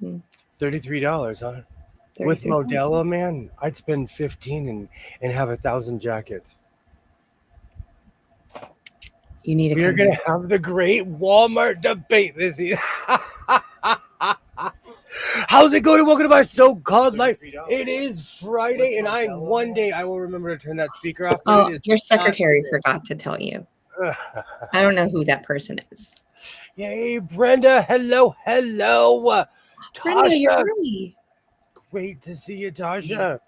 $33, huh? With $33. Modelo, man, I'd spend 15 and have 1,000 jackets. You need to We are come gonna here. have the great Walmart debate this year. How's it going? Welcome to my so-called life. It is Friday, and one day I will remember to turn that speaker off. But Oh, it is your not secretary today. forgot to tell you. I don't know who that person is. Yay, Brenda! Hello. Brenda, you're Tasha, early. great to see you, Tasha.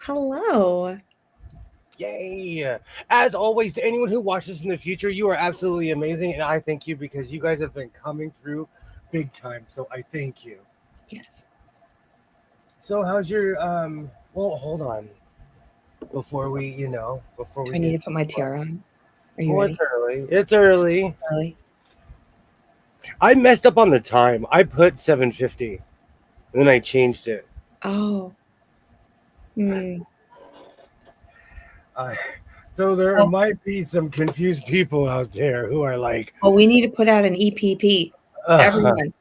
Hello. Yay! As always, to anyone who watches in the future, you are absolutely amazing, and I thank you because you guys have been coming through big time. So I thank you. Yes. So how's your Well, hold on. Before we, before Do we I need get to put my tiara on? Are you well, it's ready? early. It's early. Early. I messed up on the time. I put 7:50, and then I changed it. Oh. Hmm. Uh, so there Oh, might be some confused people out there who are like, well, we need to put out an EPP. Everyone,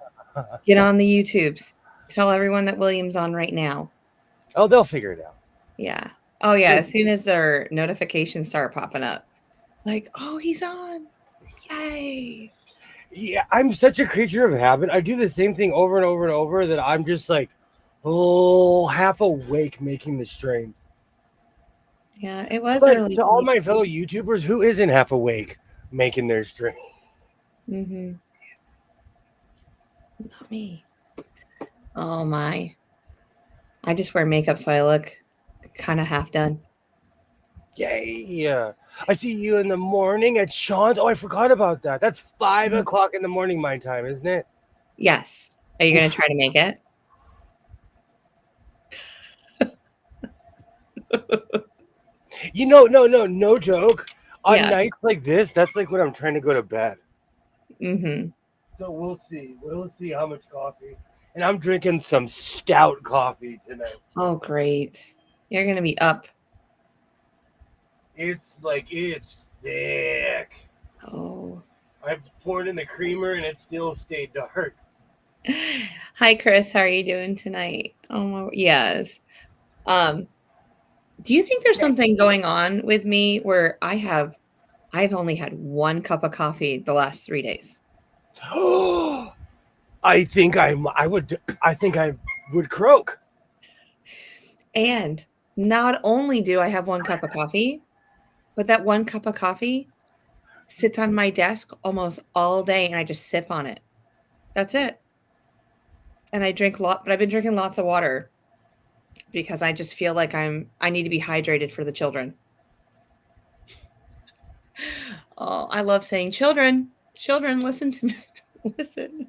get on the YouTubes. Tell everyone that William's on right now. oh, they'll figure it out. Yeah. Oh, yeah. As soon as their notifications start popping up, like, oh, he's on. Yay. Yeah, I'm such a creature of habit. I do the same thing over and over and over that I'm just like, oh, half awake making the streams. Yeah, it was But early. to all my fellow YouTubers, who isn't half awake making their stream? Mm-hmm. Not me. Oh, my. I just wear makeup so I look kind of half done. Yay! I see you in the morning at Sean's. Oh, I forgot about that. That's 5 o'clock in the morning, my time, isn't it? Yes. Are you going to Oof. try to make it? No joke. On Yeah. nights like this, that's like when I'm trying to go to bed. Mm-hmm. So we'll see. We'll see how much coffee. And I'm drinking some stout coffee tonight. Oh, great. You're going to be up. It's thick. Oh. I poured in the creamer and it still stayed dark. Hi, Chris. How are you doing tonight? Oh, yes. Do you think there's something going on with me where I've only had one cup of coffee the last 3 days? I think I would croak. And not only do I have one cup of coffee, but that one cup of coffee sits on my desk almost all day and I just sip on it. That's it. And I drink but I've been drinking lots of water because I just feel like I need to be hydrated for the children. Oh, I love saying children, listen to me. Listen.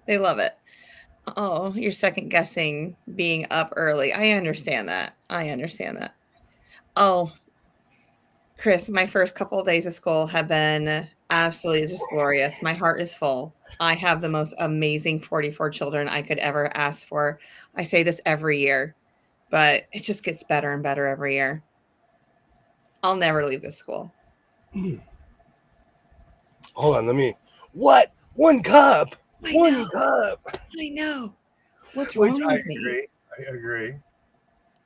They love it. Oh, you're second guessing being up early. I understand that. Oh, Chris, my first couple of days of school have been absolutely just glorious. My heart is full. I have the most amazing 44 children I could ever ask for. I say this every year, but it just gets better and better every year. I'll never leave this school. Hold on, what? One cup. I One know. cup. I know. What's Which wrong I with me? agree. I agree.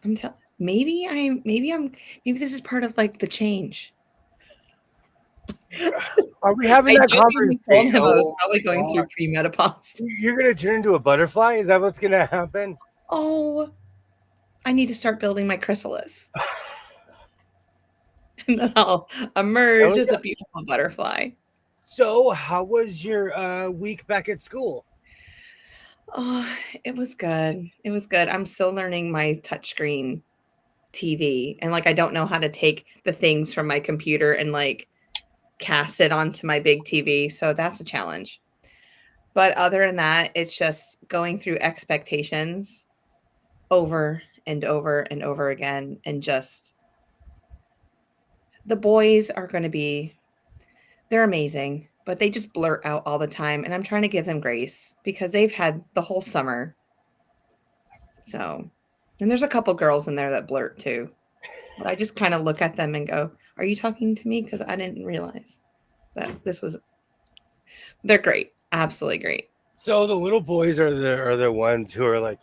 I'm telling. Maybe this is part of like the change. Are we having I that jokingly told conversation? him I was Oh probably my going through god. premenopause. You're gonna turn into a butterfly? Is that what's gonna happen? Oh, I need to start building my chrysalis. And then I'll emerge Hell as yeah. a beautiful butterfly. So, how was your week back at school? Oh, it was good. It was good. I'm still learning my touchscreen TV, and like I don't know how to take the things from my computer and like cast it onto my big TV, so that's a challenge. But other than that, it's just going through expectations over and over and over again, and just the boys are going to be they're amazing, but they just blurt out all the time, and I'm trying to give them grace because they've had the whole summer. So, and there's a couple girls in there that blurt too. But I just kind of look at them and go, "Are you talking to me? Because I didn't realize that this was." They're great, absolutely great. So the little boys are the ones who are like,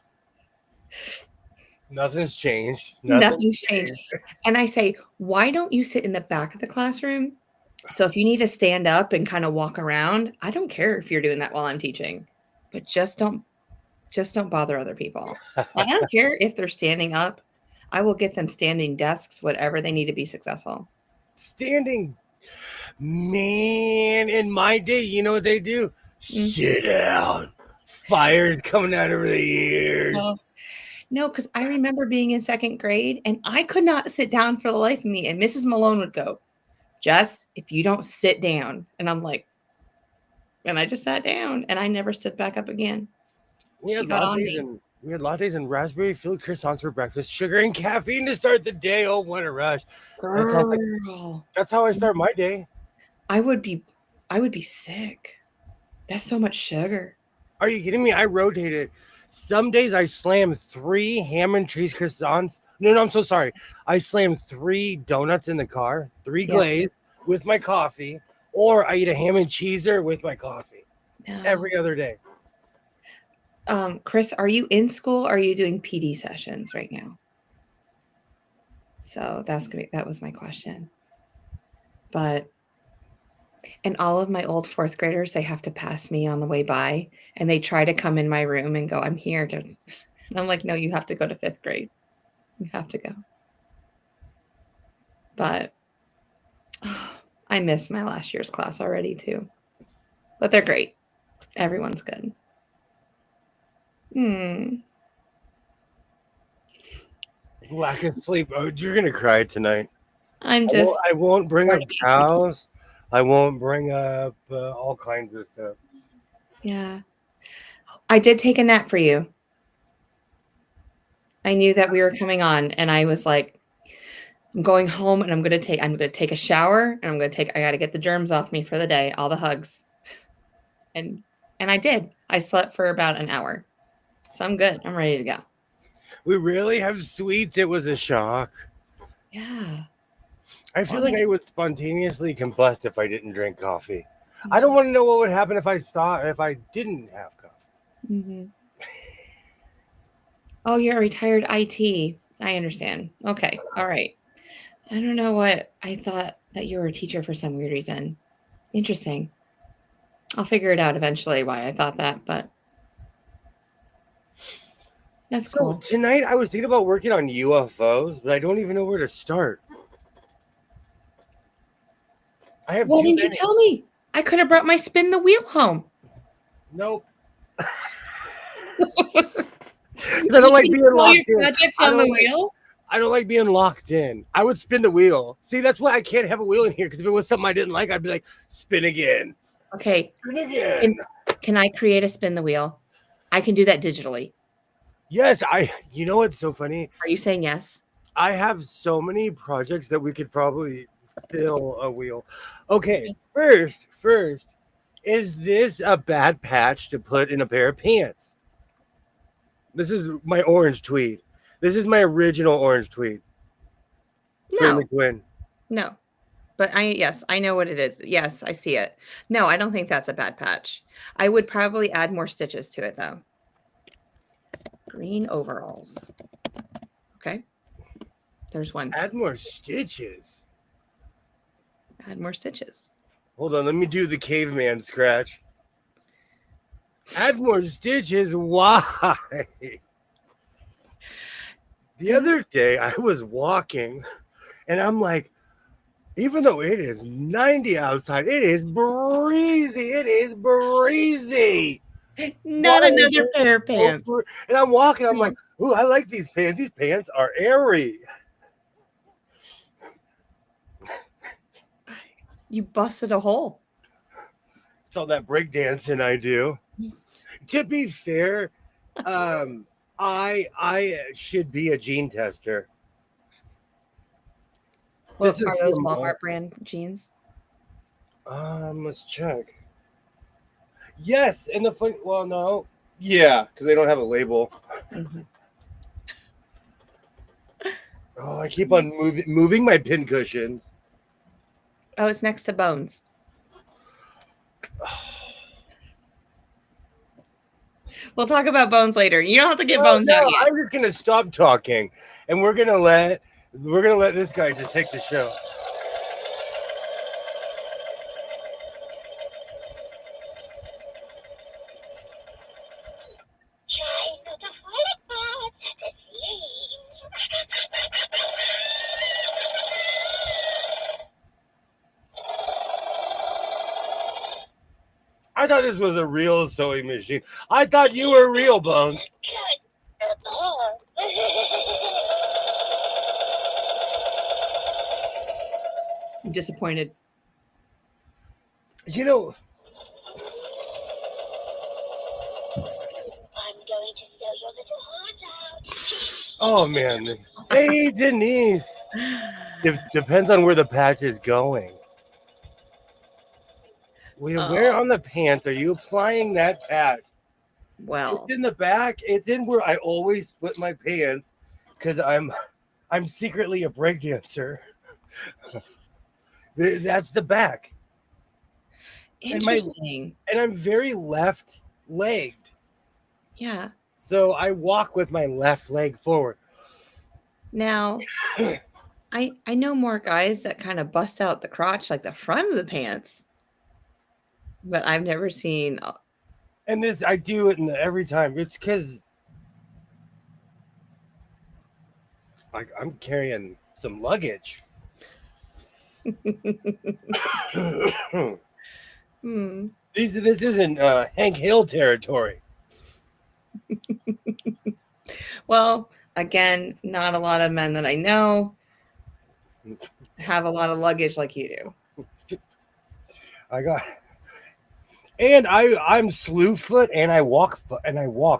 nothing's changed. Nothing's changed. And I say, why don't you sit in the back of the classroom? So if you need to stand up and kind of walk around, I don't care if you're doing that while I'm teaching, but just don't bother other people. Like, I don't care if they're standing up. I will get them standing desks, whatever they need to be successful. Standing, man. In my day, you know what they do? Sit down. Fire's coming out of the ears. No, because I remember being in second grade and I could not sit down for the life of me. And Mrs. Malone would go, Jess, if you don't sit down. And I'm like, and I just sat down and I never stood back up again. We had She got on lattes me. and we had lattes and raspberry filled croissants for breakfast, sugar and caffeine to start the day. Oh, what a rush! Girl, That's how I start my day. I would be sick. That's so much sugar. Are you kidding me? I rotate it. Some days I slam 3 ham and cheese croissants. No, I'm so sorry. I slam 3 donuts in the car, 3 glazed with my coffee, or I eat a ham and cheeser with my coffee every other day. Chris, are you in school? Or are you doing PD sessions right now? So that was my question. And all of my old 4th graders, they have to pass me on the way by, and they try to come in my room and go, I'm here to, and I'm like, no, you have to go to 5th grade. You have to go. But I miss my last year's class already too. But they're great. Everyone's good. Lack of sleep. Oh, you're gonna cry tonight. I won't bring up cows. I won't bring up all kinds of stuff. Yeah. I did take a nap for you. I knew that we were coming on, and I was like, I'm going home and I'm gonna take a shower, and I gotta get the germs off me for the day, all the hugs. And I did. I slept for about an hour. So I'm good. I'm ready to go. We really have sweets. It was a shock. Yeah. I feel like I would spontaneously combust if I didn't drink coffee. I don't want to know what would happen if I didn't have coffee. Mm-hmm. Oh, you're a retired IT. I understand. Okay. All right. I don't know what I thought that you were a teacher for some weird reason. Interesting. I'll figure it out eventually why I thought that, but that's cool. Tonight I was thinking about working on UFOs, but I don't even know where to start. Why didn't you tell me? I could have brought my spin the wheel home. Nope. I don't like being locked in. I don't like being locked in. I would spin the wheel. See, that's why I can't have a wheel in here, because if it was something I didn't like, I'd be like, spin again. Okay. Spin again. Can I create a spin the wheel? I can do that digitally. Yes, you know what's so funny? Are you saying yes? I have so many projects that we could probably fill a wheel. Okay, first, is this a bad patch to put in a pair of pants? This is my orange tweed. This is my original orange tweed. No. No. But I know what it is. Yes, I see it. No, I don't think that's a bad patch. I would probably add more stitches to it though. Green overalls. Okay. There's one. Add more stitches. Add more stitches. Hold on, let me do the caveman scratch. Add more stitches. Why? The other day I was walking and I'm like, even though it is 90 outside, it is breezy. It is breezy. Not another pair of pants. And I'm walking, I'm like, ooh, I like these pants. These pants are airy. You busted a hole. It's all that breakdancing I do. To be fair, I should be a gene tester. Well, are those Walmart brand jeans? Let's check. Yes, and the funny, well, no, yeah, because they don't have a label. Mm-hmm. Oh, I keep on moving my pin cushions. Oh, it's next to Bones. We'll talk about bones later. You don't have to get No, bones no, out yet. I'm just gonna stop talking, and we're gonna let this guy just take the show. I thought this was a real sewing machine. I thought you were real, Bones. I'm disappointed. You know, oh man. Hey, Denise. Depends on where the patch is going. Where on the pants are you applying that patch? Well, It's in the back. It's in where I always split my pants because I'm secretly a breakdancer. That's the back. interesting. And I'm very left-legged. Yeah. So I walk with my left leg forward. Now, I know more guys that kind of bust out the crotch like the front of the pants, but I've never seen. And this I do it every time. It's because I'm carrying some luggage. Hmm. This isn't Hank Hill territory. Well, again, not a lot of men that I know have a lot of luggage like you do. I got, and I'm slew foot, and I walk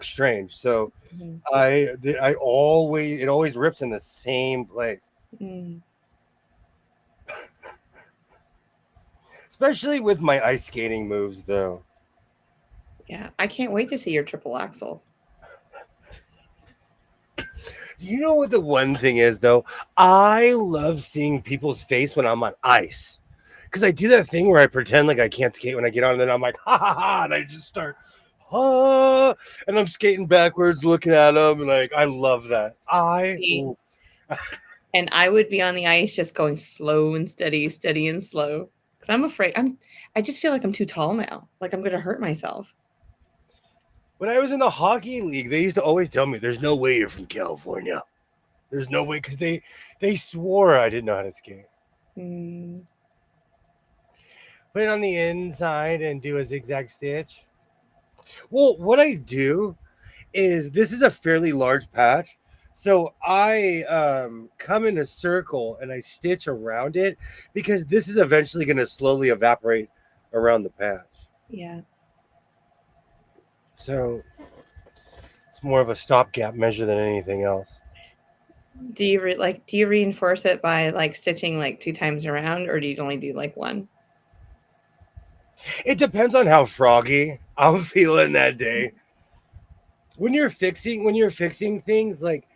strange. So Mhm. I always it always rips in the same place. Mm. Especially with my ice skating moves, though. Yeah, I can't wait to see your triple axel. You know what the one thing is, though? I love seeing people's face when I'm on ice. Because I do that thing where I pretend like I can't skate when I get on, and then I'm like, ha ha ha, and I just start, ha, and I'm skating backwards looking at them, and like, I love that. See? And I would be on the ice just going slow and steady, steady and slow. Because I'm afraid I just feel like I'm too tall now. Like I'm gonna hurt myself. When I was in the hockey league, they used to always tell me, "There's no way you're from California. There's no way," because they swore I didn't know how to skate. Mm. Put it on the inside and do a zigzag stitch. Well, what I do is this is a fairly large patch, so I come in a circle and I stitch around it because this is eventually going to slowly evaporate around the patch. Yeah. So it's more of a stopgap measure than anything else. Do you do you reinforce it by like stitching like 2 times around, or do you only do like 1? It depends on how froggy I'm feeling that day. When you're fixing things, like,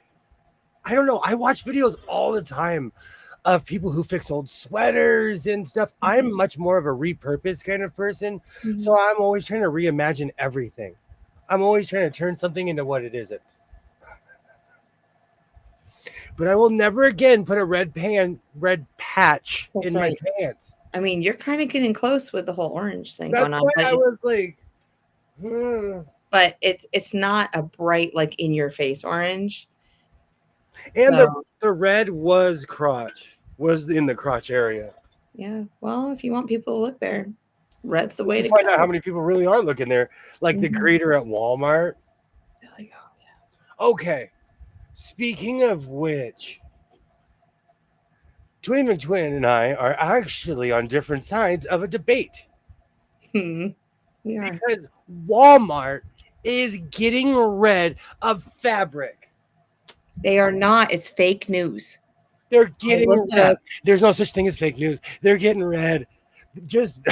I don't know, I watch videos all the time of people who fix old sweaters and stuff. I'm much more of a repurpose kind of person. Mhm. So I'm always trying to reimagine everything. I'm always trying to turn something into what it isn't. But I will never again put a red patch That's in right. my pants. I mean, you're kind of getting close with the whole orange thing That's going on, why but I was like, but it's not a bright like in your face orange. and So the red was in the crotch area. yeah, well, if you want people to look there, red's the way You to find out how go. many people really are looking there, like the Mhm. greeter at Walmart. There you go. Okay, speaking of which, Twin McTwin and I are actually on different sides of a debate Hmm. We are. because Walmart is getting rid of fabric. They are not. It's fake news. They're I getting looked it rid. up. There's no such thing as fake news. They're getting rid. Just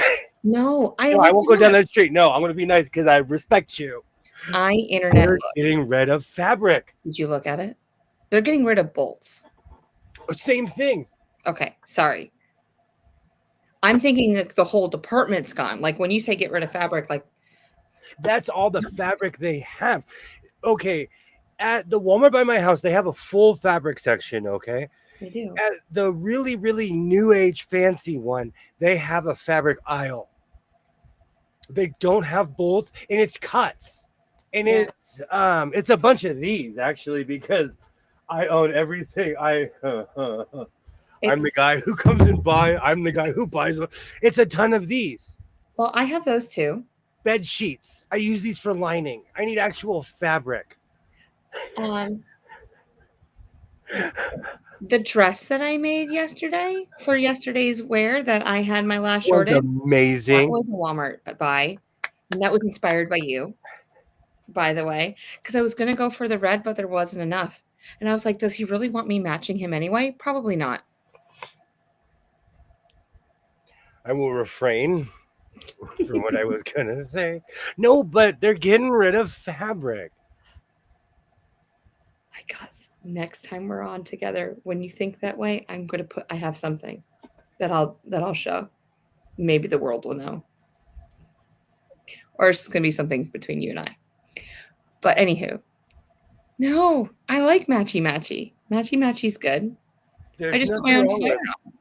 No, I no, I looked won't go it down up. that street. No, I'm going to be nice because I respect you. I internet They're looked. getting rid of fabric. Did you look at it? They're getting rid of bolts. Same thing. Okay, sorry. I'm thinking that the whole department's gone. Like when you say get rid of fabric, like That's all the fabric they have. Okay, at the Walmart by my house, they have a full fabric section. Okay, They do. at the really, really new age fancy one, they have a fabric aisle. They don't have bolts, and it's cuts, and Yeah. it's a bunch of these actually because I own everything. I'm the It's guy who comes and buy. I'm the guy who buys. It's a ton of these well, I have those too. bed sheets. I use these for lining. I need actual fabric. Um, the dress that I made yesterday for yesterday's wear that I had my last Was short in, that amazing. was a Walmart buy, and that was inspired by you, by the way, because I was gonna go for the red, but there wasn't enough. And I was like, does he really want me matching him anyway? Probably not. I will refrain from what I was gonna say. No, but they're getting rid of fabric. I guess next time we're on together, when you think that way, I have something that I'll show. Maybe the world will know. Or it's gonna be something between you and I. But anywho. No, I like matchy matchy. Matchy matchy's good. I just put my own flair on.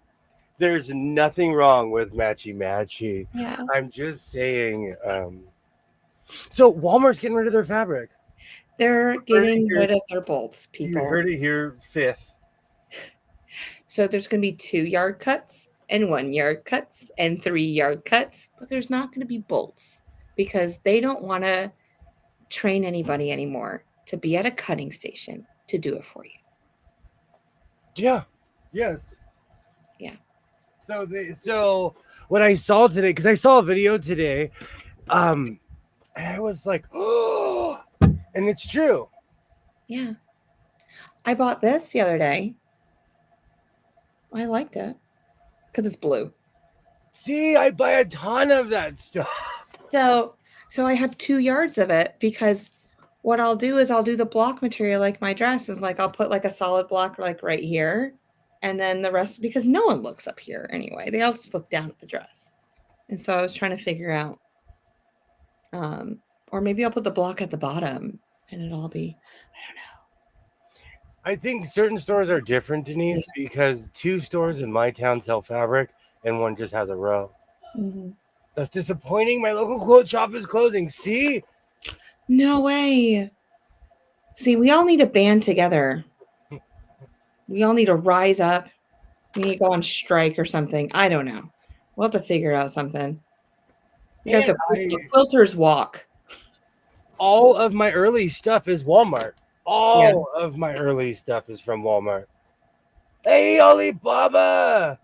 There's nothing wrong with matchy matchy. Yeah. I'm just saying. So Walmart's getting rid of their fabric. They're getting rid of their bolts, people. You heard it here, fifth. So there's going to be 2 yard cuts and 1 yard cuts and 3 yard cuts, but there's not going to be bolts because they don't want to train anybody anymore to be at a cutting station to do it for you. Yeah. Yes. Yeah. So what I saw today, because I saw a video today, and I was like, oh, and it's true. Yeah. I bought this the other day. I liked it because it's blue. See, I buy a ton of that stuff. So I have 2 yards of it because what I'll do is I'll do the block material like my dress is like I'll put like a solid block like right here, and then the rest because no one looks up here anyway. They all just look down at the dress. And so I was trying to figure out, or maybe I'll put the block at the bottom and it'll all be, I don't know. I think certain stores are different, Denise, because 2 stores in my town sell fabric and one just has a row. Mm-hmm. That's disappointing. My local quote shop is closing. See? No way. See, we all need to band together. We all need to rise up. We need to go on strike or something. I don't know. We'll have to figure out something. We have to quilters walk. All of my early stuff is Walmart. All of my early stuff is from Walmart. Hey, Alibaba!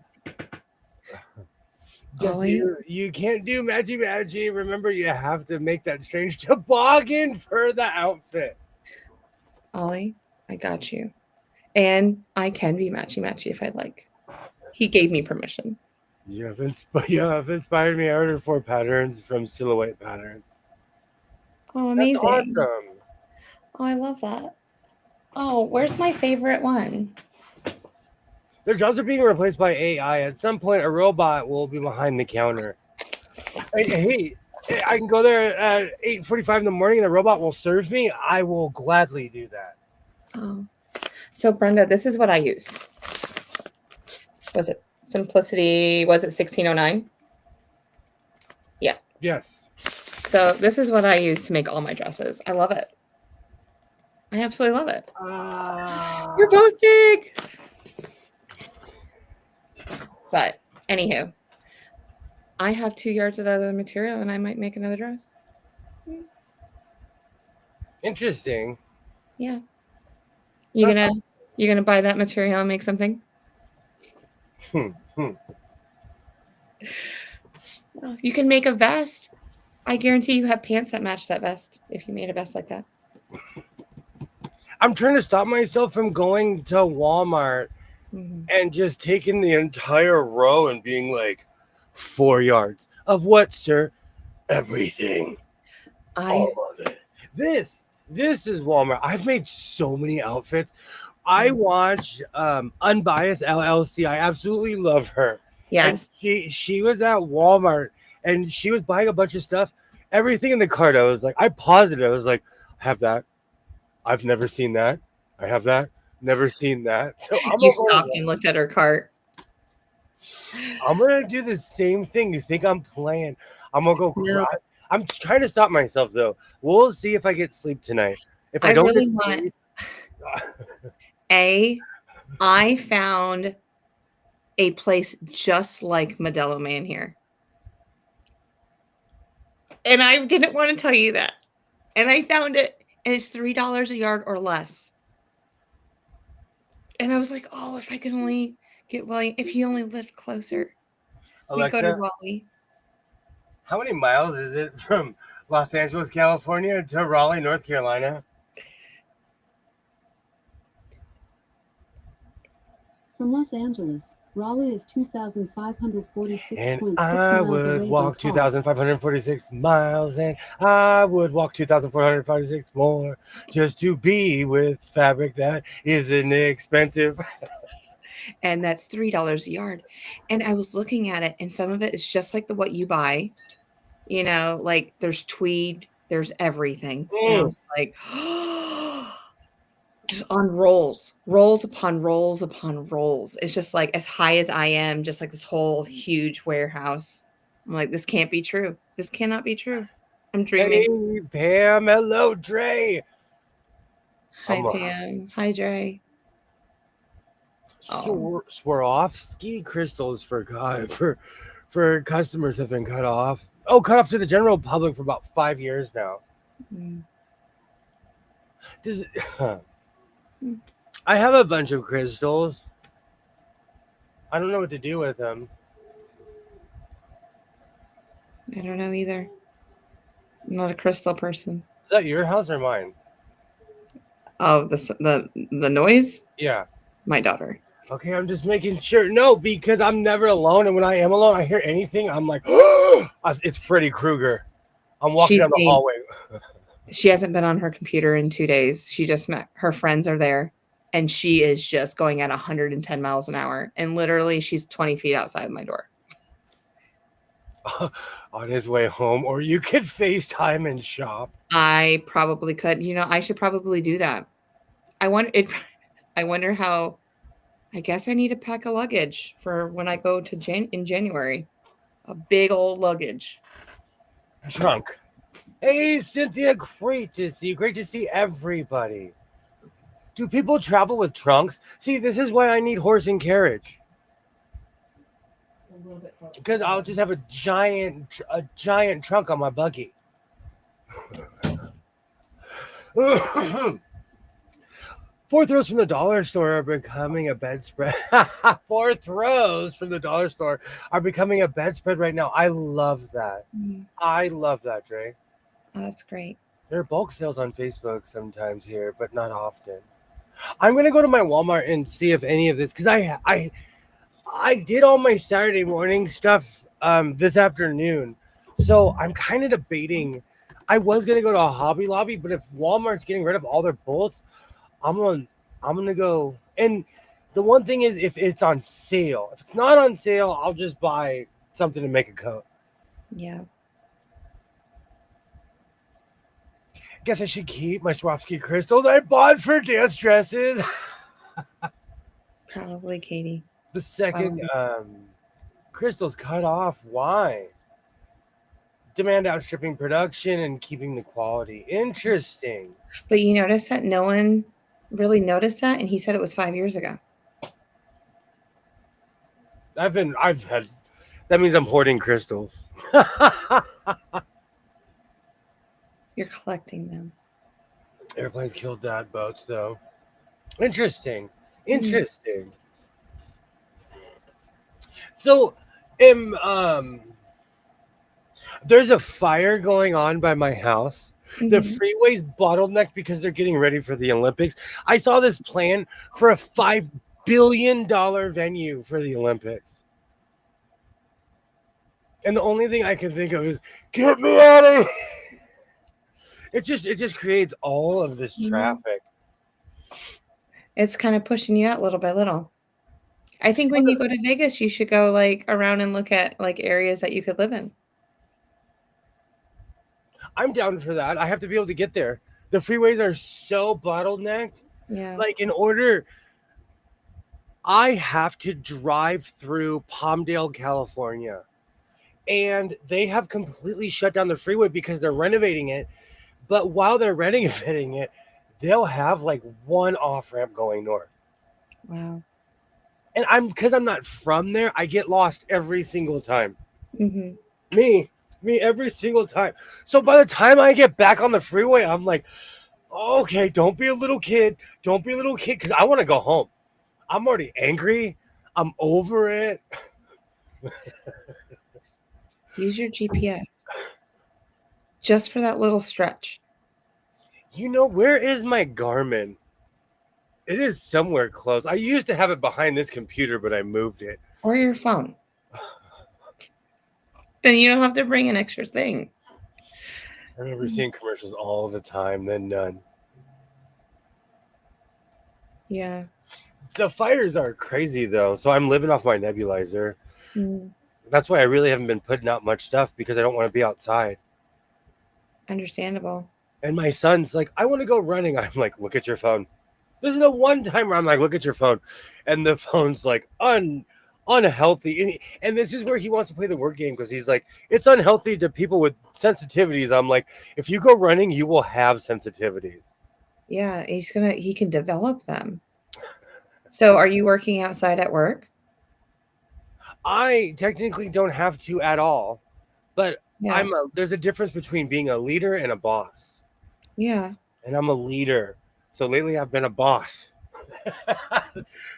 Just you can't do matchy matchy. Remember, you have to make that strange toboggan for the outfit. Ollie, I got you. And I can be matchy matchy if I'd like. He gave me permission. You have inspired me. I ordered 4 patterns from Silhouette Patterns. Oh, amazing. That's awesome. Oh, I love that. Oh, where's my favorite one? Their jobs are being replaced by AI. At some point, a robot will be behind the counter. Hey, I can go there at 8:45 in the morning and the robot will serve me. I will gladly do that. Oh. So, Brenda, this is what I use. Was it Simplicity? Was it 1609? Yeah. Yes. So this is what I use to make all my dresses. I love it. I absolutely love it. You're both big. But anywho, I have 2 yards of other material and I might make another dress. Interesting. Yeah. You're gonna buy that material and make something? You can make a vest. I guarantee you have pants that match that vest if you made a vest like that. I'm trying to stop myself from going to Walmart and just taking the entire row and being like, 4 yards of what, sir? Everything. All of it. This is Walmart. I've made so many outfits. I watch Unbiased LLC. I absolutely love her. Yes. And she was at Walmart and she was buying a bunch of stuff Everything in the cart, I was like, I paused it. I was like, I have that. I've never seen that. I have that. Never seen that. So I'm You gonna go. stopped and looked at her cart. I'm gonna do the same thing. You think I'm playing? I'm gonna go No, cry. I'm trying to stop myself though. We'll see if I get sleep tonight. If I I don't get really want sleep, I found a place just like Modelo Man here. And I didn't want to tell you that. And I found it, and it's $3 a yard or less. And I was like, oh, if I could only get William, if he only lived closer, we'd go to Alexa, Raleigh. how many miles is it from Los Angeles, California to Raleigh, North Carolina? From Los Angeles, Raleigh is 2,546.6 And miles I away would by walk car. 2,546 miles, and I would walk 2,446 more just to be with fabric that isn't expensive. And that's $3 a yard. And I was looking at it, and some of it is just like the what you buy. You know, like there's tweed, there's everything. And I was like, just on rolls, rolls upon rolls upon rolls. It's just like as high as I am, just like this whole huge warehouse. I'm like, this can't be true. This cannot be true. I'm dreaming. Hey, Pam. Hello, Dre. Hi, Pam. Hi, Dre. Oh. Swarovski crystals for customers have been cut off. Oh, cut off to the general public for about 5 years now. Mm. Does I have a bunch of crystals. I don't know what to do with them. I don't know either. I'm not a crystal person. Is that your house or mine? Oh, the noise? Yeah. My daughter. Okay, I'm just making sure. No, because I'm never alone, and when I am alone, I hear anything. I'm like, oh, it's Freddy Krueger. I'm walking down the hallway. She hasn't been on her computer in 2 days. She just met her friends are there, and she is just going at 110 miles an hour. And literally, she's 20 feet outside my door. On his way home, or you could FaceTime and shop. I probably could. You know, I should probably do that. I wonder how. I guess I need to pack a luggage for when I go to in January. A big old luggage. Trunk. Hey, Cynthia, great to see you. Great to see everybody. Do people travel with trunks? See, this is why I need horse and carriage. Because I'll just have a giant trunk on my buggy. Fourth rows from the dollar store are becoming a bedspread. Fourth rows from the dollar store are becoming a bedspread right now. I love that. I love that, Dre. Oh, that's great. There are bulk sales on Facebook sometimes here, but not often. I'm gonna go to my Walmart and see if any of this, because I did all my Saturday morning stuff this afternoon, so I'm kind of debating. I was gonna go to a Hobby Lobby, but if Walmart's getting rid of all their bolts, I'm gonna go. And the one thing is, if it's on sale. If it's not on sale, I'll just buy something to make a coat. Yeah. Guess I should keep my Swarovski crystals I bought for dance dresses. Probably, Katie. The second crystals cut off. Why? Demand outstripping production and keeping the quality. Interesting. But you notice that no one really noticed that, and he said it was 5 years ago. I've had. That means I'm hoarding crystals. You're collecting them. Airplanes killed dad boats, though. Interesting. So, there's a fire going on by my house. Mm-hmm. The freeway's bottlenecked because they're getting ready for the Olympics. I saw this plan for a $5 billion venue for the Olympics. And the only thing I can think of is, get me out of here. It just creates all of this traffic. It's kind of pushing you out little by little. I think when you go to Vegas, you should go like around and look at like areas that you could live in. I'm down for that. I have to be able to get there. The freeways are so bottlenecked. Yeah. Like in order, I have to drive through Palmdale, California, and they have completely shut down the freeway because they're renovating it. But while they're renovating it, they'll have like one off ramp going north. Wow. And because I'm not from there, I get lost every single time. Mm-hmm. Me every single time. So by the time I get back on the freeway, I'm like, okay, don't be a little kid. Don't be a little kid, because I want to go home. I'm already angry. I'm over it. Use your GPS just for that little stretch. You know, where is my Garmin? It is somewhere close. I used to have it behind this computer, but I moved it. Or your phone. And you don't have to bring an extra thing. I remember seeing commercials all the time, then none. Yeah. The fires are crazy, though, so I'm living off my nebulizer. Mm. That's why I really haven't been putting out much stuff, because I don't want to be outside. Understandable. And my son's like, I want to go running. I'm like, look at your phone. There's no one time where I'm like, look at your phone. And the phone's like unhealthy. And this is where he wants to play the word game, because he's like, it's unhealthy to people with sensitivities. I'm like, if you go running, you will have sensitivities. Yeah, he can develop them. So are you working outside at work? I technically don't have to at all, but Yeah. there's a difference between being a leader and a boss. Yeah. And I'm a leader. So lately I've been a boss.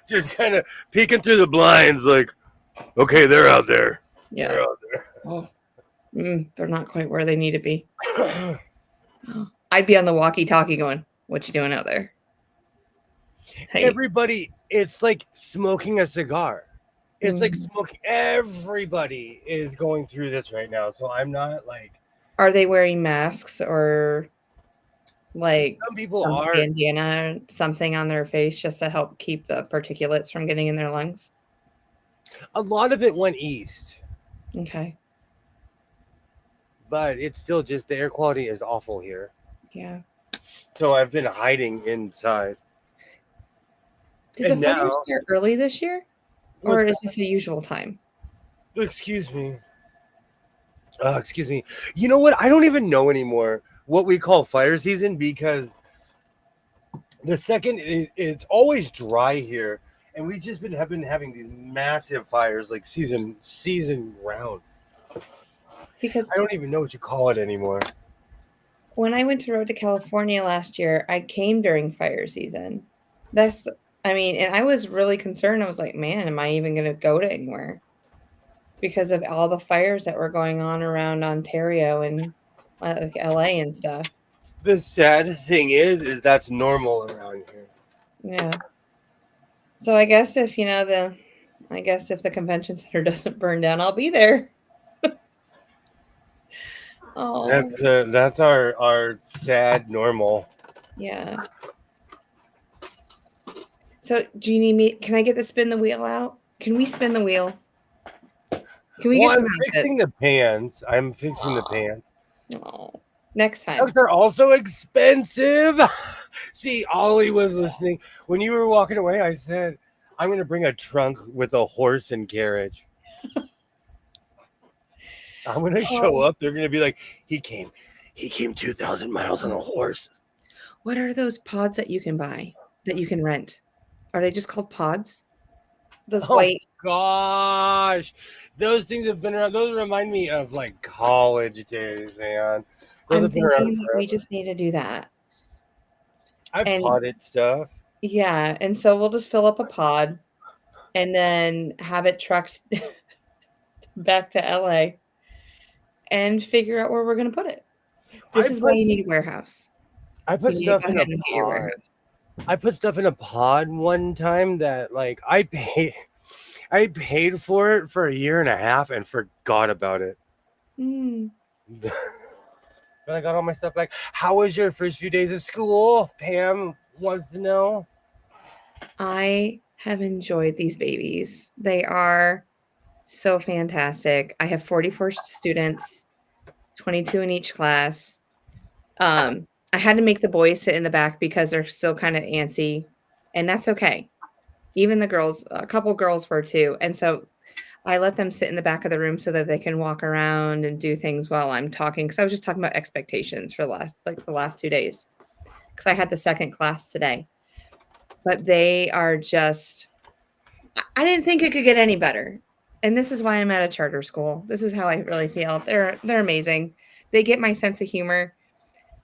Just kind of peeking through the blinds like, okay, they're out there. Yeah. They're out there. Oh, they're not quite where they need to be. I'd be on the walkie-talkie going, what you doing out there? Hey. Everybody, it's like smoking a cigar. It's like smoking. Everybody is going through this right now. So I'm not like. Are they wearing masks or like some people some are bandana or something on their face just to help keep the particulates from getting in their lungs? A lot of it went east. Okay. But it's still just the air quality is awful here. Yeah. So I've been hiding inside. Did the fires start early this year? Or is this the usual time? Excuse me. Excuse me. You know what? I don't even know anymore what we call fire season, because the second it's always dry here, and we just have been having these massive fires like season round. Because I don't even know what you call it anymore. When I went to Road to California last year, I came during fire season. And I was really concerned. I was like, man, am I even going to go to anywhere? Because of all the fires that were going on around Ontario and like LA and stuff. The sad thing is that's normal around here. Yeah. So I guess if the convention center doesn't burn down, I'll be there. Oh. That's our sad normal. Yeah. So do you need me? Can I get the spin the wheel out? Can we spin the wheel? Can we get some fixing the pants. I'm fixing the pants. Oh, next time. Those are also expensive. See, Ollie was listening. When you were walking away, I said, I'm going to bring a trunk with a horse and carriage. I'm going to show up. They're going to be like, he came 2,000 miles on a horse. What are those pods that you can buy, that you can rent? Are they just called pods? Those white. Gosh. Those things have been around. Those remind me of like college days, man. Those I'm thinking that we just need to do that. I've podded stuff. Yeah. And so we'll just fill up a pod and then have it trucked back to LA and figure out where we're going to put it. This is why you need a warehouse. I put stuff in a pod. I put stuff in a pod one time that like I paid for it for a year and a half and forgot about it. Then I got all my stuff back. How was your first few days of school? Pam wants to know. I have enjoyed these babies. They are so fantastic. I have 44 students, 22 in each class. I had to make the boys sit in the back because they're still kind of antsy, and that's okay. Even the girls, a couple girls were too. And so I let them sit in the back of the room so that they can walk around and do things while I'm talking. Because I was just talking about expectations for the last 2 days. Because I had the second class today. But they are just, I didn't think it could get any better. And this is why I'm at a charter school. This is how I really feel. They're amazing. They get my sense of humor.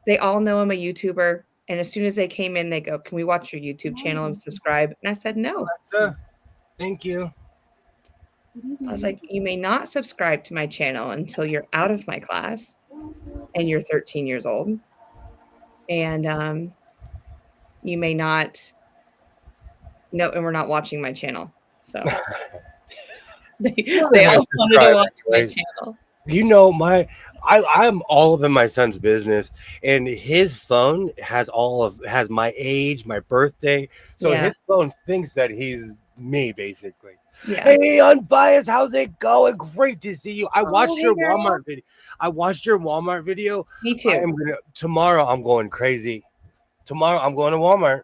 They all know I'm a YouTuber. And as soon as they came in, they go, "Can we watch your YouTube channel and subscribe?" And I said, "No." Alexa, thank you. I was like, "You may not subscribe to my channel until you're out of my class and you're 13 years old. And you may not, no, and we're not watching my channel." So they all wanted to watch my channel. You know, I'm all up in my son's business, and his phone has has my age, my birthday. So Yeah. his phone thinks that he's me, basically. Yeah. Hey, Unbiased, how's it going? Great to see you. I watched hey, your girl. Walmart video. I watched your Walmart video. Me too. Tomorrow I'm going crazy. Tomorrow I'm going to Walmart.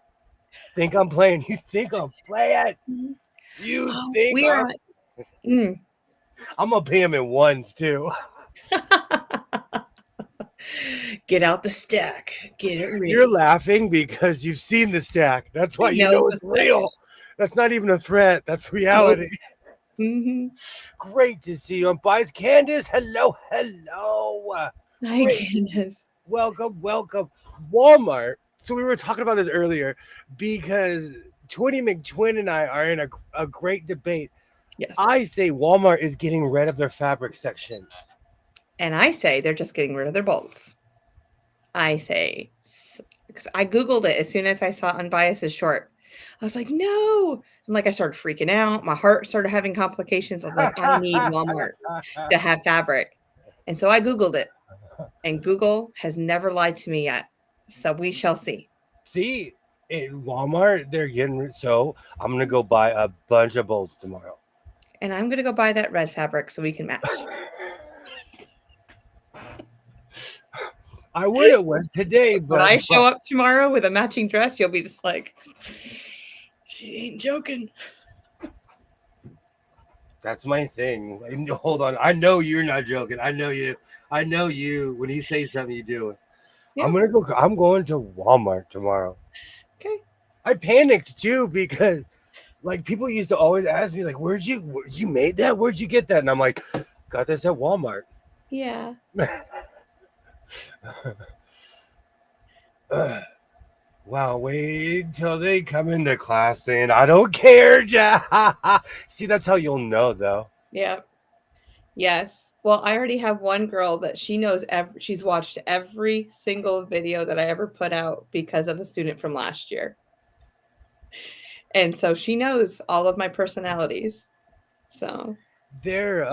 Think I'm playing? You think I'm playing? You think we are? I'm gonna pay him in ones too. Get out the stack. Get it real. You're laughing because you've seen the stack. That's why you know it's real. That's not even a threat. That's reality. Nope. Great to see you. I'm Bias Candace. Hello. Hi, Candace. Welcome. Walmart. So we were talking about this earlier because Twinny McTwin and I are in a great debate. Yes. I say Walmart is getting rid of their fabric section. And I say they're just getting rid of their bolts. I say, because I Googled it as soon as I saw Unbiased's short. I was like, no. And I started freaking out. My heart started having complications. I'm like, I need Walmart to have fabric. And so I Googled it. And Google has never lied to me yet. So we shall see. See, in Walmart, they're getting so I'm going to go buy a bunch of bolts tomorrow. And I'm going to go buy that red fabric so we can match. I would have went today, but when I show up tomorrow with a matching dress, you'll be just like, she ain't joking. That's my thing. Hold on. I know you're not joking. I know you. When you say something, you do it. Yeah. I'm going to Walmart tomorrow. Okay. I panicked too because people used to always ask me where'd you made that? Where'd you get that? And I'm like, got this at Walmart. Yeah. Wow, wait till they come into class and I don't care. See, that's how you'll know though. Yeah. Yes. Well, I already have one girl that she knows she's watched every single video that I ever put out because of a student from last year. And so she knows all of my personalities. So they're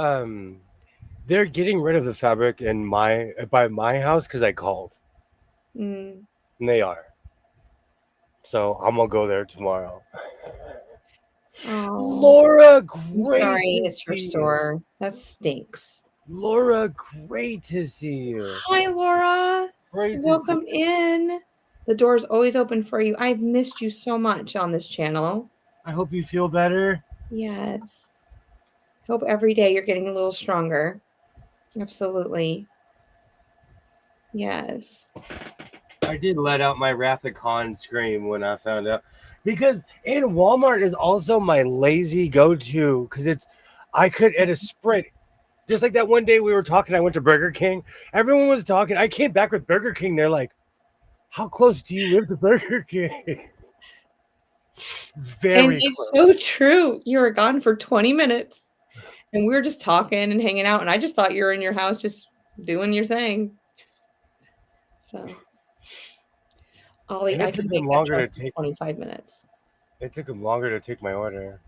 getting rid of the fabric by my house because I called. And they are. So I'm gonna go there tomorrow. Oh, Laura, great. I'm sorry, it's your store. That stinks. Laura, great to see you. Hi, Laura. Welcome in. The door's always open for you. I've missed you so much on this channel. I hope you feel better. Yes. Hope every day you're getting a little stronger. Absolutely. Yes. I did let out my Wrath of Khan scream when I found out. Because in Walmart is also my lazy go-to. Because I could at a sprint. Just like that one day we were talking, I went to Burger King. Everyone was talking. I came back with Burger King. They're like, how close do you live to Burger King? Very and it's so true. You were gone for 20 minutes. And we were just talking and hanging out. And I just thought you were in your house just doing your thing. So, Ollie, I can make that dress in 25 minutes. It took him longer to take my order.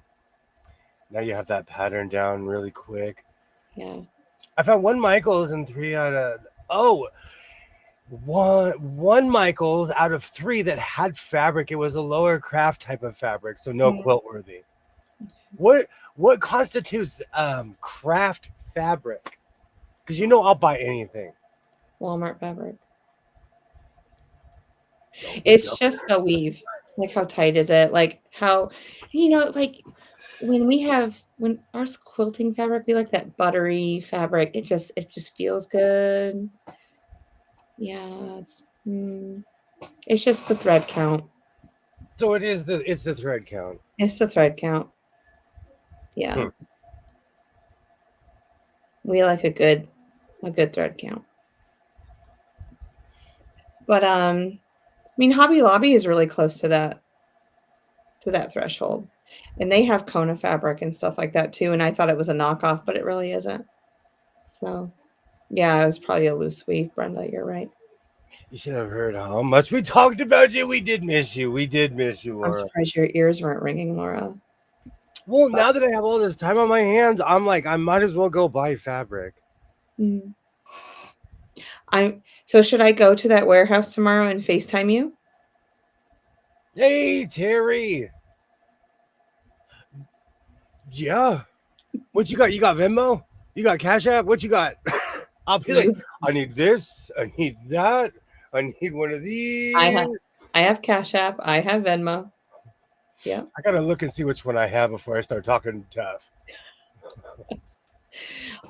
Now you have that pattern down really quick. Yeah. I found one Michaels and 3 out of... one Michaels out of 3 that had fabric. It was a lower craft type of fabric, so no quilt worthy. What constitutes craft fabric? Because I'll buy anything. Walmart fabric. It's just the weave. Like how tight is it? Like how, like when our quilting fabric, we like that buttery fabric. It just feels good. Yeah, it's just the thread count. So it's the thread count. It's the thread count. Yeah. We like a good thread count. But Hobby Lobby is really close to that threshold. And they have Kona fabric and stuff like that too. And I thought it was a knockoff, but it really isn't. So yeah, it was probably a loose weave, Brenda. You're right. You should have heard how much we talked about you. We did miss you. We did miss you, Laura. I'm surprised your ears weren't ringing, Laura. Well, now that I have all this time on my hands, I'm like, I might as well go buy fabric. So should I go to that warehouse tomorrow and FaceTime you? Hey, Terry. Yeah. What you got? You got Venmo? You got Cash App? What you got? I'll be like, I need this. I need that. I need one of these. I have Cash App. I have Venmo. Yeah. I gotta look and see which one I have before I start talking tough.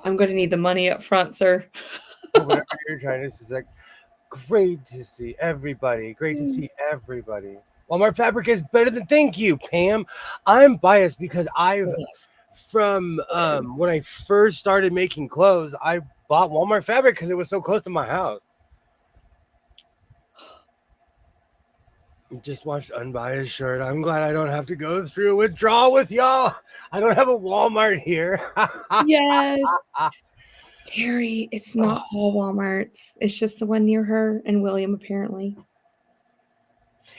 I'm going to need the money up front, sir. Whatever you're trying to say, it's like, great to see everybody. Great to see everybody. Walmart fabric is better than thank you, Pam. I'm biased because from when I first started making clothes, I bought Walmart fabric because it was so close to my house. Just watched Unbiased shirt. I'm glad I don't have to go through a withdrawal with y'all. I don't have a Walmart here. Yes. Terry, it's not all Walmarts. It's just the one near her and William, apparently.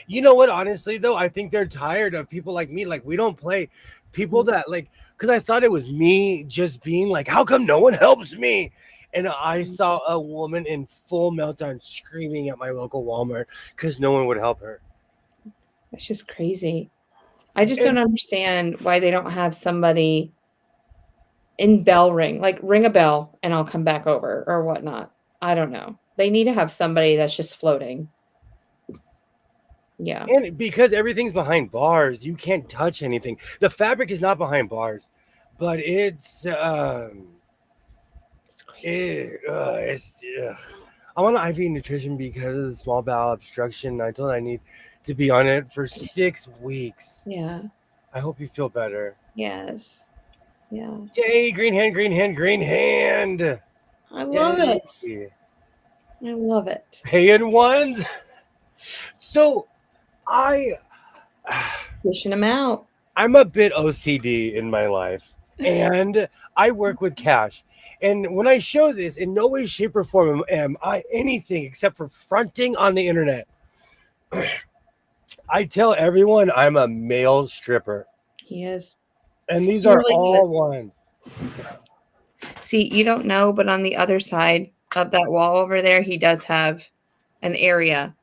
You know what? Honestly, though, I think they're tired of people like me. Like, we don't play people that, like, because I thought it was me just being like, how come no one helps me? And I saw a woman in full meltdown screaming at my local Walmart because no one would help her. That's just crazy. I just don't understand why they don't have somebody in bell ring, like ring a bell and I'll come back over or whatnot. I don't know. They need to have somebody that's just floating. Yeah. And because everything's behind bars, you can't touch anything. The fabric is not behind bars, but it's I'm on IV nutrition because of the small bowel obstruction. I told I need to be on it for 6 weeks. Yeah. I hope you feel better. Yes. Yeah. Yay, green hand, green hand, green hand. I love it. I love it. Paying ones. So Dishing them out. I'm a bit OCD in my life, and I work with cash. And when I show this, in no way, shape, or form am I anything except for fronting on the internet. I tell everyone I'm a male stripper. He is. And these are all ones. See, you don't know, but on the other side of that wall over there, he does have an area.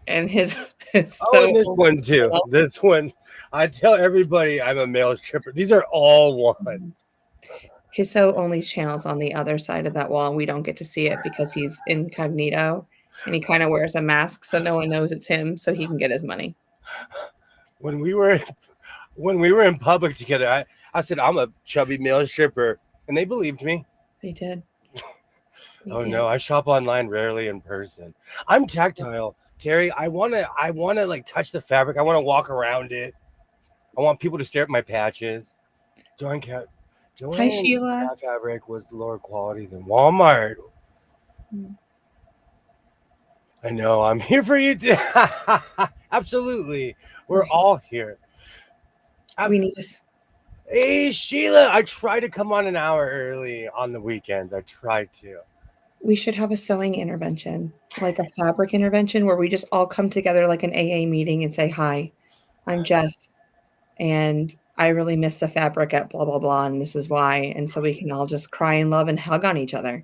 And his and this one too. This one. I tell everybody I'm a male stripper. These are all one. His sew only channel's on the other side of that wall, and we don't get to see it because he's incognito and he kind of wears a mask so no one knows it's him so he can get his money. When we were in public together, I said I'm a chubby male stripper, and they believed me. They did. No, I shop online, rarely in person. I'm tactile, Terry. I wanna like touch the fabric. I want to walk around it. I want people to stare at my patches. Hi, Sheila. Fabric was lower quality than Walmart. I know. I'm here for you too. Absolutely. We're all here. We need this. Hey, Sheila. I try to come on an hour early on the weekends. I try to. We should have a sewing intervention, like a fabric intervention where we just all come together like an AA meeting and say, hi, I'm Jess. And I really miss the fabric at blah, blah, blah. And this is why. And so we can all just cry and love and hug on each other.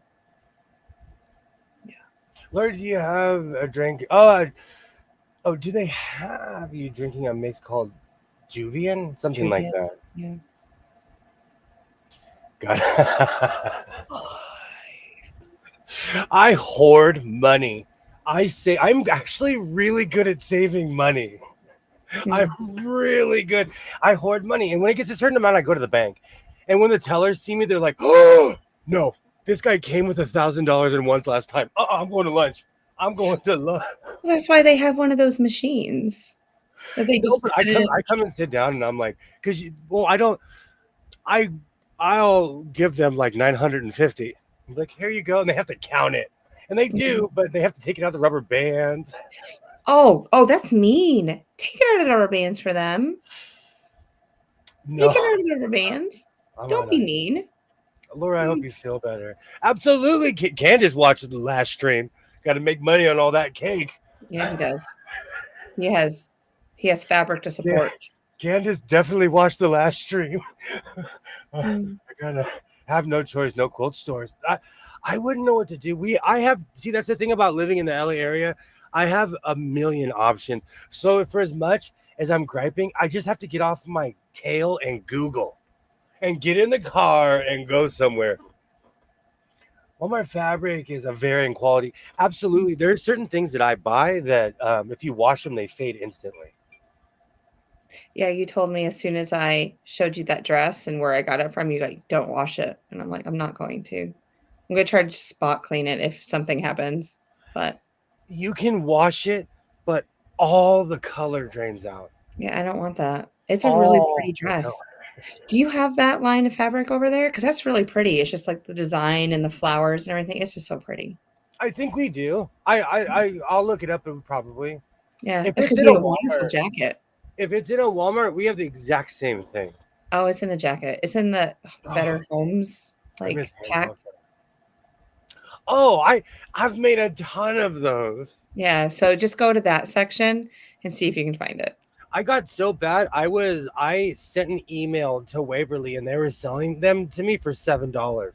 Yeah. Laura, do you have a drink? Oh, do they have you drinking a mix called Juvian? Something like that. Yeah. God. I hoard money. I'm actually really good at saving money. I'm really good. I hoard money, and when it gets a certain amount, I go to the bank. And when the tellers see me, they're like, "Oh no, this guy came with $1,000 in once last time. I'm going to lunch. I'm going to lunch." Well, that's why they have one of those machines that they No, just but sit in. I come and sit down, and I'm like, because well, I don't, I I'll give them like 950. I'm like, here you go, and they have to count it, and they do, but they have to take it out the rubber bands. Oh, that's mean. Take it out of the rubber bands for them. No, Take it out of the rubber bands. I'm Don't on be a mean. Laura, I hope you feel better. Absolutely. Candace watched the last stream. Got to make money on all that cake. Yeah, he does. He has fabric to Yeah, support. Candace definitely watched the last stream. I Mm. gotta have no choice. No quilt stores. I wouldn't know what to do. See, that's the thing about living in the LA area. I have a million options. So for as much as I'm griping, I just have to get off my tail and Google and get in the car and go somewhere. Walmart fabric is a varying quality. Absolutely. There are certain things that I buy that if you wash them, they fade instantly. Yeah, you told me as soon as I showed you that dress and where I got it from, you like, don't wash it. And I'm like, I'm not going to. I'm gonna try to just spot clean it if something happens. But You can wash it, but all the color drains out. yeah, I don't want that. It's a really pretty All the color. dress. Do you have that line of fabric over there? Because that's really pretty. It's just like the design and the flowers and everything. It's just so pretty. I think we do. I'll look it up probably. Yeah, If it it's could in be a a wonderful Walmart, jacket. if it's in a Walmart, we have the exact same thing. Oh, it's in a jacket. It's in the Better Oh, Homes I miss pack. Hancock. Oh, I've made a ton of those. Yeah, so just go to that section and see if you can find it. I got so bad. I sent an email to Waverly and they were selling them to me for $7. Oh,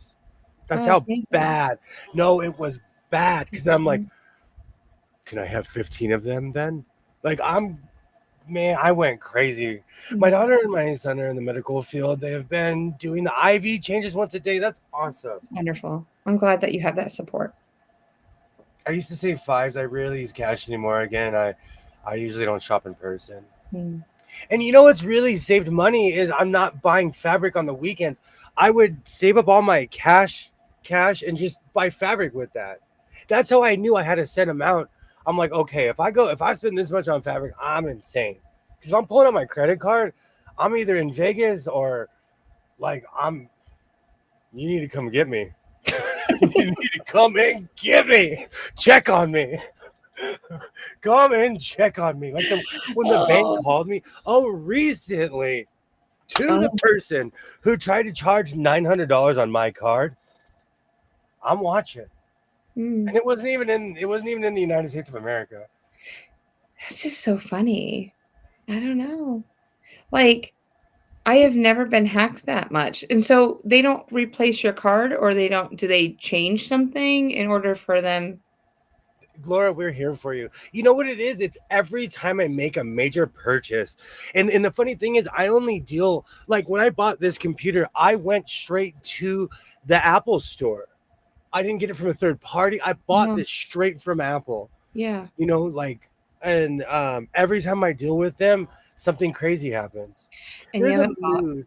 That's that's how amazing. bad. No, it was bad because I'm like, Mhm. can I have 15 of them then? Like man, I went crazy. My Mhm. daughter and my son are in the medical field. They have been doing the IV changes once a day. That's awesome. It's wonderful. I'm glad that you have that support. I used to save fives. I rarely use cash anymore. Again, I usually don't shop in person. Mm. And you know what's really saved money is I'm not buying fabric on the weekends. I would save up all my cash and just buy fabric with that. That's how I knew I had a set amount. I'm like, okay, if I spend this much on fabric, I'm insane. Because if I'm pulling out my credit card, I'm either in Vegas or like you need to come get me. You need to come and get me. Check on me. Come and check on me. Like when the bank called me, recently to the Oh, person who tried to charge $900 on my card. I'm watching, mm. and it wasn't even in the United States of America. That's just so funny. I don't know. Like, I have never been hacked that much. And so they don't replace your card or do they change something in order for them? Laura, we're here for you. You know what it is? It's every time I make a major purchase. And the funny thing is, I only deal like when I bought this computer, I went straight to the Apple store. I didn't get it from a third party. I bought No. this straight from Apple. Yeah. You know, like, and every time I deal with them, something crazy happens. And you There's a haven't bought. mood.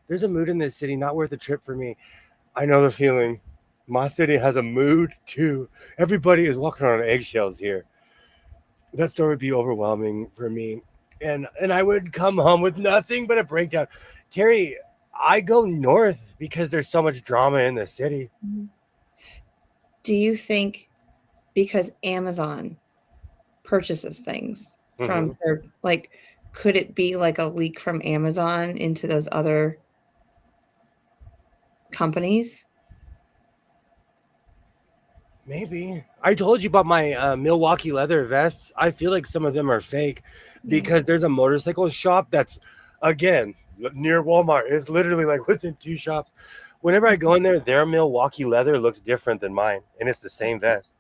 There's a mood in this city, not worth a trip for me. I know the feeling. My city has a mood too. Everybody is walking on eggshells here. That store would be overwhelming for me. And I would come home with nothing but a breakdown. Terry, I go north because there's so much drama in the city. Do you think because Amazon purchases things from like, could it be like a leak from Amazon into those other companies? Maybe. I told you about my Milwaukee leather vests. I feel like some of them are fake because there's a motorcycle shop that's, again, near Walmart. It's literally like within 2 shops. Whenever I go in there, their Milwaukee leather looks different than mine, and it's the same vest.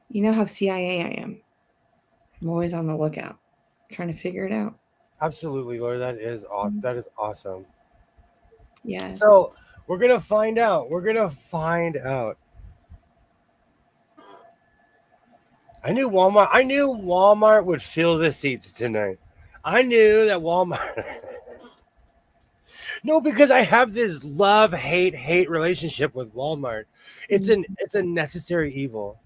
You know how CIA I am. I'm always on the lookout, trying to figure it out. Absolutely, Laura. That is awesome. Yeah. So we're gonna find out. We're gonna find out. I knew Walmart. I knew Walmart would fill the seats tonight. I knew that Walmart. No, because I have this hate relationship with Walmart. It's a necessary evil,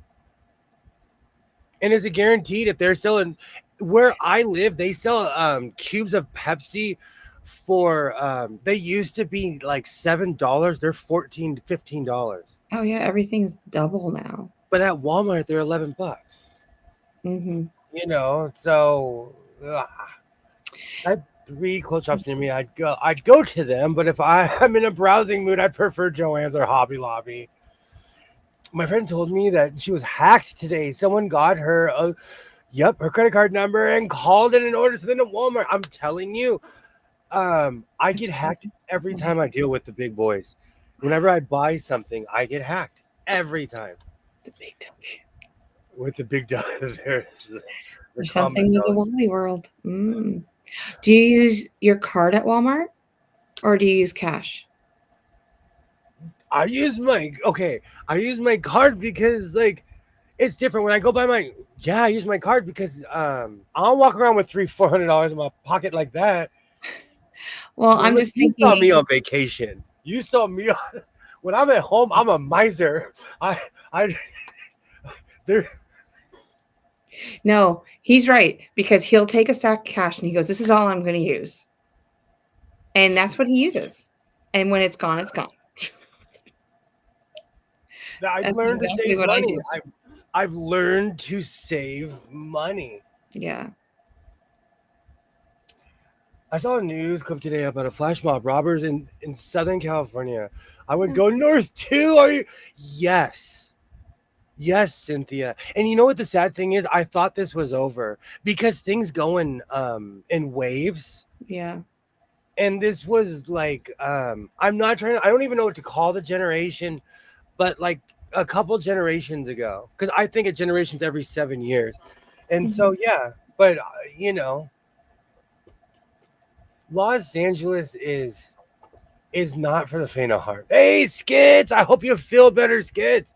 and it's a guaranteed if they're selling where I live. They sell cubes of Pepsi for they used to be like $7. They're $14 to $15. Oh yeah, everything's double now. But at Walmart, they're $11. Mm-hmm. You know, so I had 3 clothes shops near me. I'd go to them, but if I'm in a browsing mood, I prefer Joann's or Hobby Lobby. My friend told me that she was hacked today. Someone got her her credit card number and called it in order to send it to Walmart. I'm telling you, I get hacked every time I deal with the big boys. Whenever I buy something, I get hacked every time. The big W. With the big dog, there's something with the Wally world. Mm. Do you use your card at Walmart or do you use cash? I use my card because like it's different when I go buy I use my card because I'll walk around with $400 in my pocket like that. Well, I'm just thinking. You saw me on vacation. You saw me on when I'm at home. I'm a miser. No, he's right because he'll take a stack of cash and he goes, "This is all I'm going to use," and that's what he uses. And when it's gone, it's gone. I've learned to save money. I've learned to save money. Yeah. I saw a news clip today about a flash mob robbers in Southern California. I would go north too. Are you? Yes, Cynthia. And you know what the sad thing is? I thought this was over because things go in waves. Yeah. And this was like I don't even know what to call the generation, but like a couple generations ago, because I think it generations every 7 years. And so yeah, but you know, Los Angeles is not for the faint of heart. Hey, Skits, I hope you feel better, Skits.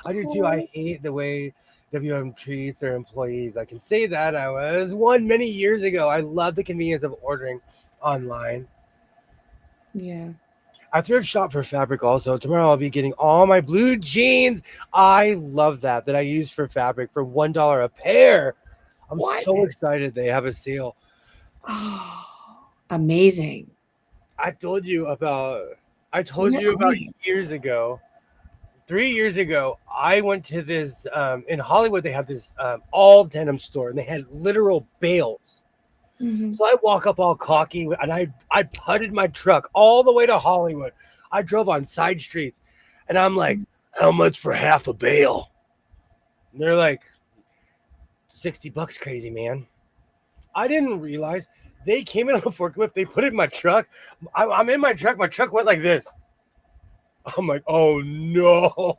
I do too. I hate the way WM treats their employees. I can say that. I was one many years ago. I love the convenience of ordering online. Yeah. I thrift shop for fabric also. Tomorrow I'll be getting all my blue jeans. I love that I use for fabric for $1 a pair. I'm so excited they have a sale. Oh, amazing. I told you about years ago. 3 years ago, I went to this in Hollywood. They have this all denim store, and they had literal bales. So I walk up all cocky, and I putted my truck all the way to Hollywood. I drove on side streets, and I'm like, "How much for half a bale?" And they're like, $60, crazy man. I didn't realize they came in on a forklift. They put it in my truck. I'm in my truck. My truck went like this. I'm like, oh no.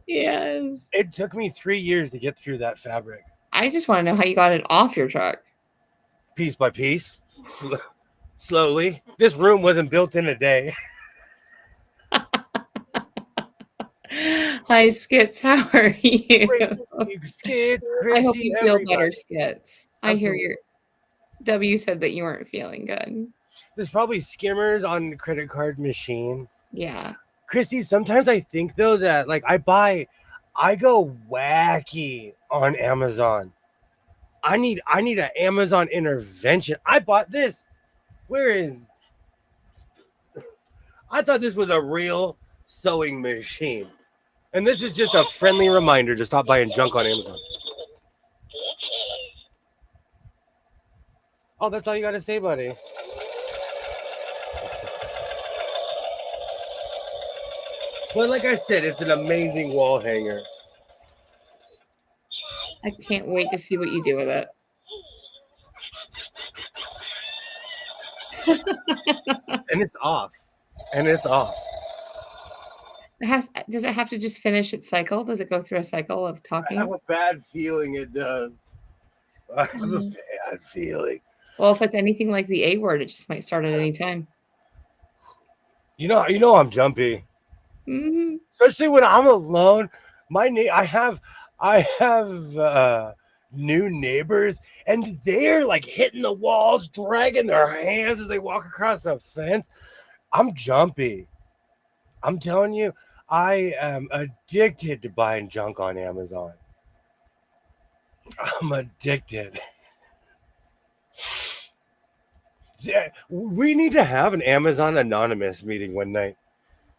Yes. It took me 3 years to get through that fabric. I just want to know how you got it off your truck. Piece by piece. Slowly. This room wasn't built in a day. Hi, Skits. How are you? Skits, I hope you feel better, Skits. I hear your W said that you weren't feeling good. There's probably skimmers on the credit card machines. Yeah. Christy, sometimes I think though that like I go wacky on Amazon. I need an Amazon intervention. I bought this. I thought this was a real sewing machine. And this is just a friendly reminder to stop buying junk on Amazon. Oh, that's all you got to say, buddy. But like I said, it's an amazing wall hanger. I can't wait to see what you do with it. And it's off. Does it have to just finish its cycle? Does it go through a cycle of talking? I have a bad feeling it does. I have a bad feeling. Well, if it's anything like the A word, it just might start at any time. You know I'm jumpy. Especially when I'm alone. I have new neighbors, and they're like hitting the walls, dragging their hands as they walk across the fence. I'm jumpy. I'm telling you, I am addicted to buying junk on Amazon. I'm addicted. Yeah, we need to have an Amazon Anonymous meeting one night.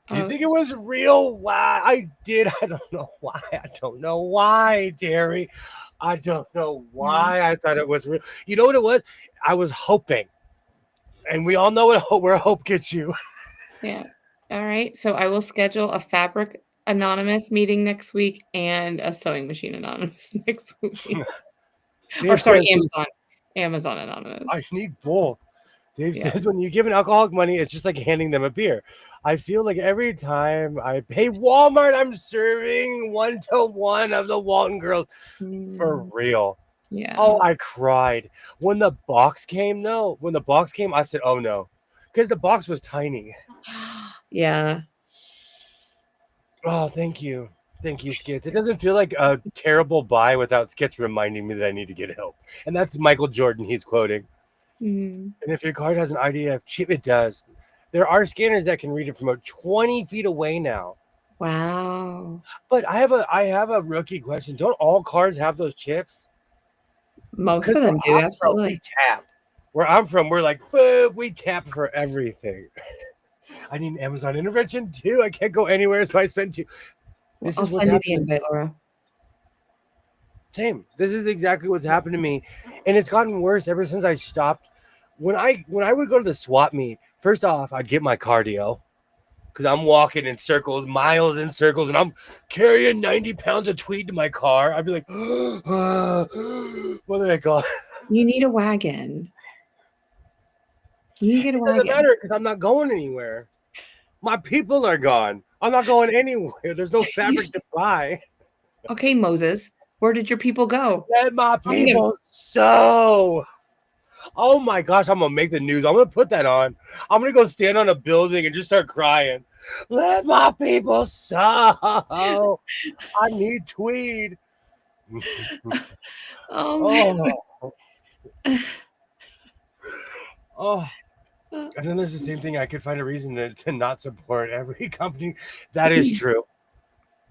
Do you think it was real? Why I did. I don't know why. I don't know why, Terry. I don't know why I thought it was real. You know what it was? I was hoping. And we all know where hope gets you. Yeah. All right. So I will schedule a fabric anonymous meeting next week and a sewing machine anonymous next week. Or sorry, Amazon anonymous. I need both. Dave Yeah. says when you give an alcoholic money, it's just like handing them a beer. I feel like every time I pay Walmart, I'm serving 1-to-1 of the Walton girls. For real. Yeah. Oh, I cried. When the box came, I said, oh no. Because the box was tiny. Yeah. Oh, thank you. Thank you, Skits. It doesn't feel like a terrible buy without Skits reminding me that I need to get help. And that's Michael Jordan he's quoting. And if your card has an IDF chip, it does. There are scanners that can read it from about 20 feet away now. Wow. But I have a rookie question. Don't all cards have those chips? Most of them do, absolutely. We tap. Where I'm from, we're like, boop, we tap for everything. I need an Amazon intervention too. I can't go anywhere, so I spend two. I'll send you the invite, Laura. Same. This is exactly what's happened to me, and it's gotten worse ever since I stopped. When I would go to the swap meet, first off, I'd get my cardio because I'm walking in circles, miles in circles, and I'm carrying 90 pounds of tweed to my car. I'd be like, what do I call? You need a wagon. You get a wagon. It doesn't matter because I'm not going anywhere. My people are gone. I'm not going anywhere. There's no fabric to buy. Okay, Moses. Where did your people go? Let my people sew. Oh my gosh, I'm gonna make the news. I'm gonna put that on. I'm gonna go stand on a building and just start crying. Let my people sew. I need tweed. Oh. And then there's the same thing. I could find a reason to not support every company. That is true.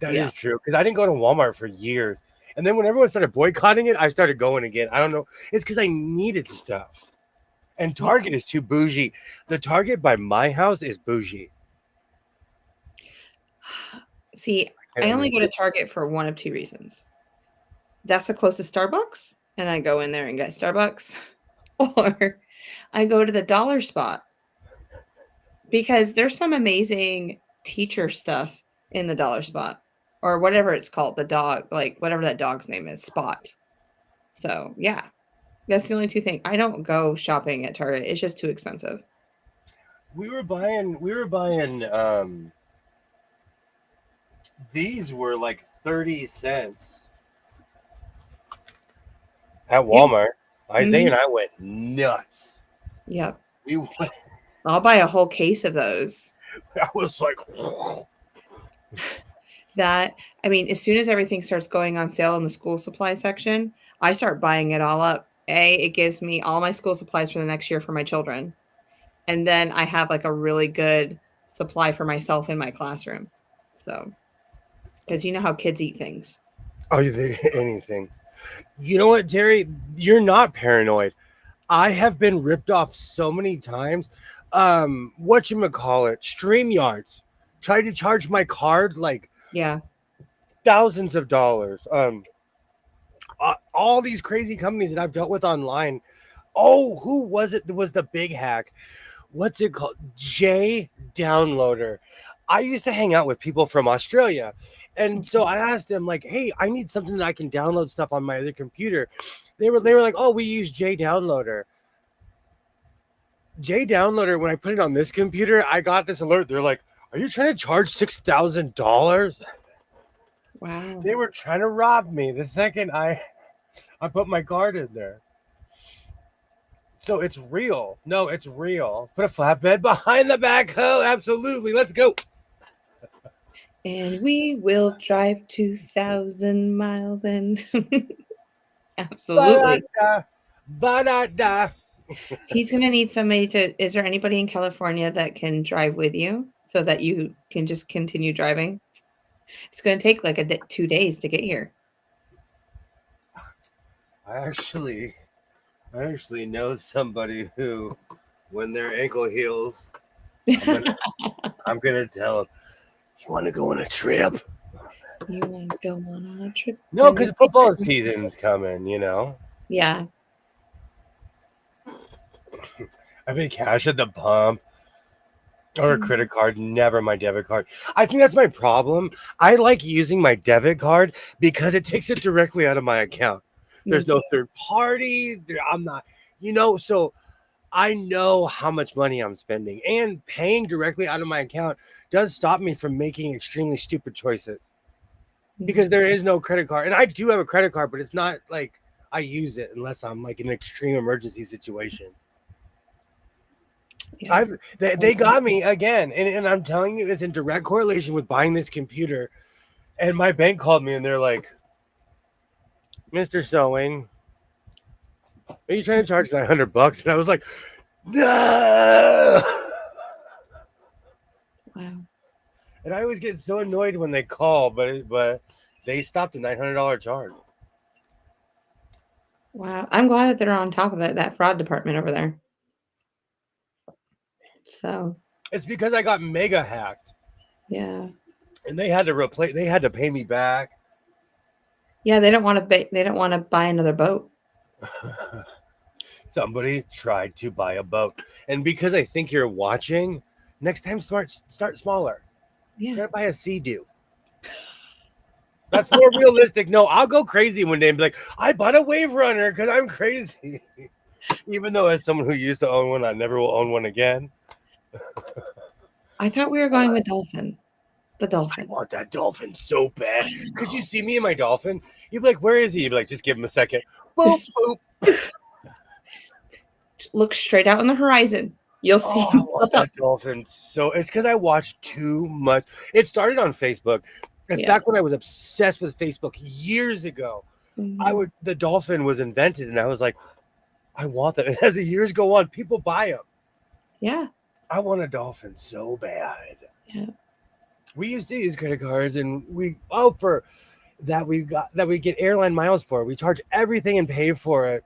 That is true. Because I didn't go to Walmart for years. And then when everyone started boycotting it, I started going again. I don't know. It's because I needed stuff. And Target is too bougie. The Target by my house is bougie. See, I only go to Target for one of two reasons. That's the closest Starbucks, and I go in there and get Starbucks. Or I go to the dollar spot because there's some amazing teacher stuff in the dollar spot. Or whatever it's called, the dog, like whatever that dog's name is, Spot. So yeah, that's the only two things. I don't go shopping at Target. It's just too expensive. We were buying these were like 30 cents at Walmart. Isaiah and I went nuts. Yep. We went. I'll buy a whole case of those. I was like, that, I mean, as soon as everything starts going on sale in the school supply section, I start buying it all up. It gives me all my school supplies for the next year for my children. And then I have like a really good supply for myself in my classroom. So, because you know how kids eat things. Oh, anything. You know what, Terry? You're not paranoid. I have been ripped off so many times. Whatchamacallit, StreamYards tried to charge my card like thousands of dollars. All these crazy companies that I've dealt with online. Oh, who was it that was the big hack? What's it called? J Downloader. I used to hang out with people from Australia. And so I asked them, like, hey, I need something that I can download stuff on my other computer. They were like, oh, we use J Downloader. J Downloader, when I put it on this computer, I got this alert. They're like, are you trying to charge $6,000? Wow. They were trying to rob me the second I put my card in there. So it's real. No, it's real. Put a flatbed behind the backhoe. Absolutely. Let's go. And we will drive 2,000 miles and Absolutely. Ba-da-da, ba-da-da. He's going to need somebody to. Is there anybody in California that can drive with you so that you can just continue driving? It's going to take like 2 days to get here. I actually know somebody who, when their ankle heals, I'm gonna tell them, you want to go on a trip? You want to go on a trip? No, because football season's coming, you know. Yeah. I pay cash at the pump or a credit card, never my debit card. I think that's my problem. I like using my debit card because it takes it directly out of my account. There's no third party. I'm not, so I know how much money I'm spending, and paying directly out of my account does stop me from making extremely stupid choices because there is no credit card. And I do have a credit card, but it's not like I use it unless I'm like in an extreme emergency situation. Yeah. They got me again, and I'm telling you, it's in direct correlation with buying this computer. And my bank called me and they're like, Mr. Sewing, are you trying to charge $900? And I was like, no. Wow. And I always get so annoyed when they call, but they stopped the $900 charge. Wow. I'm glad that they're on top of it, that fraud department over there. So it's because I got mega hacked. Yeah. And they had to pay me back. Yeah, they don't want to buy another boat. Somebody tried to buy a boat. And because I think you're watching, next time start smaller. Yeah. Try to buy a Sea-Doo. That's more realistic. No, I'll go crazy one day and be like, I bought a Wave Runner because I'm crazy. Even though as someone who used to own one, I never will own one again. I thought we were going with Dolphin. The Dolphin. I want that Dolphin so bad. Could you see me and my Dolphin? You'd be like, where is he? You'd be like, just give him a second. Boop, boop. Look straight out on the horizon. You'll see. I want that Dolphin. So it's because I watched too much. It started on Facebook. It's back when I was obsessed with Facebook years ago. Mm-hmm. The Dolphin was invented, and I was like, I want that. And as the years go on, people buy them. Yeah. I want a Dolphin so bad. Yeah. We used to use credit cards, and we get airline miles for. We charge everything and pay for it.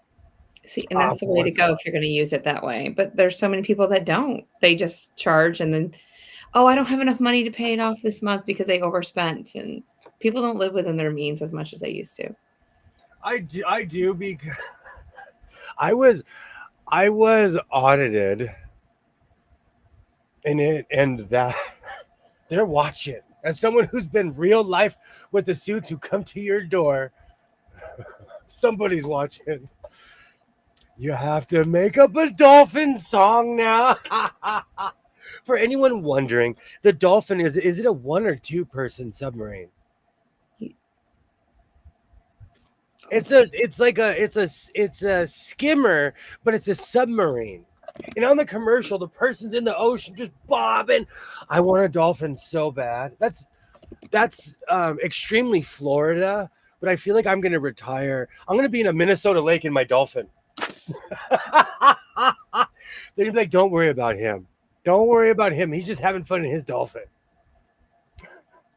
See, and that's the way to go if you're going to use it that way. But there's so many people that don't. They just charge and then, I don't have enough money to pay it off this month because they overspent. And people don't live within their means as much as they used to. I do because I was audited and that they're watching. As someone who's been real life with the suits who come to your door, somebody's watching. You have to make up a Dolphin song now. For anyone wondering, the Dolphin is it a 1 or 2 person submarine? It's a skimmer, but it's a submarine. And on the commercial, the person's in the ocean just bobbing. I want a Dolphin so bad. That's extremely Florida, but I feel like I'm gonna retire. I'm gonna be in a Minnesota lake in my Dolphin. They'd be like, don't worry about him. Don't worry about him. He's just having fun in his Dolphin.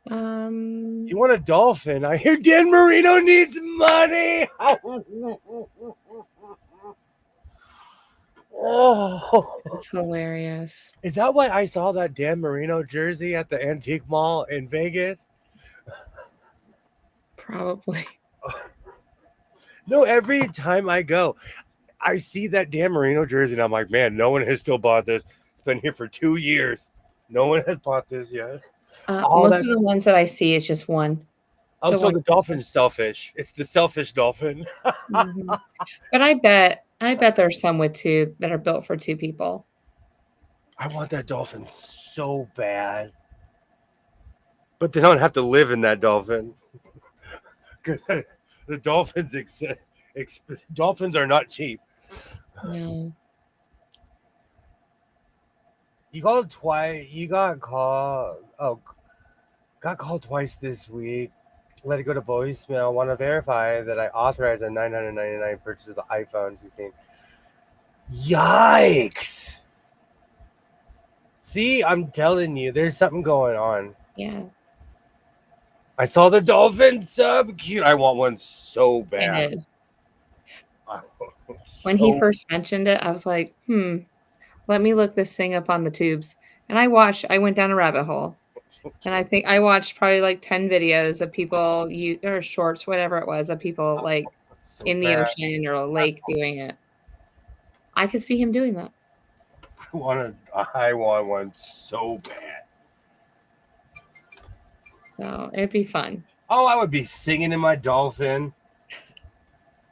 You want a Dolphin? I hear Dan Marino needs money. Oh, that's hilarious. Is that why I saw that Dan Marino jersey at the Antique Mall in Vegas? Probably. No, every time I go, I see that Dan Marino jersey and I'm like, man, no one has still bought this. It's been here for 2 years. No one has bought this yet. Most of the ones that I see is just one. Oh, so the Dolphin's selfish. It's the selfish Dolphin. Mm-hmm. But I bet there's some with 2 that are built for 2 people. I want that Dolphin so bad. But they don't have to live in that Dolphin. Because the Dolphins are not cheap. No. You called twice. You got called. Oh, got called twice this week. Let it go to voicemail. Want to verify that I authorized a $999 purchase of the iPhone 16. Yikes! See, I'm telling you, there's something going on. Yeah, I saw the dolphin sub. Cute. I want one so bad. it is. When he first mentioned it, I was like, let me look this thing up on the tubes. And I went down a rabbit hole. And I think I watched probably like 10 videos of people or shorts, whatever it was, of people like so in the bad. ocean or a lake doing it. I could see him doing that. I want one so bad. So it'd be fun. Oh, I would be singing in my dolphin.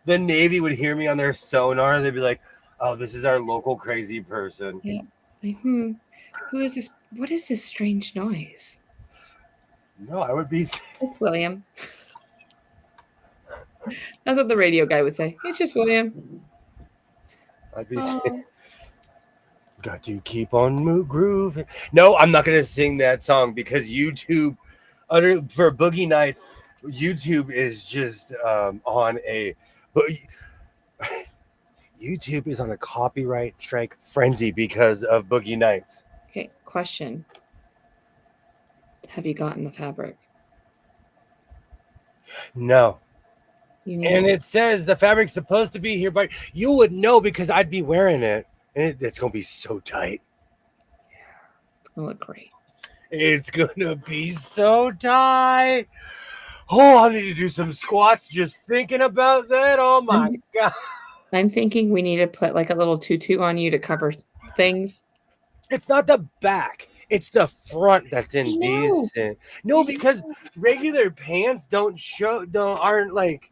The Navy would hear me on their sonar. They'd be like, "Oh, this is our local crazy person." Yeah. Like, who is this? What is this strange noise? No, I would be. It's William. That's what the radio guy would say. It's just William. I'd be. Got to keep on grooving. No, I'm not gonna sing that song because YouTube, for Boogie Nights, YouTube is just on a. But YouTube is on a copyright strike frenzy because of Boogie Nights. Okay, question. Have you gotten the fabric? No. And it says the fabric's supposed to be here, but you would know because I'd be wearing it. And it's going to be so tight. Yeah, it's going to look great. It's going to be so tight. Oh, I need to do some squats just thinking about that. Oh, my God. I'm thinking we need to put like a little tutu on you to cover things. It's not the back. It's the front that's indecent. No, because regular pants aren't like,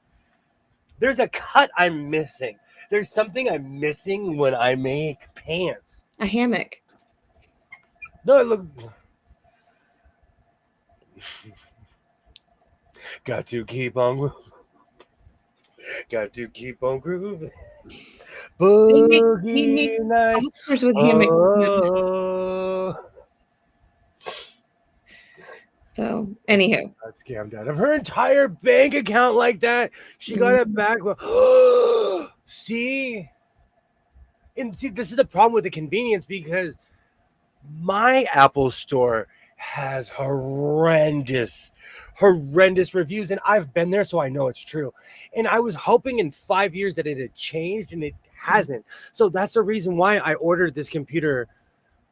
there's a cut I'm missing. There's something I'm missing when I make pants. A hammock. No, it looks. Got to keep on grooving. Boogie nights. With hammock. So, anywho, got scammed out of her entire bank account like that. She got it back. See, this is the problem with the convenience because my Apple Store has horrendous reviews, and I've been there, so I know it's true. And I was hoping in 5 years that it had changed, and it hasn't. So that's the reason why I ordered this computer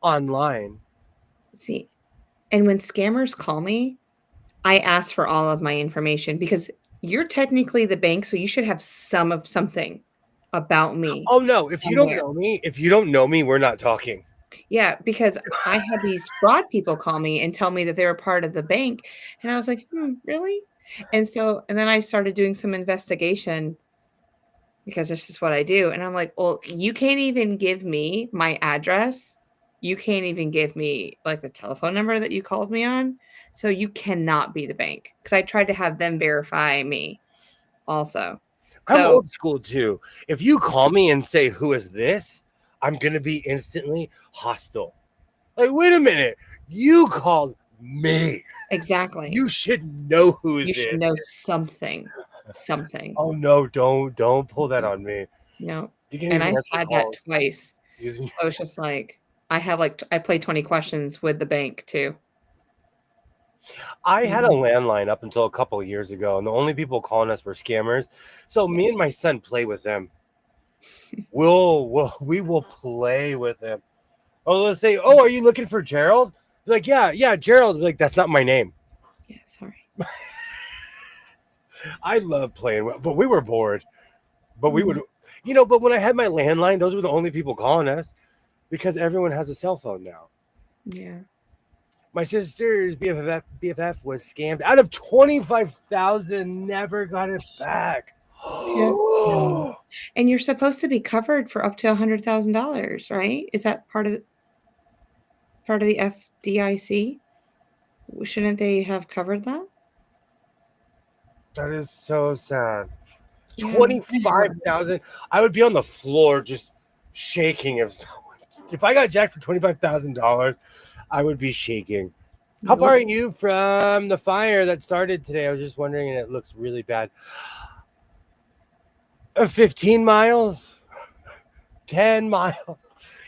online. See, and when scammers call me, I ask for all of my information because you're technically the bank, so you should have something about me. Oh no, if you don't know me, we're not talking. Yeah, because I had these fraud people call me and tell me that they were part of the bank. And I was like, really? And then I started doing some investigation because that's just what I do. And I'm like, well, you can't even give me my address. You can't even give me like the telephone number that you called me on. So you cannot be the bank because I tried to have them verify me also. I'm old school too. If you call me and say, who is this? I'm going to be instantly hostile. Like, wait a minute. You called me. Exactly. You should know who it is. You should know something. Oh, no. Don't pull that on me. No. And I've had that twice. So it's just like, I played 20 questions with the bank too. I had a landline up until a couple of years ago, and the only people calling us were scammers. So me and my son play with them. We will play with them. Oh, let's say, are you looking for Gerald? Like, yeah, Gerald. Like, that's not my name. Yeah, sorry. I love playing, but we were bored. But we would, but when I had my landline, those were the only people calling us because everyone has a cell phone now. Yeah. My sister's BFF was scammed out of 25,000. Never got it back. And you're supposed to be covered for up to $100,000, right? Is that part of the FDIC? Shouldn't they have covered that? That is so sad. 25,000. I would be on the floor just shaking if I got jacked for $25,000. I would be shaking. How far are Nope. you from the fire that started today? I was just wondering, and it looks really bad. 15 miles, 10 miles.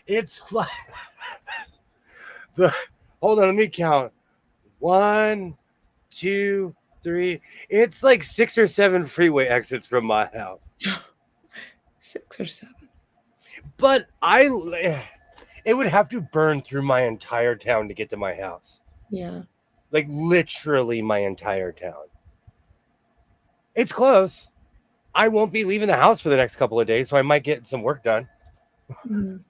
It's like the. Hold on, let me count. 1, 2, 3. It's like 6 or 7 freeway exits from my house. 6 or 7. But it would have to burn through my entire town to get to my house. Yeah. Like literally my entire town. It's close. I won't be leaving the house for the next couple of days, so I might get some work done. Mm.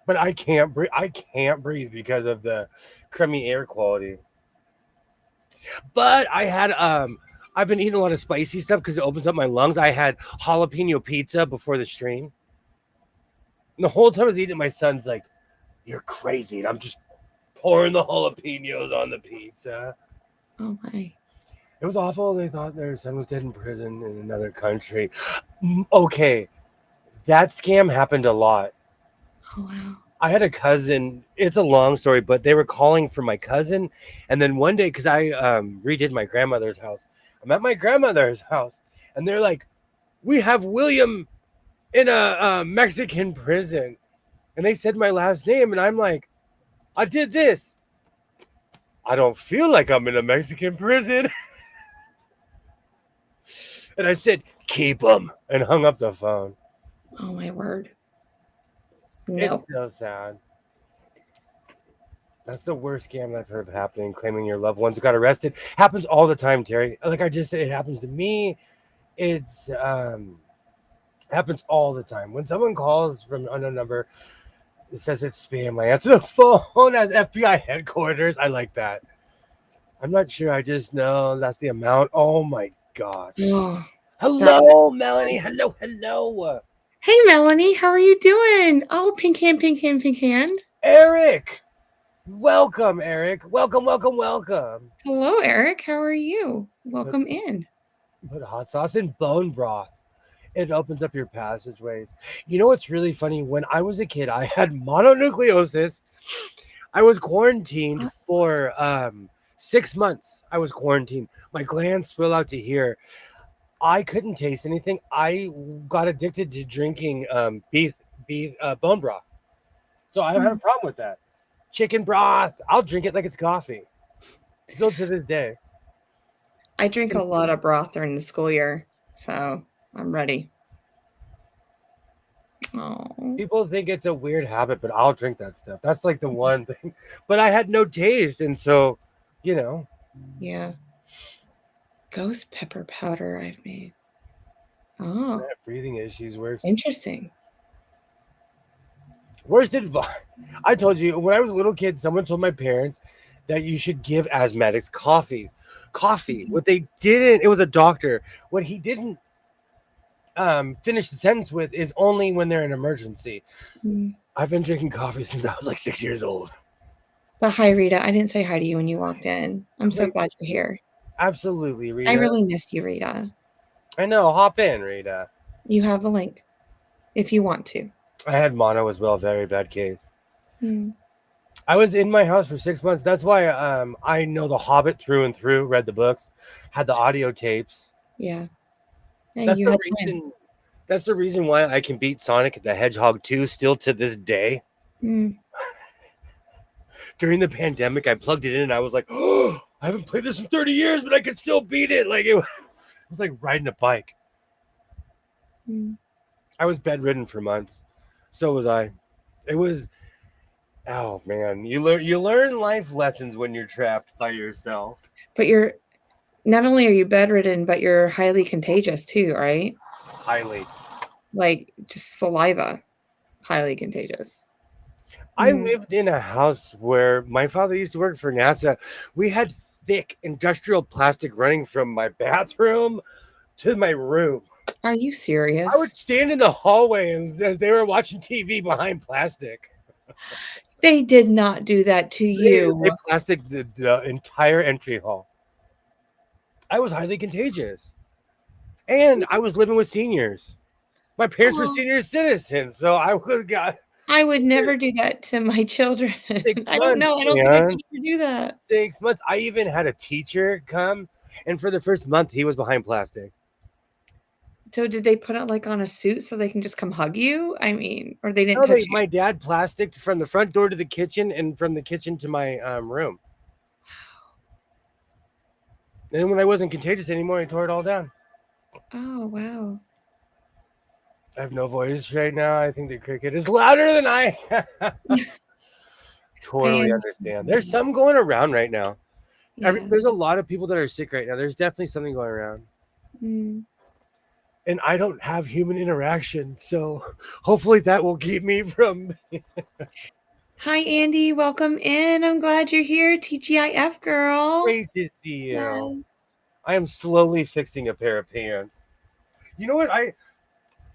But I can't breathe. I can't breathe because of the crummy air quality. But I've been eating a lot of spicy stuff because it opens up my lungs. I had jalapeno pizza before the stream. And the whole time I was eating it, my son's like, "You're crazy." And I'm just pouring the jalapenos on the pizza. Oh my. It was awful. They thought their son was dead in prison in another country. Okay. That scam happened a lot. Oh wow. I had a cousin. It's a long story, but they were calling for my cousin. And then one day, because I redid my grandmother's house, I'm at my grandmother's house. And they're like, "We have William in a Mexican prison." And they said my last name. And I'm like, "I did this. I don't feel like I'm in a Mexican prison." And I said, "Keep him," and hung up the phone. Oh my word. No. It's so sad. That's the worst scam I've heard of happening. Claiming your loved ones got arrested happens all the time, Terry. Like I just said, it happens to me. It's happens all the time. When someone calls from an unknown number, it says it's spam. I answer the phone as FBI headquarters. I like that. I'm not sure. I just know that's the amount. Oh my gosh. Oh. Hello, Melanie. Hello. Hey Melanie, how are you doing? Oh, pink hand. Eric. Welcome, Eric. Welcome. Hello, Eric. How are you? Welcome in. Put hot sauce in bone broth. It opens up your passageways. You know what's really funny? When I was a kid, I had mononucleosis. I was quarantined for 6 months. I was quarantined. My glands swell out to here. I couldn't taste anything. I got addicted to drinking beef bone broth. So I don't have a problem with that. Chicken broth, I'll drink it like it's coffee. Still to this day. I drink a lot of broth during the school year, so I'm ready. Oh. People think it's a weird habit, but I'll drink that stuff. That's like the one thing. But I had no taste, and so, you know. Yeah. Ghost pepper powder I've made. Oh. Breathing issues worse. Interesting. Worst advice. I told you when I was a little kid, someone told my parents that you should give asthmatics coffee. What they didn't, it was a doctor. What he didn't finish the sentence with is only when they're in emergency. I've been drinking coffee since I was like 6 years old. But hi, Rita. I didn't say hi to you when you walked in. I'm so glad you're here. Absolutely, Rita. I really missed you, Rita. I know. Hop in, Rita. You have the link if you want to. I had mono as well. Very bad case. I was in my house for 6 months. That's why I know The Hobbit through and through. Read the books, had the audio tapes. Yeah. That's the reason why I can beat Sonic the Hedgehog 2 still to this day. During the pandemic, I plugged it in and I was like, "Oh, I haven't played this in 30 years, but I can still beat it." Like it was like riding a bike. I was bedridden for months. So was I. It was, oh man, you learn life lessons when you're trapped by yourself. But you're not only are you bedridden, but you're highly contagious too, right? Highly. Like just saliva, highly contagious. I lived in a house where my father used to work for NASA. We had thick industrial plastic running from my bathroom to my room. Are you serious? I would stand in the hallway and as they were watching TV behind plastic. They did not do that to you. They plastic the entire entry hall. I was highly contagious. And I was living with seniors. My parents were senior citizens, so I I would never do that to my children. 6 I don't months, know. I don't think I man. could ever do that. 6 months. I even had a teacher come, and for the first month, he was behind plastic. So did they put it like on a suit so they can just come hug you? I mean, or they didn't No, touch you? my dad plasticked from the front door to the kitchen and from the kitchen to my room. And then when I wasn't contagious anymore, I tore it all down. Oh, wow. I have no voice right now. I think the cricket is louder than I. Totally understand. There's some going around right now. Yeah. There's a lot of people that are sick right now. There's definitely something going around. Mm. And I don't have human interaction, so hopefully that will keep me from. Hi, Andy. Welcome in. I'm glad you're here, TGIF girl. Great to see you. Yes. I am slowly fixing a pair of pants. You know what?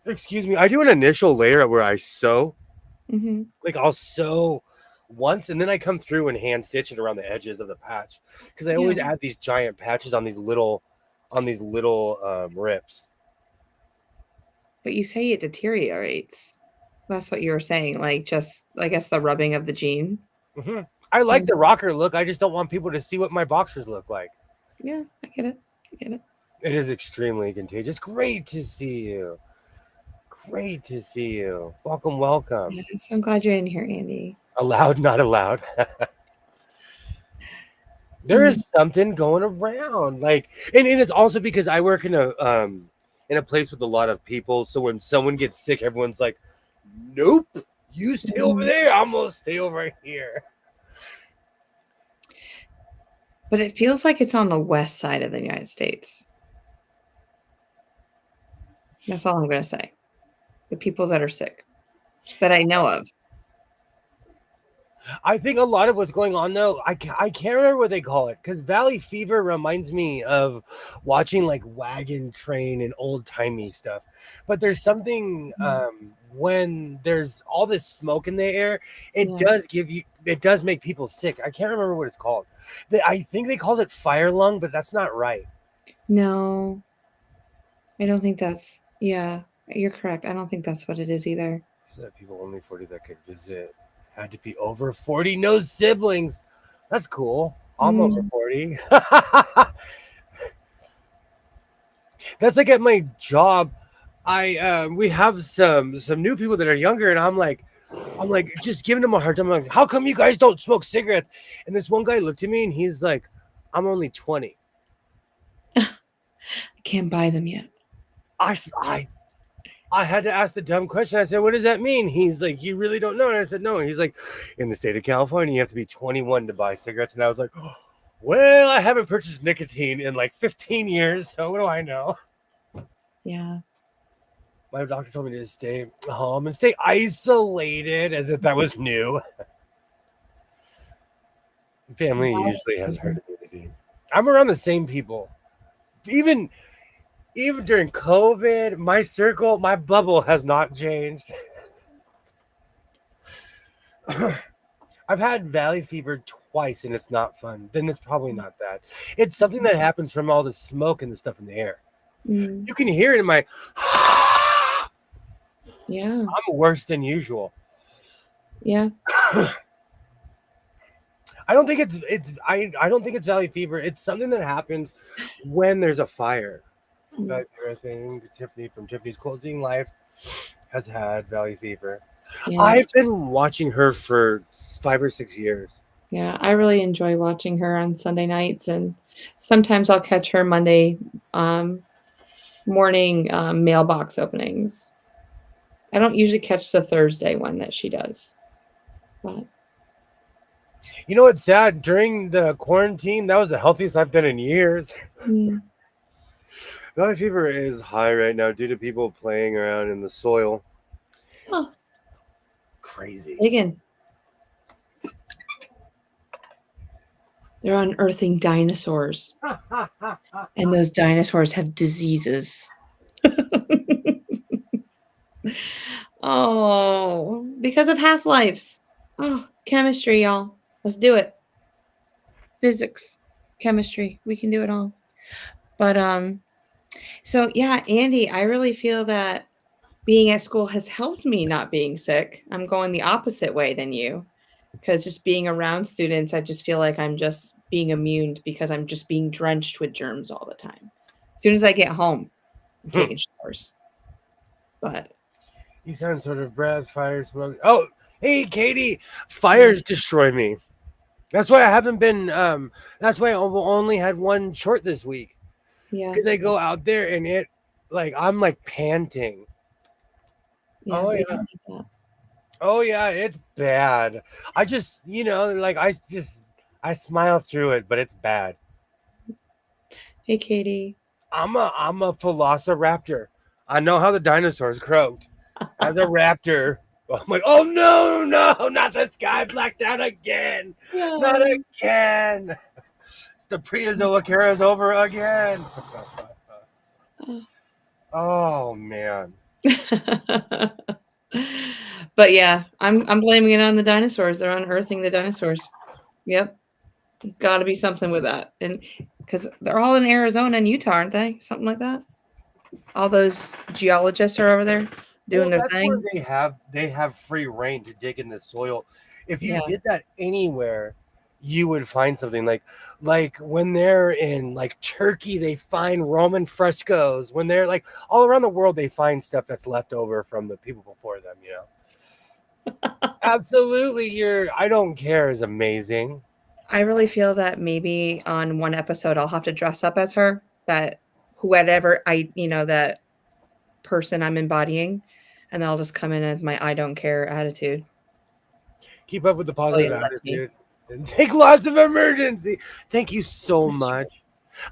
Excuse me. I do an initial layer where I sew. Mm-hmm. Like I'll sew once, and then I come through and hand stitch it around the edges of the patch because I always add these giant patches on these little rips. But you say it deteriorates. That's what you were saying. Like just, I guess, the rubbing of the jean. Mm-hmm. I like the rocker look. I just don't want people to see what my boxers look like. Yeah, I get it. I get it. It is extremely contagious. Great to see you. Great to see you. Welcome, welcome. Yes, I'm glad you're in here, Andy. Allowed, not allowed. There is something going around. Like, and it's also because I work in a place with a lot of people. So when someone gets sick, everyone's like, nope, you stay over there. I'm gonna stay over here. But it feels like it's on the west side of the United States. That's all I'm going to say. The people that are sick that I know of. I think a lot of what's going on, though, I can't remember what they call it, because Valley Fever reminds me of watching like Wagon Train and old timey stuff. But there's something when there's all this smoke in the air, it does make people sick. I can't remember what it's called. I think they called it fire lung, but that's not right. No, I don't think that's. Yeah, you're correct. I don't think that's what it is either. So that people only 40 that could visit had to be over 40, no siblings. That's cool. I'm over 40. That's like at my job. We have some new people that are younger, and I'm like just giving them a hard time. I'm like, how come you guys don't smoke cigarettes? And this one guy looked at me and he's like, I'm only 20. I can't buy them yet. I had to ask the dumb question. I said, what does that mean? He's like, you really don't know? And I said, no. And he's like, in the state of California, you have to be 21 to buy cigarettes. And I was like, oh, well, I haven't purchased nicotine in like 15 years. So what do I know? Yeah. My doctor told me to stay home and stay isolated, as if that was new. Family usually has herd immunity. I'm around the same people. Even during COVID, my circle, my bubble has not changed. I've had valley fever twice and it's not fun. Then it's probably not that. It's something that happens from all the smoke and the stuff in the air. You can hear it in my. Yeah. I'm worse than usual. Yeah. I don't think I don't think it's valley fever. It's something that happens when there's a fire. But I think Tiffany from Tiffany's Clothing Life has had valley fever. Yeah. I've been watching her for 5 or 6 years. Yeah, I really enjoy watching her on Sunday nights, and sometimes I'll catch her Monday morning mailbox openings. I don't usually catch the Thursday one that she does. But you know what's sad? During the quarantine, that was the healthiest I've been in years. Valley fever is high right now due to people playing around in the soil. Oh. Crazy. Again. They're unearthing dinosaurs. And those dinosaurs have diseases. Oh, because of half-lives. Oh, chemistry, y'all. Let's do it. Physics, chemistry, we can do it all. But so yeah, Andy, I really feel that being at school has helped me not being sick. I'm going the opposite way than you, because just being around students, I just feel like I'm just being immune because I'm just being drenched with germs all the time. As soon as I get home, I'm taking showers. But You sound sort of breath, fire, smoke. Oh, hey, Katie, fires destroy me. That's why I haven't been. That's why I only had one short this week. yeah, Because I go out there and it, like, I'm like panting. yeah, Oh we yeah. don't need that. Oh yeah, it's bad. I just, like I smile through it, but it's bad. Hey, Katie. I'm a velociraptor. I know how the dinosaurs croaked. As a raptor, I'm like, oh no, no, not the sky blacked out again. Not again. The Preozoic era is over again. Oh man. But yeah, I'm blaming it on the dinosaurs. They're unearthing the dinosaurs. Yep. Got to be something with that. And because they're all in Arizona and Utah, aren't they? Something like that. All those geologists are over there doing Well, their that's where thing. they have free reign to dig in the soil. If you Yeah. did that anywhere, you would find something like when they're in like Turkey, they find Roman frescoes. When they're like all around the world, they find stuff that's left over from the people before them, Absolutely, your I don't care is amazing. I really feel that maybe on one episode I'll have to dress up as her, that whoever that person I'm embodying, and then I'll just come in as my I don't care attitude. Keep up with the positive William lets me. attitude and take lots of emergency. Thank you so That's true. much.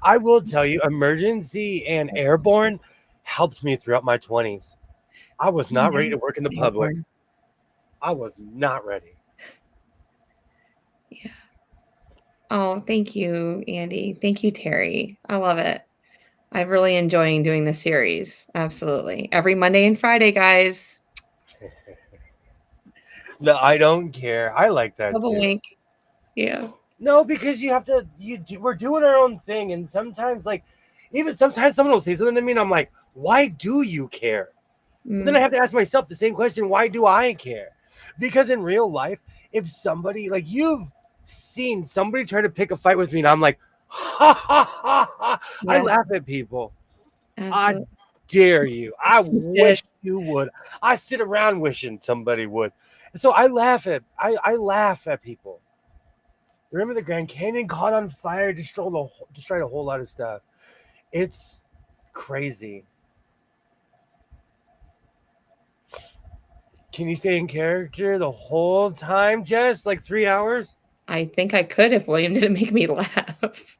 I will tell you, emergency and airborne helped me throughout my 20s. I was not ready to work in the public. Airborne. I was not ready. Yeah. Oh, thank you, Andy. Thank you, Terry. I love it. I'm really enjoying doing the series. Absolutely. Every Monday and Friday, guys. No, I don't care. I like that Double too. wink. Yeah. No, because we're doing our own thing, and sometimes, even sometimes someone will say something to me, and I'm like, why do you care? But then I have to ask myself the same question: why do I care? Because in real life, if somebody like you've seen somebody try to pick a fight with me, and I'm like, ha ha ha ha, I Yeah. laugh at people. Absolutely. I dare you. I This is wish you would. I sit around wishing somebody would. So I laugh at people. Remember the Grand Canyon caught on fire, destroyed a whole lot of stuff. It's crazy. Can you stay in character the whole time, Jess? Like 3 hours? I think I could if William didn't make me laugh.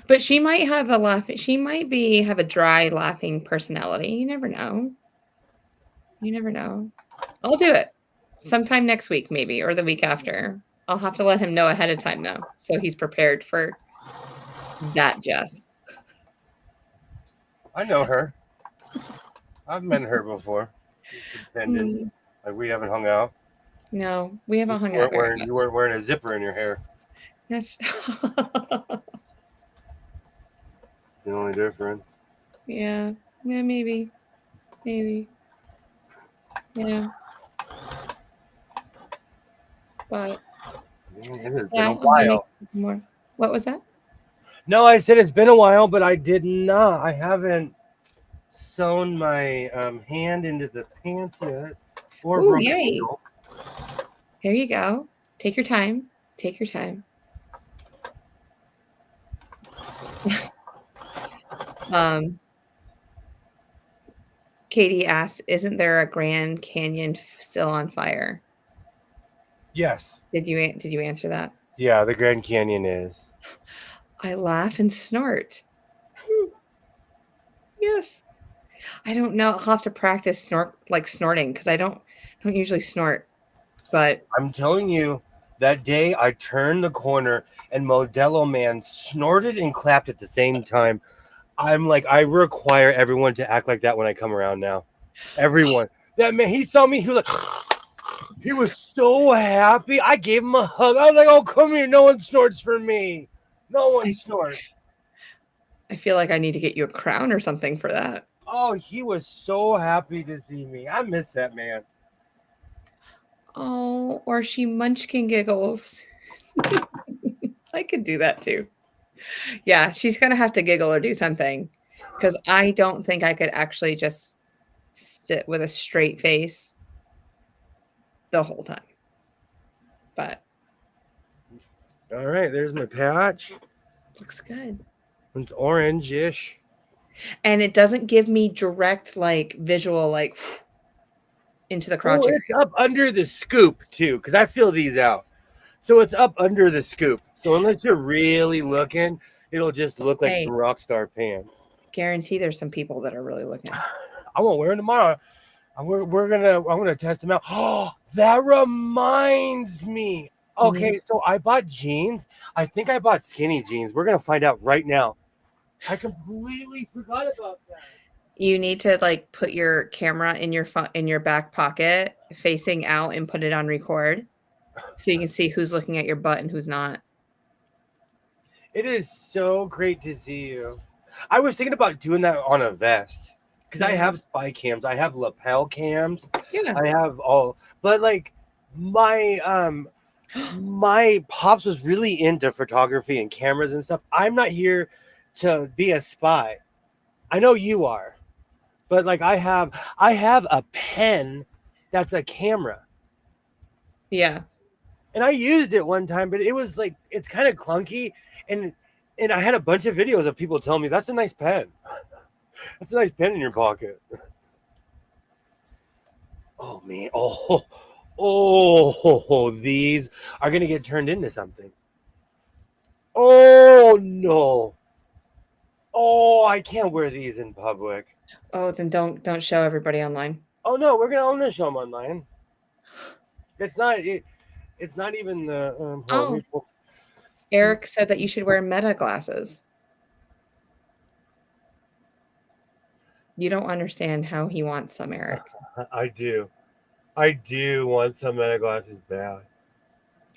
But she might have a laugh. She might have a dry laughing personality. You never know. You never know. I'll do it sometime next week, maybe, or the week after. I'll have to let him know ahead of time, though, so he's prepared for that, Jess. I know her. I've met her before. Pretending like we haven't hung out. No, we haven't hung out very much. You weren't wearing a zipper in your hair. That's It's the only difference. yeah, maybe. Yeah. But It has been yeah, a while. more. What was that? No, I said it's been a while, but I haven't sewn my hand into the pants yet. Or Ooh, broken yay. ankle. Here you go. Take your time. Take your time. Katie asked, "Isn't there a Grand Canyon still on fire?" Yes. Did you answer that? Yeah, the Grand Canyon is. I laugh and snort. Yes. I don't know. I'll have to practice snorting because I don't usually snort. But I'm telling you, that day I turned the corner and Modelo Man snorted and clapped at the same time. I'm like, I require everyone to act like that when I come around now. Everyone. That man, he saw me, he was like, he was so happy. I gave him a hug. I was like, oh, come here. No one snorts for me. No one snorts. I feel like I need to get you a crown or something for that. Oh, he was so happy to see me. I miss that man. Oh, or she munchkin giggles. I could do that too. Yeah, she's gonna have to giggle or do something because I don't think I could actually just sit with a straight face the whole time. But All right, there's my patch. looks good. It's orange-ish. And it doesn't give me direct like visual like into the crotch Oh, area. it's up under the scoop too, because I feel these out. So it's up under the scoop. So unless you're really looking, it'll just look like Hey. some rock star pants. Guarantee there's some people that are really looking. I won't wear them tomorrow. I'm gonna test them out. Oh, that reminds me. Okay, so I bought jeans. I think I bought skinny jeans. We're gonna find out right now. I completely forgot about that. You need to like put your camera in your back pocket facing out and put it on record so you can see who's looking at your butt and who's not. It is so great to see you. I was thinking about doing that on a vest because I have spy cams. I have lapel cams. Yeah. I have all, but like my my pops was really into photography and cameras and stuff. I'm not here to be a spy. I know you are, but like I have a pen that's a camera. Yeah. And I used it one time, but it was like it's kind of clunky, and I had a bunch of videos of people telling me that's a nice pen. That's a nice pen in your pocket. Oh man, these are gonna get turned into something. Oh no. Oh, I can't wear these in public. Oh, then don't show everybody online. Oh no, we're gonna show them online. It's not even the Eric said that you should wear meta glasses. You don't understand how he wants some, Eric. I do want some meta glasses bad.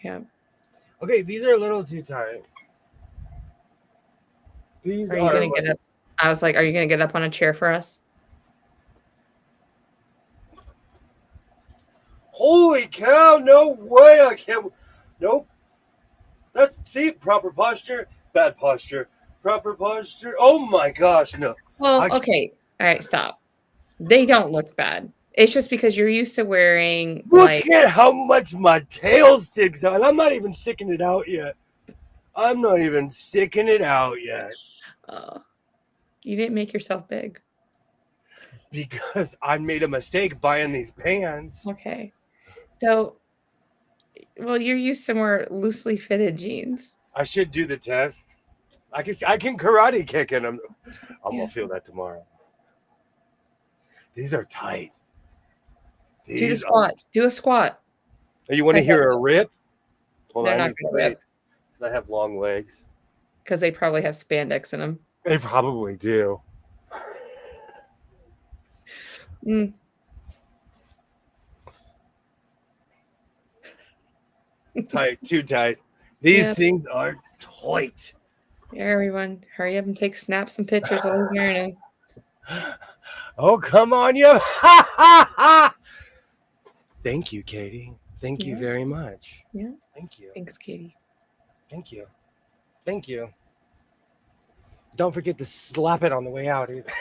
Yeah. Okay, these are a little too tight. These Are you gonna get up? I was like, are you gonna get up on a chair for us? Holy cow, no way I can't. Nope. Proper posture, bad posture, proper posture. Oh my gosh, no. Well, okay. All right, stop. They don't look bad. It's just because you're used to wearing Look at how much my tail sticks out. I'm not even sticking it out yet. You didn't make yourself big. Because I made a mistake buying these pants. Okay. So, well, you're used to more loosely fitted jeans. I should do the test. I can karate kick in them. I'm gonna feel that tomorrow. These are tight. Do the squats. Do a squat. You want to hear a rip? They're not going to rip. Because I have long legs. Because they probably have spandex in them. They probably do. Tight, too tight. These things are tight. Everyone, hurry up and take snaps and pictures while he's wearing them. Oh, come on, you. Thank you, Katie. Thank you very much. Yeah. Thank you. Thanks, Katie. Thank you. Thank you. Don't forget to slap it on the way out either.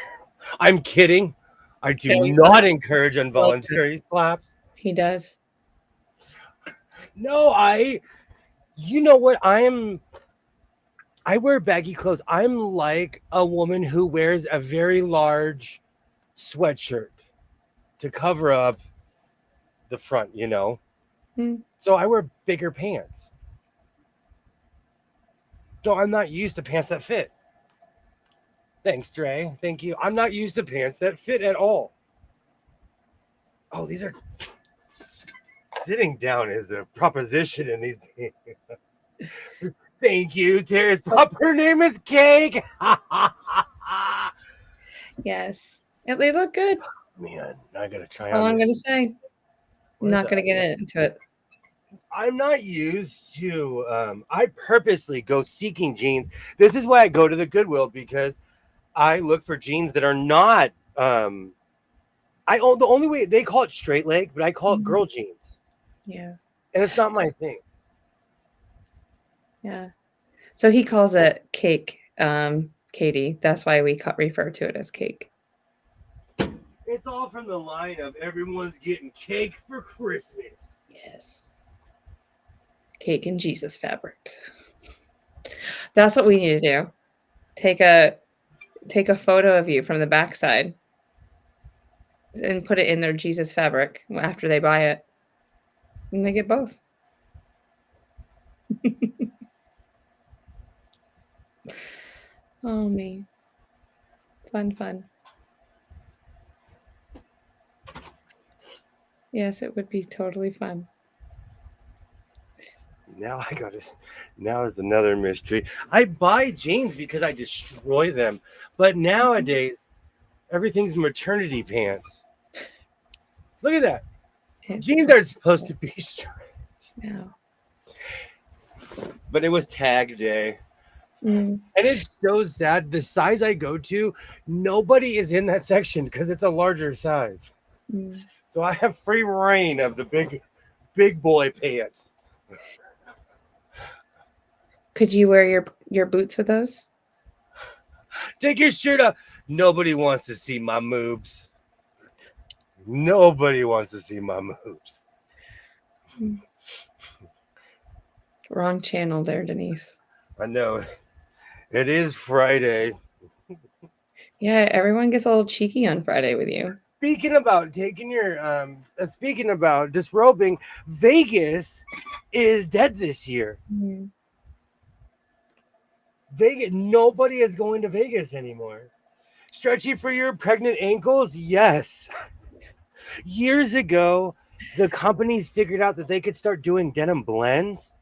I'm kidding. I do not encourage involuntary slaps. He does. No, you know what? I wear baggy clothes. I'm like a woman who wears a very large sweatshirt to cover up the front, you know? So I wear bigger pants. So I'm not used to pants that fit. Thanks, Dre. Thank you. I'm not used to pants that fit at all. Oh, these are... Sitting down is a proposition in these pants. Thank you, Tara's proper name is Cake. Yes. They look good. Man, I gotta try All on. I'm gonna say. I'm not gonna get into it. I'm not used to I purposely go seeking jeans. This is why I go to the Goodwill, because I look for jeans that are not Um, I own the only way they call it straight leg, but I call it girl jeans, Yeah. and it's not my thing. Yeah. So he calls it cake, Katie. That's why we refer to it as cake. It's all from the line of everyone's getting cake for Christmas. Yes. Cake and Jesus fabric. That's what we need to do. Take a photo of you from the backside and put it in their Jesus fabric after they buy it. And they get both. Oh me. Fun. Yes, it would be totally fun. Now is another mystery. I buy jeans because I destroy them, but nowadays everything's maternity pants. Look at that. Jeans are supposed to be stretched. No. But it was tag day. Mm. And it's so sad. The size I go to, nobody is in that section because it's a larger size. Mm. So I have free reign of the big boy pants. Could you wear your boots with those? Take your shirt off. Nobody wants to see my moves. Nobody wants to see my moves. Wrong channel there, Denise. I know. It is Friday. Yeah, everyone gets a little cheeky on Friday with you. Speaking about speaking about disrobing, Vegas is dead this year. Mm. Vegas, nobody is going to Vegas anymore. Stretchy for your pregnant ankles? Yes. Years ago, the companies figured out that they could start doing denim blends,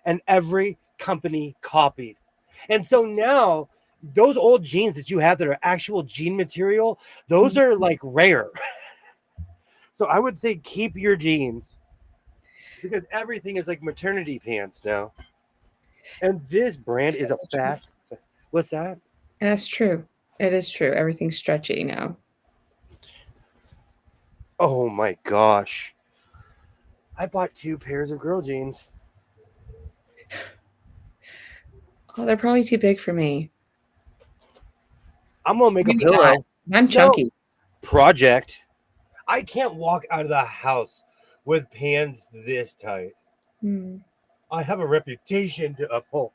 and every company copied. And so now, those old jeans that you have that are actual jean material, those are like rare. So I would say keep your jeans because everything is like maternity pants now. And this brand is a fast. What's that? That's true. It is true. Everything's stretchy now. Oh my gosh. I bought 2 pairs of girl jeans. Oh, they're probably too big for me. I'm going to make Maybe a pillow. not. I'm chunky. Project. I can't walk out of the house with pants this tight. Mm. I have a reputation to uphold.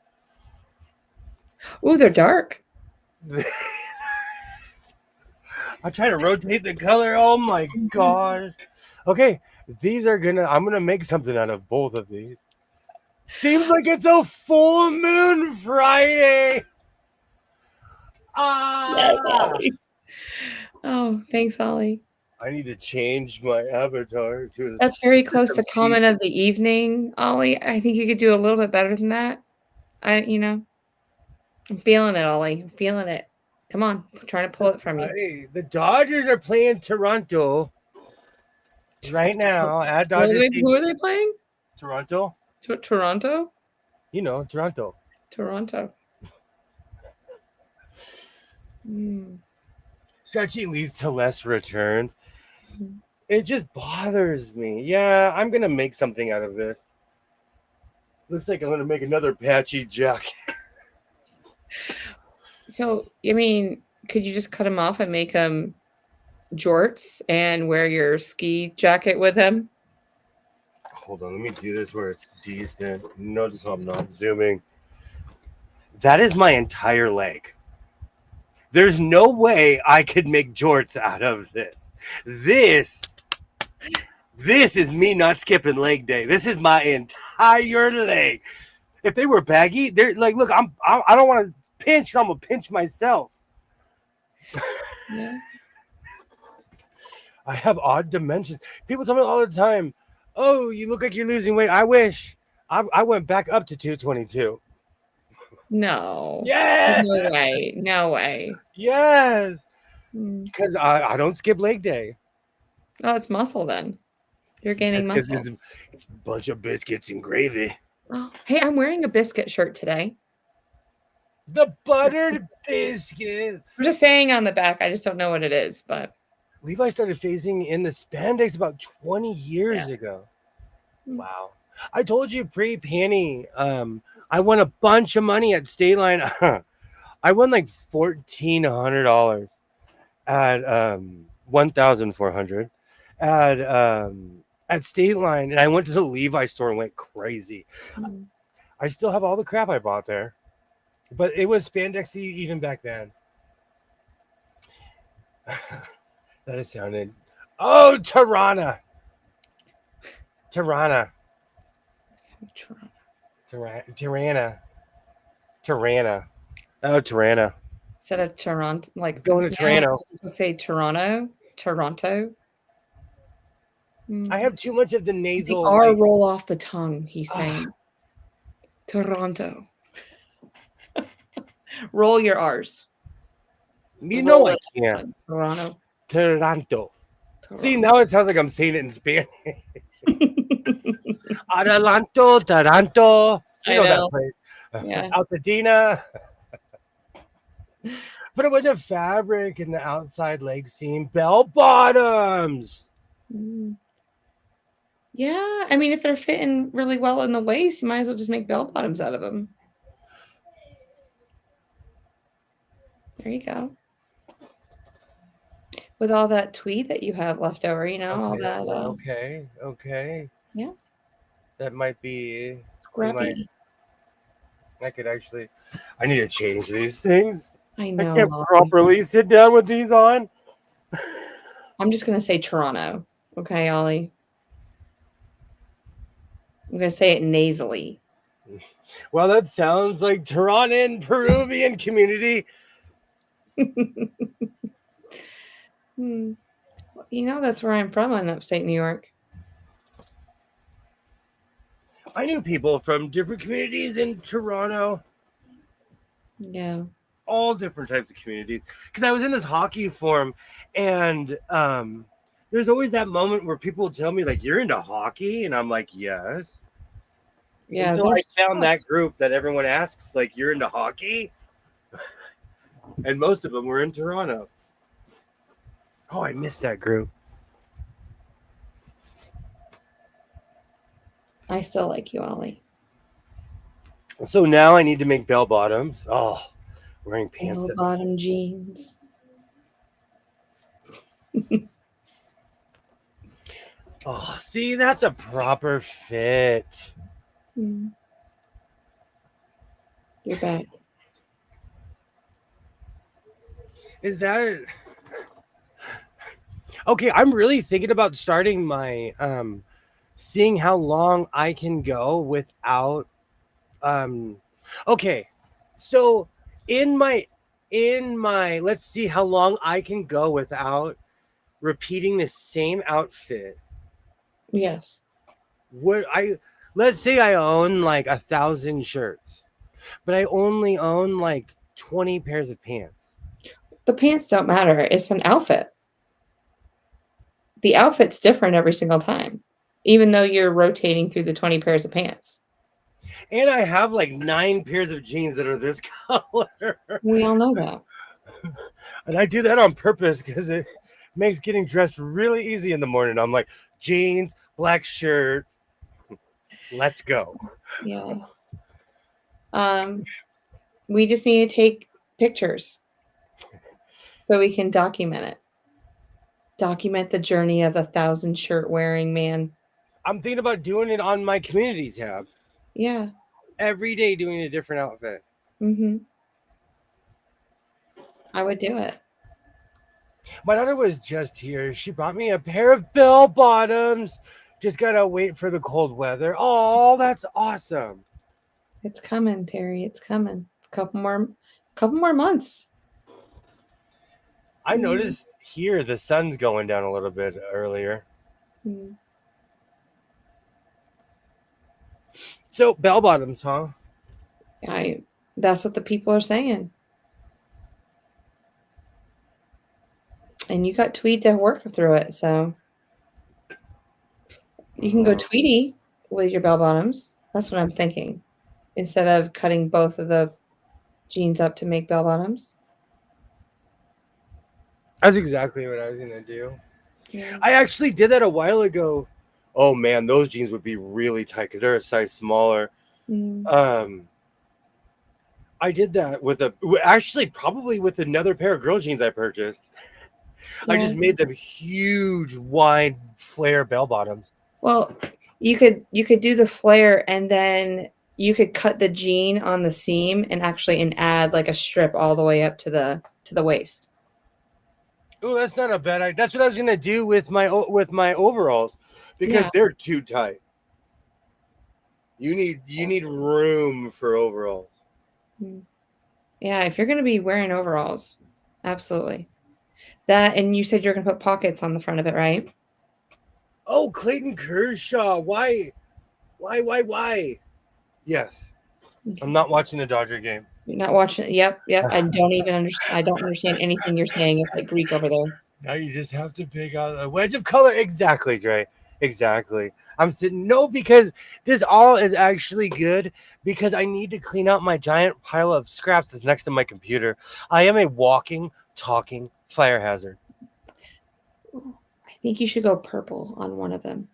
Ooh, they're dark. I try to rotate the color. Oh my god. Okay, I'm gonna make something out of both of these. Seems like it's a full moon Friday. Yes, Ollie. Oh, thanks, Ollie. I need to change my avatar to. That's very close to comment of the evening, Ollie. I think you could do a little bit better than that. I'm feeling it, Ollie. I'm feeling it. Come on, I'm trying to pull it from you. Hey, the Dodgers are playing Toronto right now at Dodger Stadium. Who are they playing? Toronto. Toronto? You know, Toronto. Toronto. Stretchy leads to less returns. It just bothers me. Yeah, I'm going to make something out of this. Looks like I'm going to make another patchy jacket. So, could you just cut him off and make him jorts and wear your ski jacket with him? Hold on, let me do this where it's decent. Notice how I'm not zooming. That is my entire leg. There's no way I could make jorts out of this. This is me not skipping leg day. This is my entire leg. If they were baggy, they're like, look, I don't want to pinch, so I'm gonna pinch myself. Yeah. I have odd dimensions. People tell me all the time, oh, you look like you're losing weight. I wish I went back up to 222. No. Yeah. No way. Yes. Because I don't skip leg day. Oh, it's muscle then. You're gaining muscle. It's a bunch of biscuits and gravy. Oh, hey, I'm wearing a biscuit shirt today. The buttered biscuit. I'm just saying on the back. I just don't know what it is, but Levi started phasing in the spandex about 20 years ago. Mm. Wow. I told you pre-panty. I won a bunch of money at State Line. I won like $1,400 at 1,400 at State Line, and I went to the Levi store and went crazy. Mm. I still have all the crap I bought there, but it was spandexy even back then. That has sounded. Oh, Tirana. Toronto. Tirana. Oh, Tirana. Instead of Toronto, like Going to Toronto. Say Toronto. I have too much of the The nasal. R Like, roll off the tongue. He's saying Toronto. Roll your R's. you know Roll I it. can't. Toronto. Toronto. See, now it sounds like I'm saying it in Spanish. Adelanto, Taranto. You know that place. Yeah. Altadena. But it was a fabric in the outside leg seam. Bell bottoms. Mm. Yeah, I mean, if they're fitting really well in the waist, you might as well just make bell bottoms out of them. There you go. With all that tweed that you have left over, you know, all that. Okay. Yeah. That might be. Scrappy. I could actually. I need to change these things. I know. I can't properly sit down with these on. I'm just going to say Toronto. Okay, Ollie. I'm going to say it nasally. Well, that sounds like Toronto Peruvian community. You know, that's where I'm from in upstate New York. I knew people from different communities in Toronto. Yeah. All different types of communities. Because I was in this hockey forum, and there's always that moment where people tell me, like, you're into hockey? And I'm like, yes. Yeah. And so I found that group that everyone asks, like, you're into hockey? And most of them were in Toronto. Oh, I missed that group. I still like you, Ollie. So now I need to make bell bottoms. Oh, wearing pants. Bell bottom jeans. Oh, see, that's a proper fit. You're back. Is that okay? I'm really thinking about starting my seeing how long I can go without okay. So in my let's see how long I can go without repeating the same outfit. Yes. Let's say I own like 1,000 shirts, but I only own like 20 pairs of pants. The pants don't matter. It's an outfit. The outfit's different every single time, even though you're rotating through the 20 pairs of pants. And I have like 9 pairs of jeans that are this color. We all know that. And I do that on purpose because it makes getting dressed really easy in the morning. I'm like, jeans, black shirt, let's go. Yeah. We just need to take pictures so we can document it. Document the journey of 1,000 shirt wearing man. I'm thinking about doing it on my community tab. Yeah. Every day doing a different outfit. I would do it. My daughter was just here. She brought me a pair of bell bottoms. Just gotta wait for the cold weather. Oh, that's awesome. It's coming, Terry. It's coming. Couple more months. I noticed here the sun's going down a little bit earlier. So bell bottoms, huh? That's what the people are saying. And you got tweed to work through it, so you can go tweedy with your bell bottoms. That's what I'm thinking. Instead of cutting both of the jeans up to make bell bottoms. That's exactly what I was gonna do. Yeah. I actually did that a while ago. Oh man, those jeans would be really tight because they're a size smaller. Mm. I did that with probably with another pair of girl jeans I purchased. I Yeah. just made them huge, wide flare bell bottoms. Well, you could do the flare and then you could cut the jean on the seam and add like a strip all the way up to the waist. Oh, that's not a bad idea. That's what I was gonna do with my overalls because Yeah. they're too tight. You need room for overalls. Yeah, if you're going to be wearing overalls, absolutely. That, and you said you're going to put pockets on the front of it, right? Oh, Clayton Kershaw. Why? Yes. Okay. I'm not watching the Dodger game. You're not watching. Yep. I don't even understand. I don't understand anything you're saying. It's like Greek over there. Now you just have to pick out a wedge of color. Exactly, Dre. Exactly. I'm sitting. No, because this all is actually good because I need to clean out my giant pile of scraps that's next to my computer. I am a walking, talking fire hazard. I think you should go purple on one of them.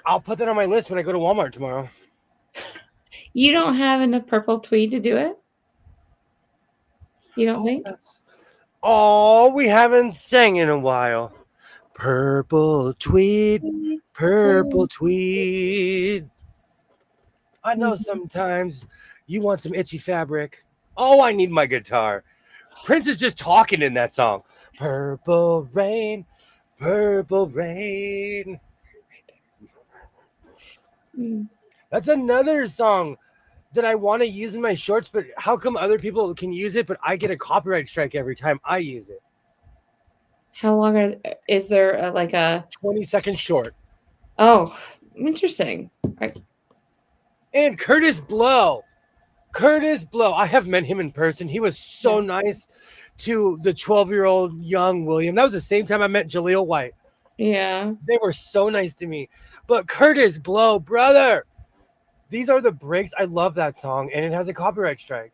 I'll put that on my list when I go to Walmart tomorrow. You don't have enough purple tweed to do it? You don't think? Oh, we haven't sang in a while. Purple tweed, purple tweed. I know sometimes you want some itchy fabric. Oh, I need my guitar. Prince is just talking in that song. Purple rain, purple rain. That's another song that I want to use in my shorts, but how come other people can use it, but I get a copyright strike every time I use it? How long is there like a 20-second short? Oh, interesting. Right. And Curtis Blow. I have met him in person. He was so nice to the 12-year-old young William. That was the same time I met Jaleel White. Yeah. They were so nice to me. But Curtis Blow, brother, these are the breaks. I love that song, and it has a copyright strike.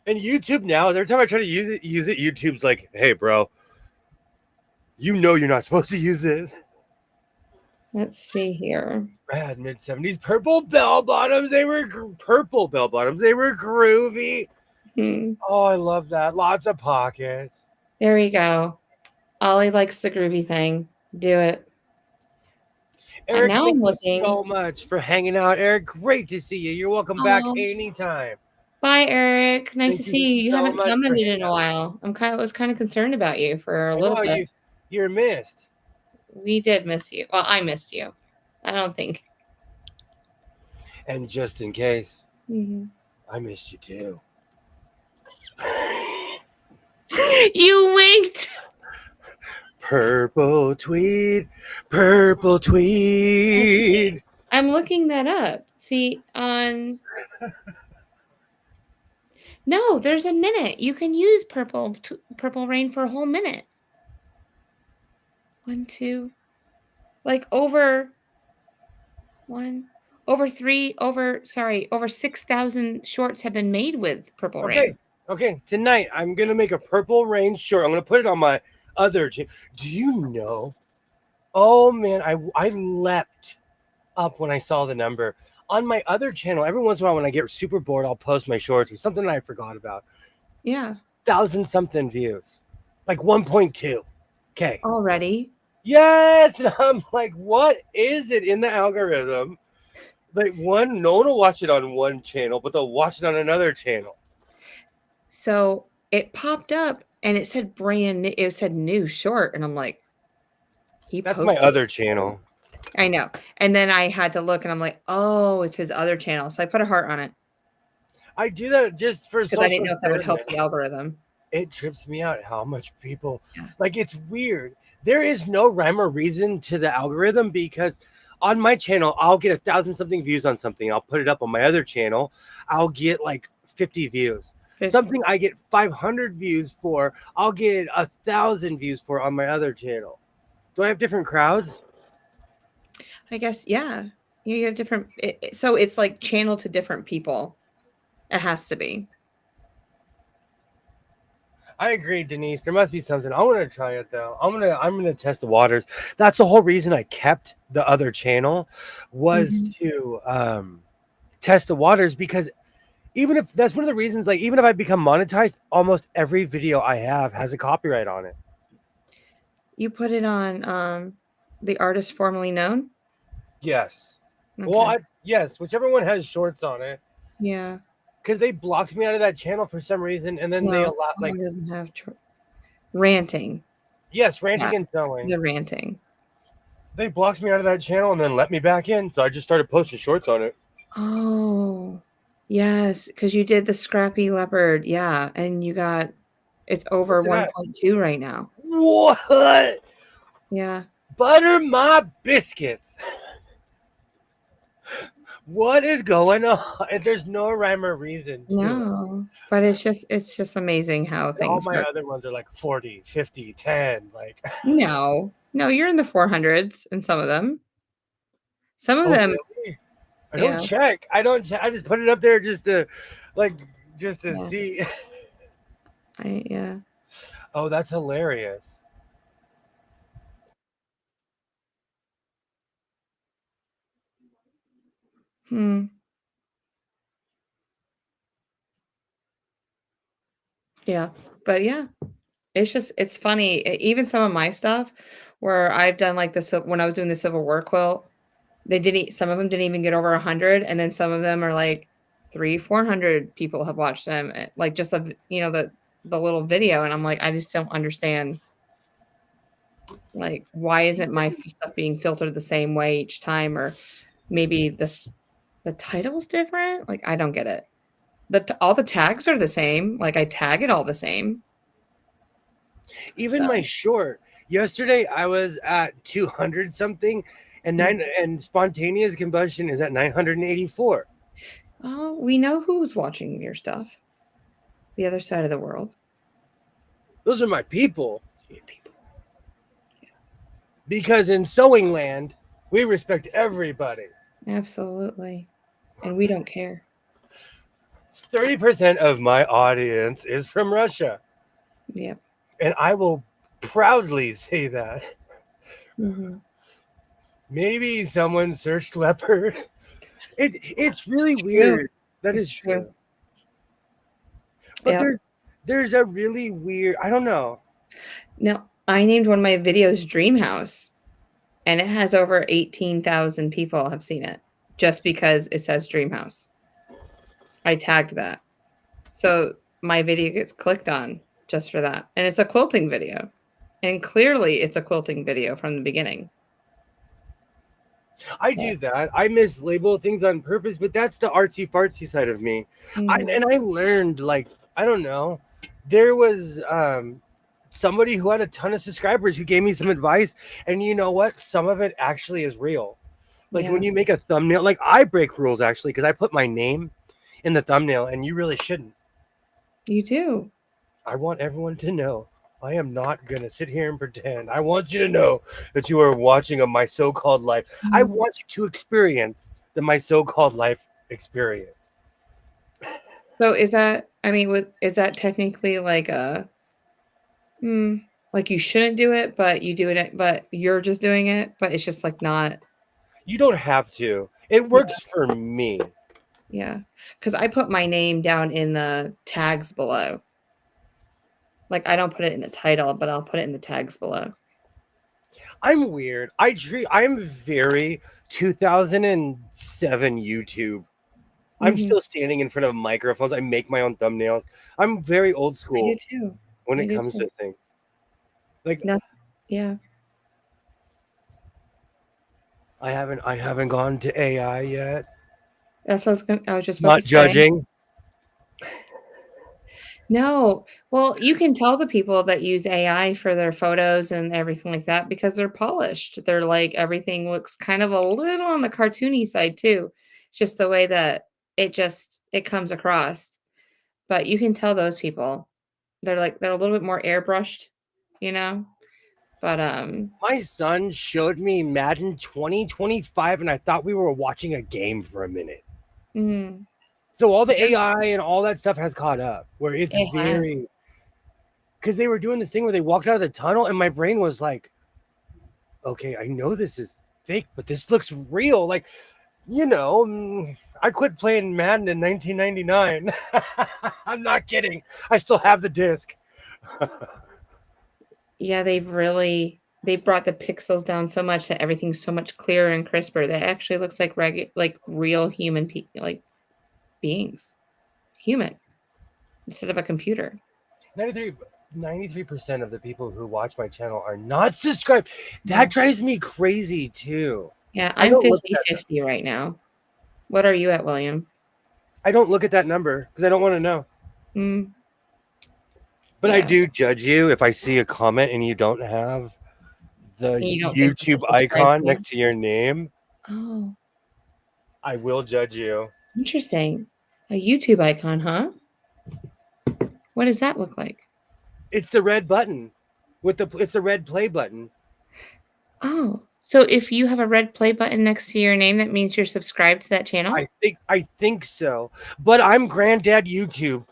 And YouTube now, every time I try to use it, YouTube's like, hey, bro, you know you're not supposed to use this. Let's see here. Bad mid-70s purple bell bottoms. They were purple bell bottoms. They were groovy. Oh, I love that. Lots of pockets. There you go. Ollie likes the groovy thing. Do it. Eric, now thank I'm you looking. so much for hanging out. Eric, great to see you. You're welcome back anytime. Bye, Eric. Nice Thank to see you. You so haven't much for commented hanging in a while. I was kind of concerned about you for a little bit. You're missed. We did miss you. Well, I missed you. I don't think. And just in case, I missed you too. You winked. Purple tweed, purple tweed. I'm looking that up. See, on... No, there's a minute. You can use purple rain for a whole minute. 1, 2, like over 6,000 shorts have been made with purple rain. Okay. Tonight I'm gonna make a purple rain short. I'm gonna put it on my other channel. Do you know? Oh man, I leapt up when I saw the number on my other channel. Every once in a while, when I get super bored, I'll post my shorts or something that I forgot about. Yeah, 1,000 something views, like 1.2. Okay, already. Yes, and I'm like, what is it in the algorithm? Like no one will watch it on one channel, but they'll watch it on another channel. So it popped up and it said it said new short, and I'm like, that's my other channel. I know. And then I had to look and I'm like, oh, it's his other channel. So I put a heart on it. I do that just for because I didn't know if that would help the algorithm. It trips me out how much people like. It's weird. There is no rhyme or reason to the algorithm because on my channel, I'll get 1,000 something views on something. I'll put it up on my other channel. I'll get like 50 views. 50. Something I get 500 views for, I'll get 1,000 views for on my other channel. Do I have different crowds? I guess, yeah. You have different. So it's like channeled to different people. It has to be. I agree, Denise. There must be something. I want to try it though. I'm gonna test the waters. That's the whole reason I kept the other channel, was Mhm. to test the waters, because even if that's one of the reasons, like even if I become monetized, almost every video I have has a copyright on it. You put it on the artist formerly known. Yes. Well, Okay. yes, whichever one has shorts on it, Yeah. because they blocked me out of that channel for some reason, and then they No, allowed, that like, one doesn't have ranting. yes, Yeah, ranting and selling. the ranting. They blocked me out of that channel and then let me back in, so I just started posting shorts on it. Oh, yes, because you did the Scrappy Leopard. Yeah, and you got it's over What's it at? 1.2 right now. What? Yeah. Butter my biscuits. What is going on? And there's no rhyme or reason to it. No, but it's just amazing how All things my work. other ones are like 40, 50, 10. Like, No. No, you're in the 400s in some of them. Some of oh, them, really? I don't yeah, check. I don't check. I just put it up there like, just to yeah, see. yeah. Oh, that's hilarious. Hmm. Yeah, but yeah, it's funny. Even some of my stuff where I've done like when I was doing the Civil War quilt, some of them didn't even get over 100, and then some of them are like 400 people have watched them, like just the little video, and I'm like, I just don't understand, like, why isn't my stuff being filtered the same way each time, or maybe the title's different? Like, I don't get it. All the tags are the same. Like, I tag it all the same. Even So, my short. Yesterday I was at 200 something, and mm. spontaneous combustion is at 984. Oh, we know who's watching your stuff. The other side of the world. Those are my people. People. Because in sewing land, we respect everybody. Absolutely. And we don't care. 30% of my audience is from Russia. Yep. And I will proudly say that. Mm-hmm. Maybe someone searched leopard. It's really True. weird. That It's is true. true. But Yep. there's a really weird, I don't know. Now, I named one of my videos Dream House, and it has over 18,000 people have seen it just because it says Dream House. I tagged that. So my video gets clicked on just for that. And it's a quilting video. And clearly it's a quilting video from the beginning. I do that. I mislabel things on purpose, but that's the artsy fartsy side of me. Mhm. And I learned, like, I don't know. There was somebody who had a ton of subscribers who gave me some advice, and you know what? Some of it actually is real. Like Yeah, when you make a thumbnail, like I break rules actually because I put my name in the thumbnail, and you really shouldn't. you do. I want everyone to know. I am not going to sit here and pretend. I want you to know that you are watching my so-called life. I Mhm. want you to experience my so-called life experience. So is that, I mean, is that technically like like you shouldn't do it, but you do it, but you're just doing it, but it's just like not, You don't have to. It yeah, works for me. yeah. Because I put my name down in the tags below. Like I don't put it in the title, but I'll put it in the tags below. I'm weird. I'm very 2007 YouTube. I'm Mhm. still standing in front of microphones. I make my own thumbnails. I'm very old I do school too. when I it do comes too. to things. Like Nothing. Yeah. I haven't gone to AI yet. That's what I was just about to Not say. judging. No. Well, you can tell the people that use AI for their photos and everything like that because they're polished. They're like everything looks kind of a little on the cartoony side too. It's just the way that it comes across. But you can tell those people. They're a little bit more airbrushed, you know? But My son showed me Madden 2025, and I thought we were watching a game for a minute. mm, So all the yeah, AI and all that stuff has caught up, where it's it has. very, because they were doing this thing where they walked out of the tunnel, and my brain was like, okay, I know this is fake, but this looks real. Like, I quit playing Madden in 1999. I'm not kidding. I still have the disc. Yeah, they brought the pixels down so much that everything's so much clearer and crisper that it actually looks like real human like beings, human instead of a computer. 93% of the people who watch my channel are not subscribed. That drives me crazy too. Yeah, I I'm don't look at 50-50 right now. What are you at, William? I don't look at that number because I don't want to know. Mm, But I yeah. do judge you if I see a comment and you don't have the And you don't think that YouTube they're subscribed icon to you? next to your name. Oh, I will judge you. interesting. A YouTube icon, huh? What does that look like? It's the red button it's the red play button. Oh, so if you have a red play button next to your name, that means you're subscribed to that channel? I think so. But I'm granddad YouTube.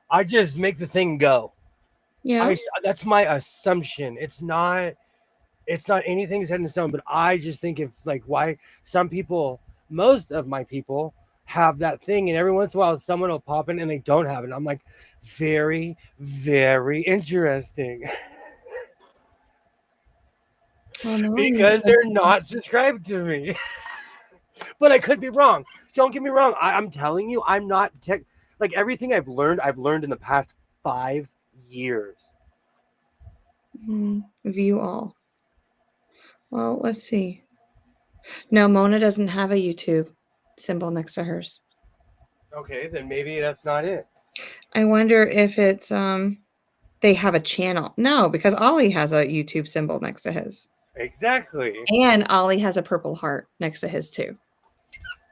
I just make the thing go. Yeah. That's my assumption. It's not anything set in stone, but I just think if like why some people, most of my people have that thing, and every once in a while someone will pop in and they don't have it. I'm like, very, very interesting. Well, now I need Because they're not subscribed to me. But I could be wrong. Don't get me wrong. I'm telling you, I'm not like everything I've learned in the past 5 years. View all. Well, let's see. No, Mona doesn't have a YouTube symbol next to hers. Okay, then maybe that's not it. I wonder if it's they have a channel. No, because Ollie has a YouTube symbol next to his. Exactly. And Ollie has a purple heart next to his too.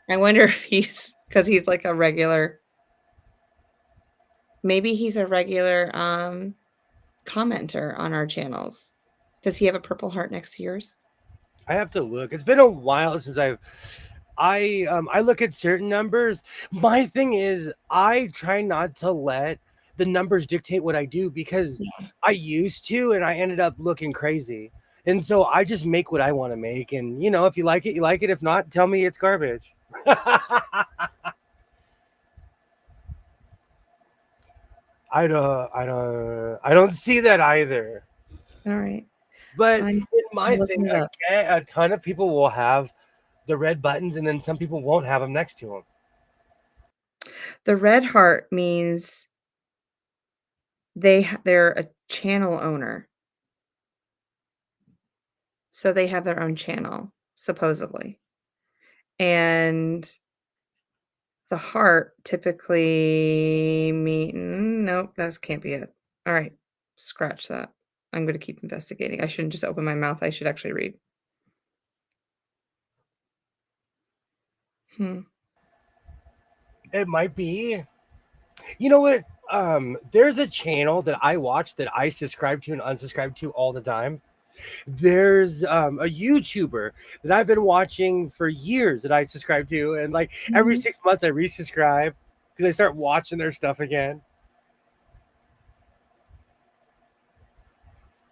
I wonder if because he's like a regular. Maybe he's a regular commenter on our channels. Does he have a purple heart next to yours? I have to look. It's been a while since I look at certain numbers. My thing is I try not to let the numbers dictate what I do because I used to and I ended up looking crazy. And so I just make what I want to make. And if you like it, you like it. If not, tell me it's garbage. I don't see that either. All right. But I'm in my looking thing, it up. a ton of people will have the red buttons, and then some people won't have them next to them. The red heart means they're a channel owner. So they have their own channel, supposedly. And the heart typically nope, that can't be it. All right, scratch that. I'm going to keep investigating. I shouldn't just open my mouth. I should actually read. It might be. You know what? There's a channel that I watch that I subscribe to and unsubscribe to all the time. There's a YouTuber that I've been watching for years that I subscribe to, and like every 6 months I resubscribe because I start watching their stuff again.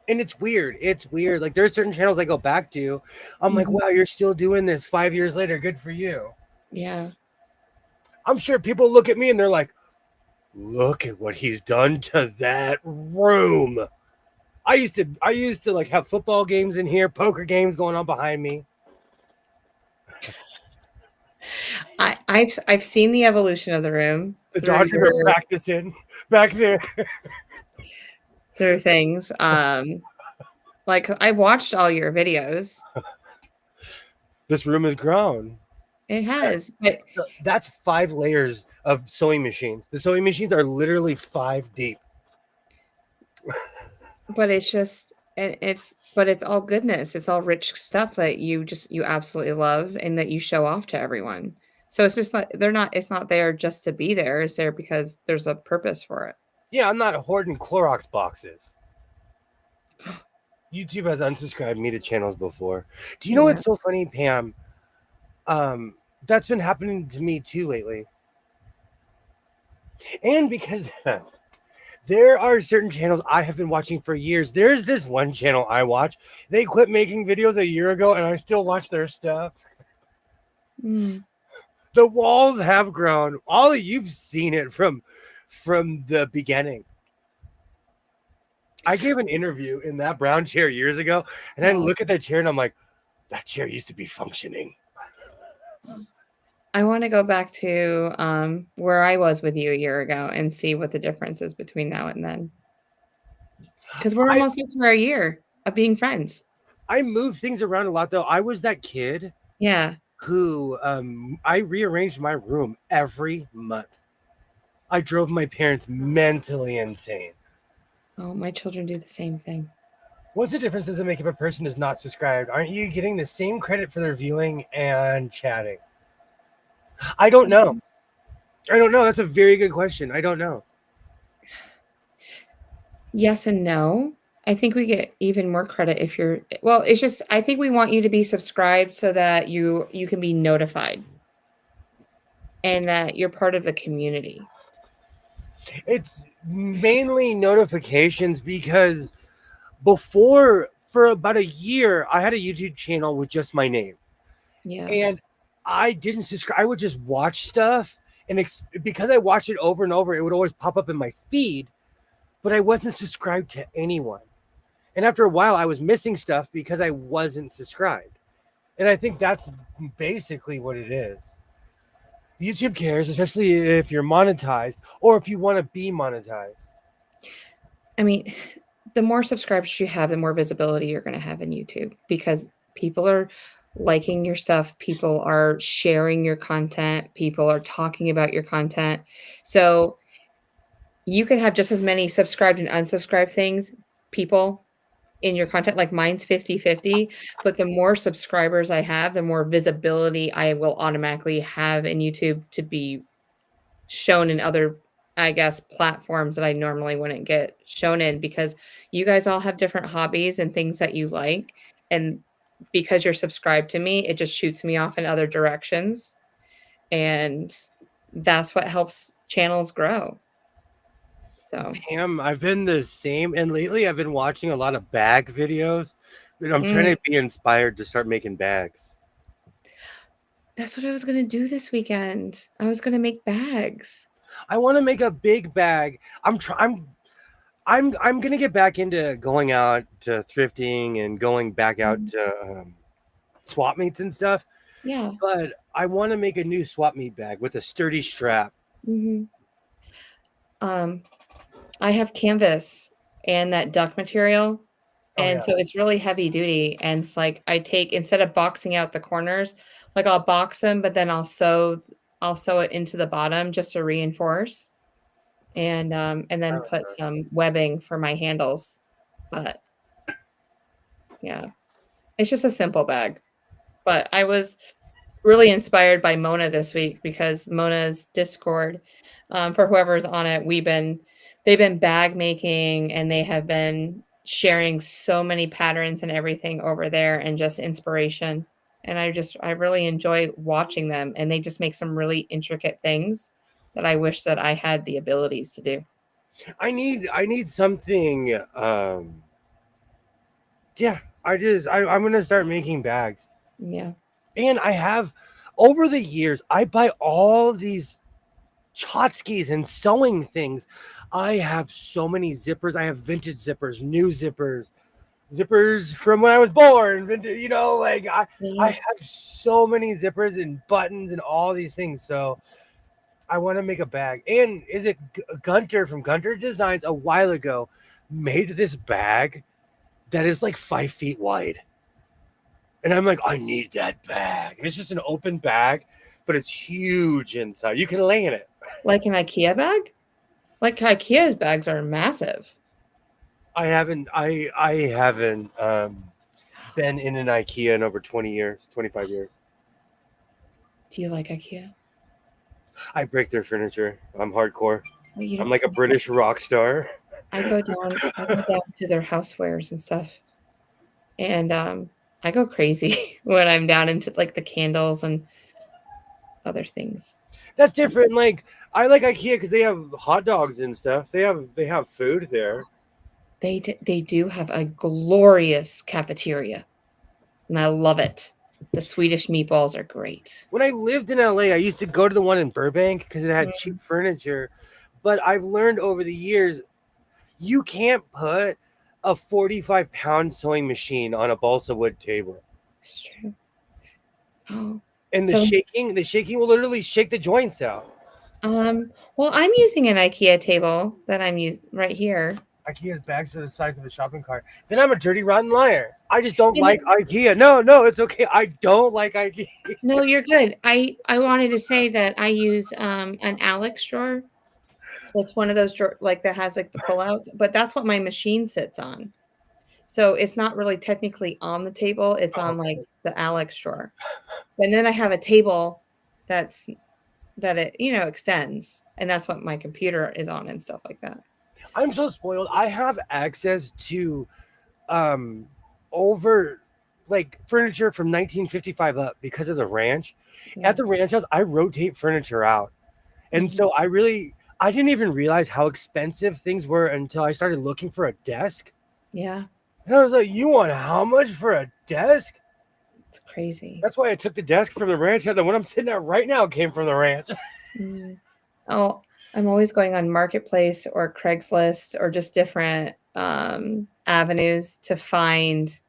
And it's weird. It's weird. Like there's certain channels I go back to. I'm like, wow, you're still doing this 5 years later. Good for you. Yeah. I'm sure people look at me and they're like, look at what he's done to that room. I used to like have football games in here, poker games going on behind me. I've seen the evolution of the room. The Dodgers are practicing back there. Through things. Like I've watched all your videos. This room has grown. It has, but that's 5 layers of sewing machines. The sewing machines are literally 5 deep. But it's just it's all goodness. It's all rich stuff that you absolutely love and that you show off to everyone. So it's just not it's not there just to be there. It's there because there's a purpose for it. Yeah, I'm not hoarding Clorox boxes. YouTube has unsubscribed me to channels before. Do you know Yeah. what's so funny, Pam? That's been happening to me too lately. And because there are certain channels I have been watching for years. There's this one channel I watch. They quit making videos a year ago, and I still watch their stuff. Mm. The walls have grown. All of you've seen it from the beginning. I gave an interview in that brown chair years ago, and I Oh. look at that chair and I'm like, that chair used to be functioning. I want to go back to where I was with you a year ago and see what the difference is between now and then. Because we're I, almost into our year of being friends. I moved things around a lot though. I was that kid Yeah. who I rearranged my room every month. I drove my parents mentally insane. Oh, my children do the same thing. What's the difference does it make if a person is not subscribed? Aren't you getting the same credit for their viewing and chatting? I don't know. That's a very good question. I don't know. Yes and no. I think we get even more credit if you're well, it's just I think we want you to be subscribed so that you can be notified and that you're part of the community. It's mainly notifications because before, for about a year, I had a YouTube channel with just my name. Yeah. And I didn't subscribe. I would just watch stuff. And because I watched it over and over, it would always pop up in my feed. But I wasn't subscribed to anyone. And after a while, I was missing stuff because I wasn't subscribed. And I think that's basically what it is. YouTube cares, especially if you're monetized or if you want to be monetized. I mean, the more subscribers you have, the more visibility you're going to have in YouTube because people are liking your stuff, people are sharing your content, people are talking about your content. So you could have just as many subscribed and unsubscribed people in your content. Like mine's 50-50, but the more subscribers I have, the more visibility I will automatically have in YouTube to be shown in other, I guess, platforms that I normally wouldn't get shown in because you guys all have different hobbies and things that you like. And because you're subscribed to me, it just shoots me off in other directions. And that's what helps channels grow. So I've been the same, and lately I've been watching a lot of bag videos. And I'm trying to be inspired to start making bags. That's what I was gonna do this weekend. I was gonna make bags. I want to make a big bag. I'm gonna get back into going out to thrifting and going back out to swap meets and stuff. Yeah. But I want to make a new swap meet bag with a sturdy strap. Mhm. I have canvas and that duck material, and so it's really heavy duty, and it's like I take instead of boxing out the corners, like I'll box them, but then I'll sew it into the bottom just to reinforce, and then put some webbing for my handles. But yeah, it's just a simple bag. But I was really inspired by Mona this week because Mona's Discord, for whoever's on it, they've been bag making and they have been sharing so many patterns and everything over there and just inspiration. And I really enjoy watching them and they just make some really intricate things that I wish that I had the abilities to do. I need something. Yeah, I'm gonna start making bags. Yeah. And I have over the years, I buy all these tchotchkes and sewing things. I have so many zippers. I have vintage zippers, new zippers, zippers from when I was born. Vintage, I have so many zippers and buttons and all these things. So I want to make a bag. And is it Gunter from Gunter Designs a while ago made this bag that is like 5 feet wide. And I'm like, I need that bag. And it's just an open bag, but it's huge inside. You can lay in it. Like an IKEA bag? Like IKEA's bags are massive. I haven't been in an IKEA in over 20 years, 25 years. Do you like IKEA? I break their furniture. I'm hardcore. Well, I'm like a British rock star. I go down to their housewares and stuff. And I go crazy when I'm down into like the candles and other things. That's different. Like I like IKEA because they have hot dogs and stuff. They have food there. They do have a glorious cafeteria, and I love it. The Swedish meatballs are great. When I lived in LA, I used to go to the one in Burbank because it had Mm, cheap furniture. But I've learned over the years you can't put a 45-pound sewing machine on a balsa wood table. it's true. Oh, And so the shaking will literally shake the joints out. well, I'm using an IKEA table that I'm using right here. IKEA's bags are the size of a shopping cart. Then I'm a dirty, rotten liar. I just don't And like IKEA. No, it's okay. I don't like IKEA. no, you're good. I wanted to say that I use an Alex drawer. It's one of those drawer like that has like the pullouts, but that's what my machine sits on. So it's not really technically on the table. It's Oh, on like the Alex drawer. And then I have a table that's that it, extends, and that's what my computer is on and stuff like that. I'm so spoiled. I have access to um over like furniture from 1955 up because of the ranch. Yeah. At the ranch house, I rotate furniture out. And Mhm. so I didn't even realize how expensive things were until I started looking for a desk. Yeah, And I was like, you want how much for a desk? it's crazy. That's why I took the desk from the ranch. And the one I'm sitting at right now came from the ranch. Mm. Oh, I'm always going on Marketplace or Craigslist or just different avenues to find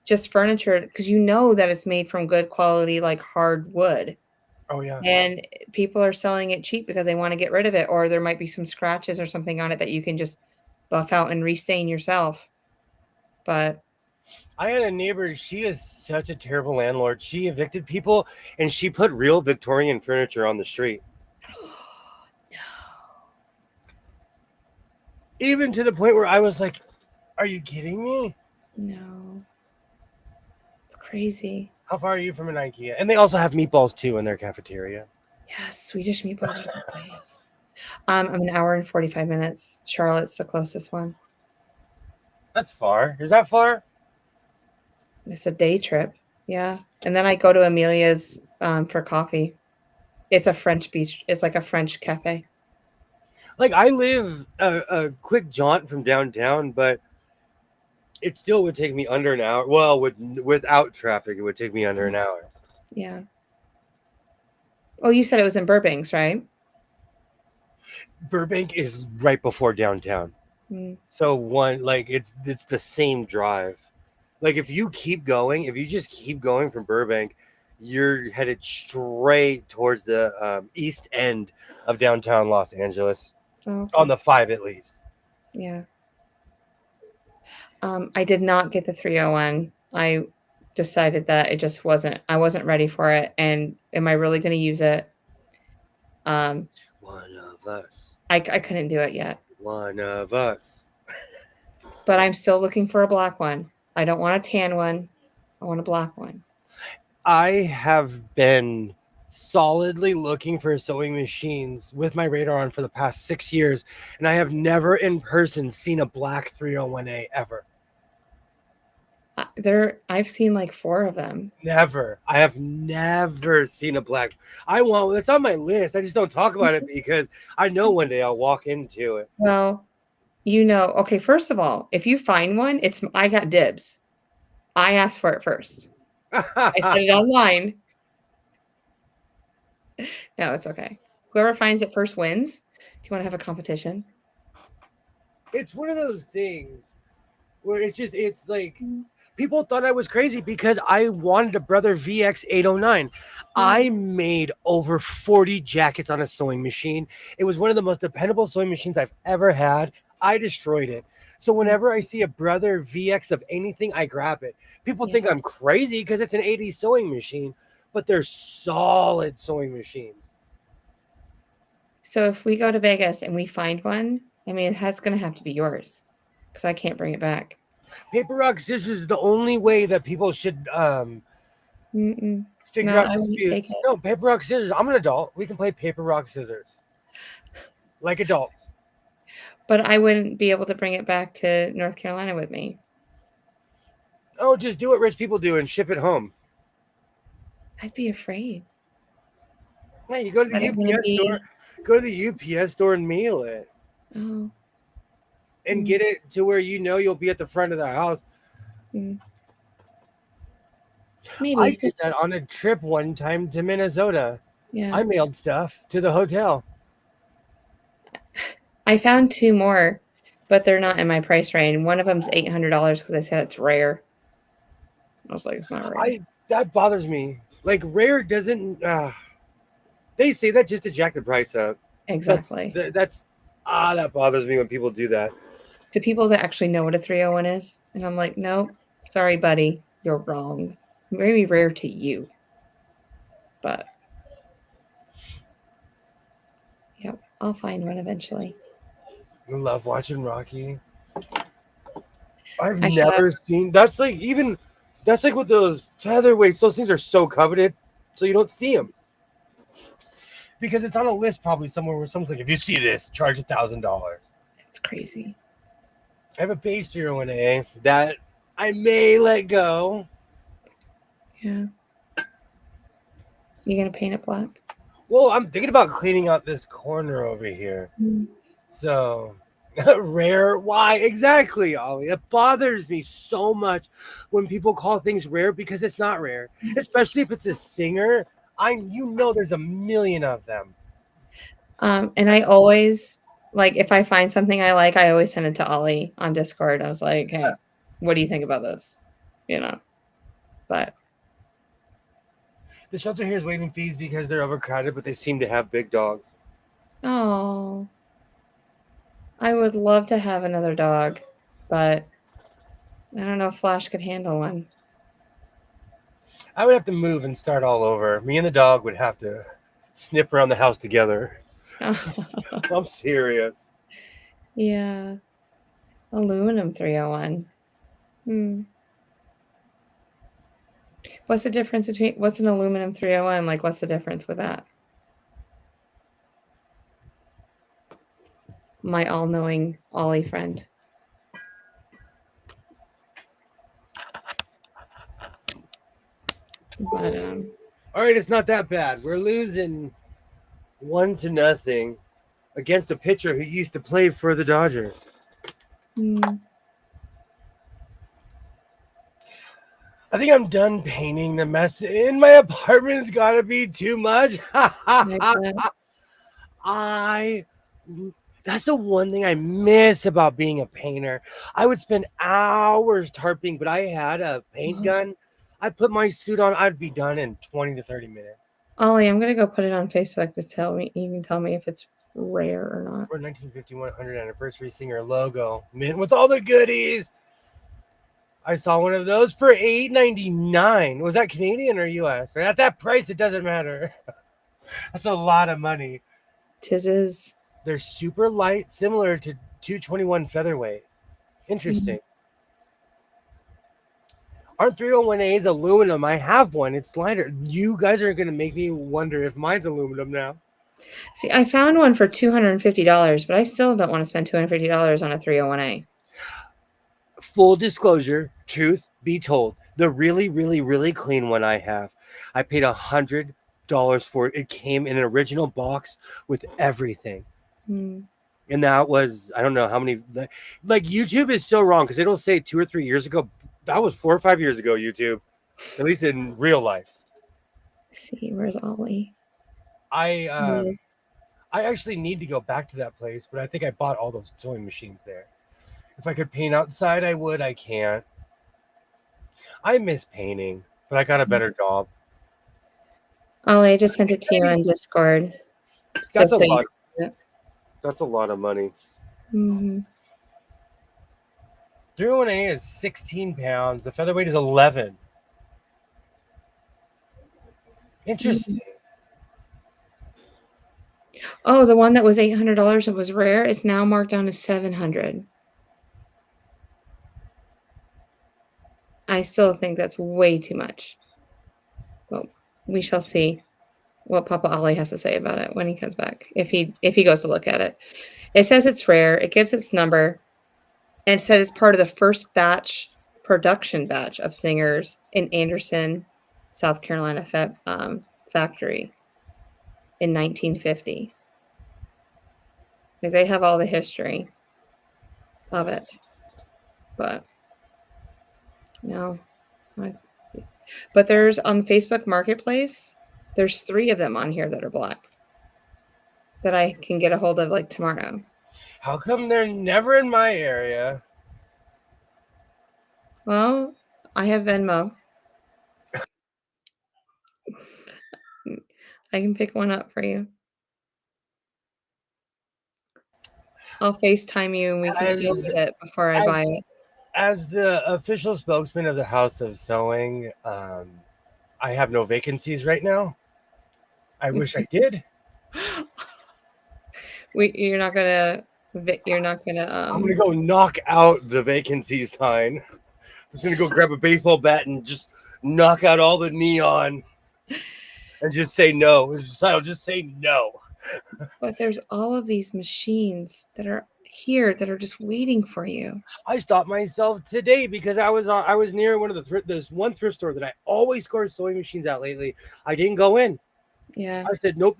just furniture because you know that it's made from good quality, like hard wood. Oh yeah. And people are selling it cheap because they want to get rid of it, or there might be some scratches or something on it that you can just buff out and restain yourself. But I had a neighbor, she is such a terrible landlord. She evicted people and she put real Victorian furniture on the street. no, Even to the point where I was like, are you kidding me? no, it's crazy. How far are you from an IKEA? And they also have meatballs too in their cafeteria. Yes, Swedish meatballs are the best. I'm an hour and 45 minutes. Charlotte's the closest one. That's far. Is that far? It's a day trip. Yeah. And then I go to Amelia's for coffee. It's a French beach. It's like a French cafe. Like I live a quick jaunt from downtown, but it still would take me under an hour. Well, without traffic, it would take me under an hour. Yeah. Oh, you said it was in Burbanks, right? Burbank is right before downtown. Mm. So it's the same drive. Like if you just keep going from Burbank, you're headed straight towards the east end of downtown Los Angeles Oh, on the 5 at least. yeah. I did not get the 301. I decided that I wasn't ready for it. And am I really going to use it? One of us. I couldn't do it yet. One of us. But I'm still looking for a black one. I don't want a tan one. I want a black one. I have been solidly looking for sewing machines with my radar on for the past 6 years, and I have never in person seen a black 301A ever. I've seen like 4 of them. Never. I have never seen a black. I want one. It's on my list. I just don't talk about it because I know one day I'll walk into it. Well, okay, first of all, if you find one, I got dibs. I asked for it first. I said it online. No, it's okay. Whoever finds it first wins. Do you want to have a competition? It's one of those things where it's like people thought I was crazy because I wanted a Brother VX 809. I made over 40 jackets on a sewing machine. It was one of the most dependable sewing machines I've ever had. I destroyed it. So whenever I see a Brother VX of anything, I grab it. People think I'm crazy because it's an 80s sewing machine, but they're solid sewing machines. So if we go to Vegas and we find one, I mean, that's going to have to be yours because I can't bring it back. Paper, rock, scissors is the only way that people should figure out disputes. No, paper, rock, scissors. I'm an adult. We can play paper, rock, scissors like adults. But I wouldn't be able to bring it back to North Carolina with me. Oh, just do what rich people do and ship it home. I'd be afraid. Yeah, you go to I the don't want to UPS store, be. go to the UPS store and mail it, Oh. and Mm. get it to where you know you'll be at the front of the house. Mm. I Maybe. did that on a trip one time to Minnesota. Yeah. I mailed stuff to the hotel. I found 2 more, but they're not in my price range. One of them's $800 because I said it's rare. I was like, it's not rare. That bothers me. Like rare doesn't. They say that just to jack the price up. Exactly. That bothers me when people do that. To people that actually know what a 301 is, and I'm like, nope, sorry, buddy, you're wrong. Maybe rare to you, but yep, I'll find one eventually. I love watching Rocky. I've I never have. seen. That's like with those featherweights. Those things are so coveted, so you don't see them because it's on a list probably somewhere where someone's like, if you see this, charge $1,000. It's crazy. I have a base 301A that I may let go. Yeah. You gonna paint it black? Well, I'm thinking about cleaning out this corner over here. Mm. So rare. Why exactly, Ollie? It bothers me so much when people call things rare because it's not rare, especially if it's a singer. There's a million of them. And I always like if I find something I like, I always send it to Ollie on Discord. I was like, hey, what do you think about this? But The shelter here is waiving fees because they're overcrowded, but they seem to have big dogs. oh, I would love to have another dog, but I don't know if Flash could handle one. I would have to move and start all over. Me and the dog would have to sniff around the house together. I'm serious. Yeah. Aluminum 301. What's the difference between what's an aluminum 301? Like, what's the difference with that? My all-knowing Ollie friend. But all right, it's not that bad. We're losing 1-0 against a pitcher who used to play for the Dodgers. I think I'm done painting. The mess in my apartment's got to be too much. That's the one thing I miss about being a painter. I would spend hours tarping, but I had a paint gun. I'd put my suit on. I'd be done in 20 to 30 minutes. Ollie, I'm going to go put it on Facebook to tell me. You can tell me if it's rare or not. We're 1951 100th anniversary singer logo, mint with all the goodies. I saw one of those for $8.99. Was that Canadian or US? At that price, it doesn't matter. That's a lot of money. Tis. They're super light, similar to 221 featherweight. Interesting. Aren't 301As aluminum? I have one. It's lighter. You guys are going to make me wonder if mine's aluminum now. See, I found one for $250, but I still don't want to spend $250 on a 301A. Full disclosure, truth be told, the really, really, really clean one I have, I paid $100 for it. It came in an original box with everything. And that was, I don't know how many, like YouTube is so wrong because it'll say 2 or 3 years ago. That was 4 or 5 years ago, YouTube, at least in real life. Let's see, where's Ollie? I actually need to go back to that place, but I think I bought all those sewing machines there. If I could paint outside, I would. I can't. I miss painting, but I got a better job. Ollie, I just sent it to you on Discord. That's a lot. That's a lot of money. 301A is 16 pounds. The featherweight is 11. Interesting. Oh, the one that was $800 that was rare is now marked down to $700. I still think that's way too much. Well, we shall see what Papa Ollie has to say about it when he comes back. If he goes to look at it. It says it's rare. It gives its number. And it says it's part of the first batch production batch of singers in Anderson, South Carolina factory in 1950. Like, they have all the history of it, but no. But there's on Facebook Marketplace, there's 3 of them on here that are black that I can get a hold of like tomorrow. How come they're never in my area? Well, I have Venmo. I can pick one up for you. I'll FaceTime you and we can see it before I buy it. As the official spokesman of the House of Sewing, I have no vacancies right now. I wish I did. You're not gonna. I'm gonna go knock out the vacancy sign. I'm just gonna go grab a baseball bat and just knock out all the neon, and just say no. I'll just say no. But there's all of these machines that are here that are just waiting for you. I stopped myself today because I was near one of there's one thrift store that I always score sewing machines at lately. I didn't go in. Yeah. I said nope.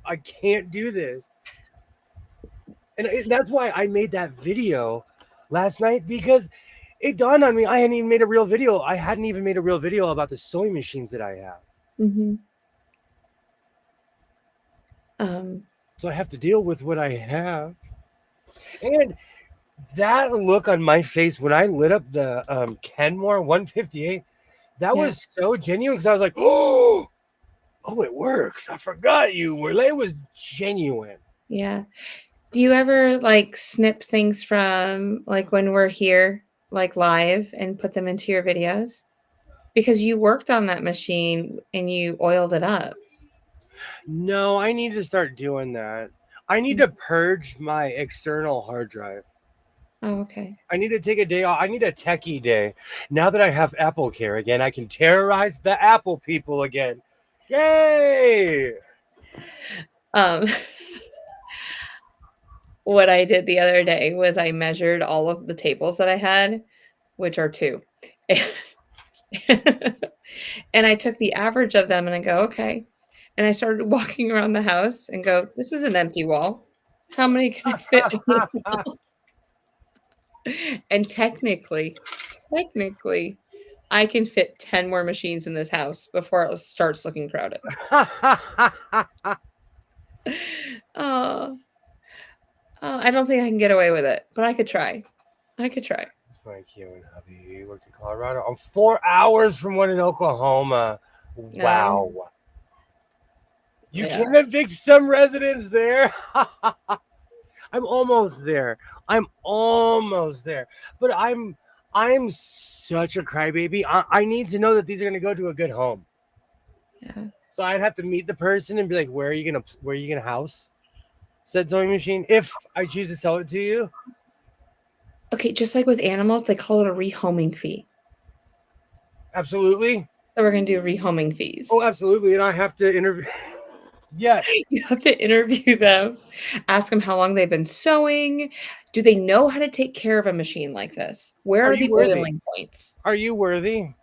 I can't do this. And that's why I made that video last night, because it dawned on me I hadn't even made a real video. I hadn't even made a real video about the sewing machines that I have. Mm-hmm. So I have to deal with what I have. And that look on my face when I lit up the Kenmore 158, that was so genuine, because I was like, oh, it works. I forgot you were. It was genuine. Yeah. Do you ever like snip things from like when we're here, like live, and put them into your videos? Because you worked on that machine and you oiled it up. No, I need to start doing that. I need to purge my external hard drive. Oh, okay. I need to take a day off. I need a techie day. Now that I have Apple Care again, I can terrorize the Apple people again. Yay! What I did the other day was I measured all of the tables that I had, which are 2. And I took the average of them and I go, okay. And I started walking around the house and go, this is an empty wall. How many can I fit in this wall? And technically, I can fit 10 more machines in this house before it starts looking crowded. I don't think I can get away with it, but I could try. Like you and hubby worked in Colorado. I'm 4 hours from one in Oklahoma. Wow. You can evict some residents there. I'm almost there. But I'm such a crybaby. I need to know that these are going to go to a good home. Yeah. So I'd have to meet the person and be like, where are you gonna house said sewing machine if I choose to sell it to you? Okay, just like with animals, they call it a rehoming fee. Absolutely. So we're gonna do rehoming fees. Oh, absolutely. And I have to interview. Yes. You have to interview them, ask them how long they've been sewing. Do they know how to take care of a machine like this? Where are the oiling points? Are you worthy? And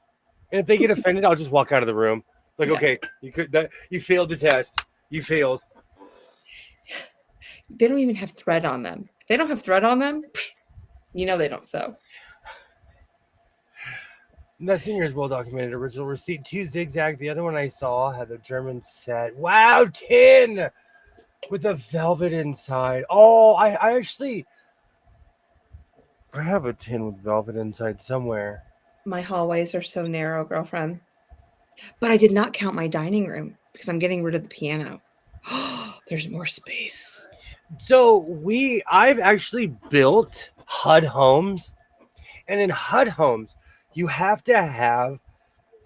if they get offended, I'll just walk out of the room. Like, okay, you failed the test. You failed. They don't even have thread on them. If they don't have thread on them, you know they don't sew. That singer is well documented. Original receipt 2 zigzag. The other one I saw had a German set. Wow, tin with the velvet inside. Oh, I have a tin with velvet inside somewhere. My hallways are so narrow, girlfriend. But I did not count my dining room because I'm getting rid of the piano. There's more space. So I've actually built HUD homes, and in HUD homes, you have to have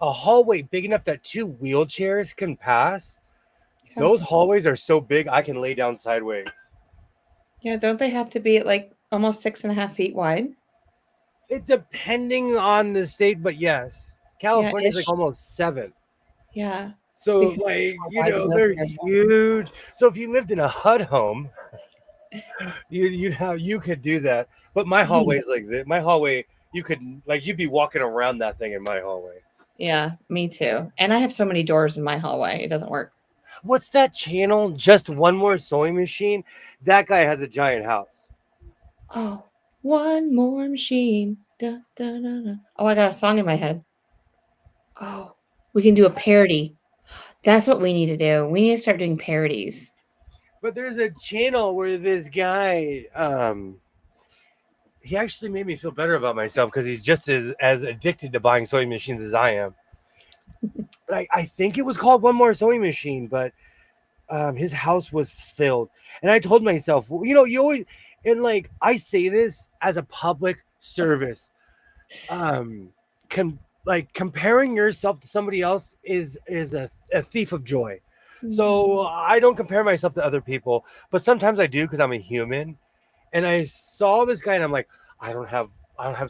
a hallway big enough that 2 wheelchairs can pass. Yeah. Those hallways are so big, I can lay down sideways. Yeah, don't they have to be at like almost 6.5 feet wide? It depending on the state, but yes. California's like almost 7. Yeah. So like, they're huge. So if you lived in a HUD home, you could do that. But my hallway's like this. My hallway You could like you'd be walking around that thing in my hallway. Yeah, me too. And I have so many doors in my hallway. It doesn't work. What's that channel? Just one more sewing machine. That guy has a giant house. Oh, one more machine. Da, da, da, da. Oh, I got a song in my head. Oh, we can do a parody. That's what we need to do. We need to start doing parodies. But there's a channel where this guy, he actually made me feel better about myself because he's just as addicted to buying sewing machines as I am. But I think it was called One More Sewing Machine, but his house was filled. And I told myself, well, you always, and like, I say this as a public service. Comparing yourself to somebody else is a thief of joy. So I don't compare myself to other people, but sometimes I do because I'm a human. And I saw this guy, and I'm like, I don't have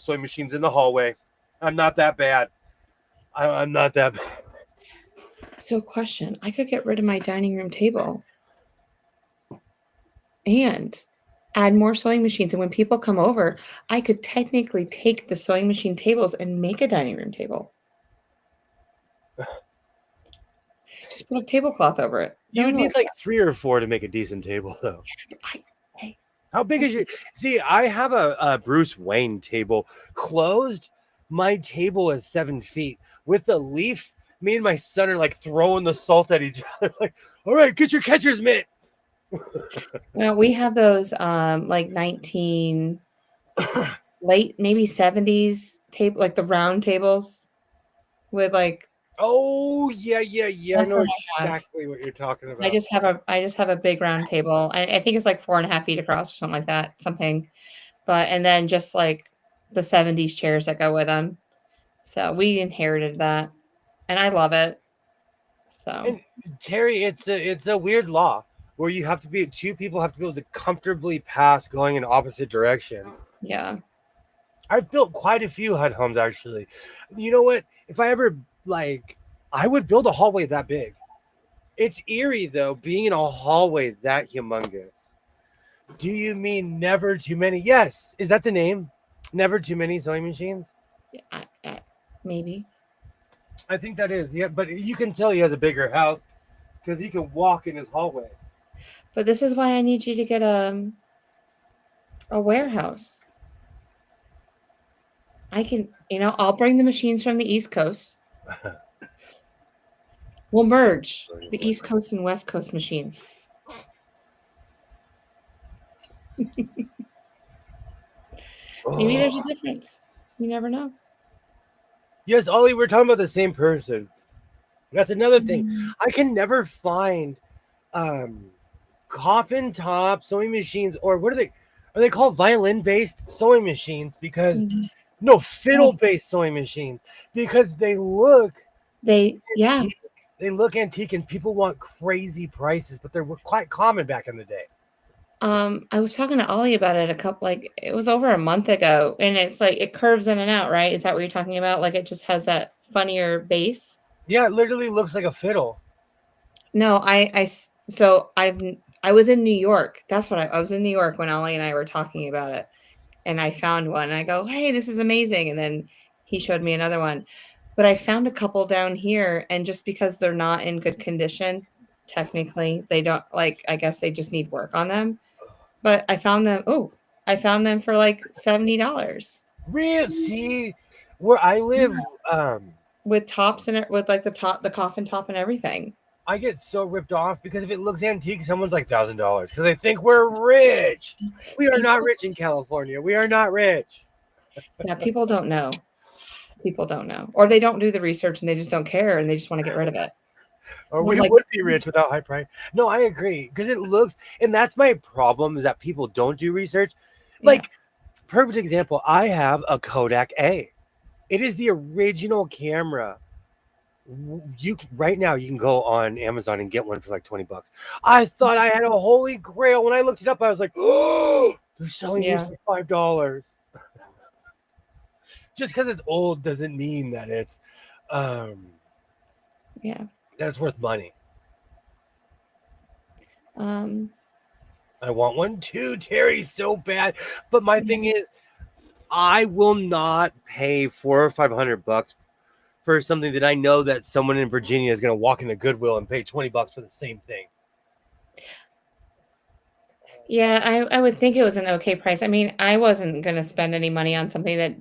sewing machines in the hallway. I'm not that bad. I'm not that bad. So, question: I could get rid of my dining room table and add more sewing machines, and when people come over, I could technically take the sewing machine tables and make a dining room table. Just put a tablecloth over it. You need like 3 or 4 to make a decent table, though. How big is your? See, I have a Bruce Wayne table closed. My table is 7 feet with the leaf. Me and my son are like throwing the salt at each other. Like, all right, get your catcher's mitt. Well, we have those like late maybe 70s table, like the round tables with like. Oh yeah. I know exactly what you're talking about. I just have a big round table. I think it's like 4.5 feet across or something like that. And then just like the 70s chairs that go with them. So we inherited that, and I love it. So and Terry, it's a weird law where you have to be 2 people have to be able to comfortably pass going in opposite directions. Yeah, I've built quite a few HUD homes actually. You know what? If I ever I would build a hallway that big. It's eerie though, being in a hallway that humongous. Do you mean never too many? Yes. Is that the name? Never too many sewing machines? maybe. I think that is. Yeah, but you can tell he has a bigger house because he can walk in his hallway. But this is why I need you to get a warehouse. I can, I'll bring the machines from the East Coast. We'll merge the East Coast and West Coast machines. Maybe there's a difference. You never know. Yes, Ollie, we're talking about the same person. That's another thing. I can never find coffin top sewing machines, or what are they? Are they called violin-based sewing machines? Because no, fiddle-based sewing machines, because they look antique. They look antique, and people want crazy prices, but they were quite common back in the day. I was talking to Ollie about it it was over a month ago, and it's like it curves in and out, right? Is that what you're talking about? Like it just has that funnier base? Yeah, it literally looks like a fiddle. No, I was in New York. That's what I was in New York when Ollie and I were talking about it, and I found one. And I go, "Hey, this is amazing!" And then he showed me another one, but I found a couple down here, and just because they're not in good condition, technically, they don't I guess they just need work on them. But I found them. Oh, I found them for like $70. Really? See, where I live, with tops in it, with like the coffin top and everything. I get so ripped off because if it looks antique, someone's like $1,000 because they think we're rich. We are not rich in California. We are not rich. Yeah, people don't know. People don't know, or they don't do the research and they just don't care and they just want to get rid of it. Or we would be rich without high price. No, I agree because it looks, and that's my problem is that people don't do research. Like, perfect example, I have a Kodak A. It is the original camera. Right now you can go on Amazon and get one for like $20. I thought I had a holy grail. When I looked it up, I was like, oh, they're selling these for $5. Just because it's old doesn't mean that it's that's worth money. I want one too, Terry, so bad. But my thing is, I will not pay $400 or $500 for something that I know that someone in Virginia is going to walk into Goodwill and pay $20 for the same thing. Yeah, I would think it was an okay price. I mean, I wasn't gonna spend any money on something that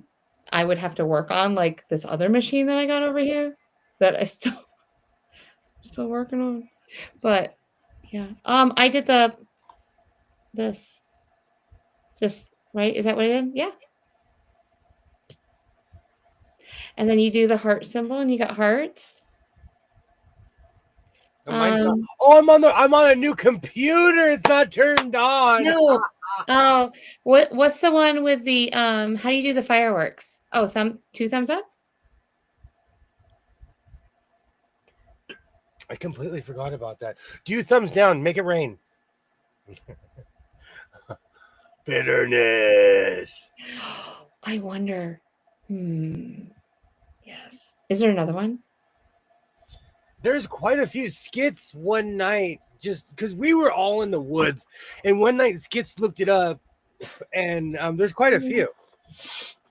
I would have to work on, like this other machine that I got over here that I still working on. But yeah, I did this just right. Is that what I did? Yeah. And then you do the heart symbol, and you got hearts. Oh, I'm on a new computer. It's not turned on. No. Oh, what's the one with the how do you do the fireworks? Oh, two thumbs up? I completely forgot about that. Do thumbs down, make it rain. Bitterness. I wonder. Yes. Is there another one? There's quite a few skits one night, just because we were all in the woods, and one night skits looked it up, and there's quite a few.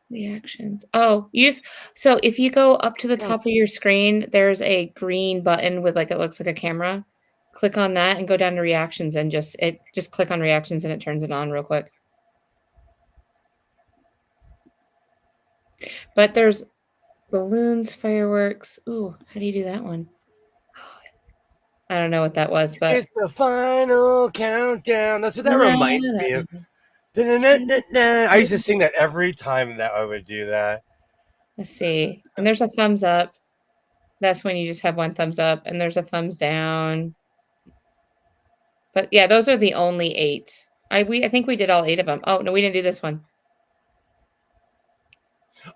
Reactions. Oh, so if you go up to the top of your screen, there's a green button with it looks like a camera. Click on that and go down to reactions and just click on reactions and it turns it on real quick. But there's balloons, fireworks. Ooh, how do you do that one? I don't know what that was, but it's the final countdown. That's what that reminds me of. I used to sing that every time that I would do that. Let's see. And there's a thumbs up. That's when you just have one thumbs up, and there's a thumbs down. But yeah, those are the only 8. I think we did all 8 of them. Oh no, we didn't do this one.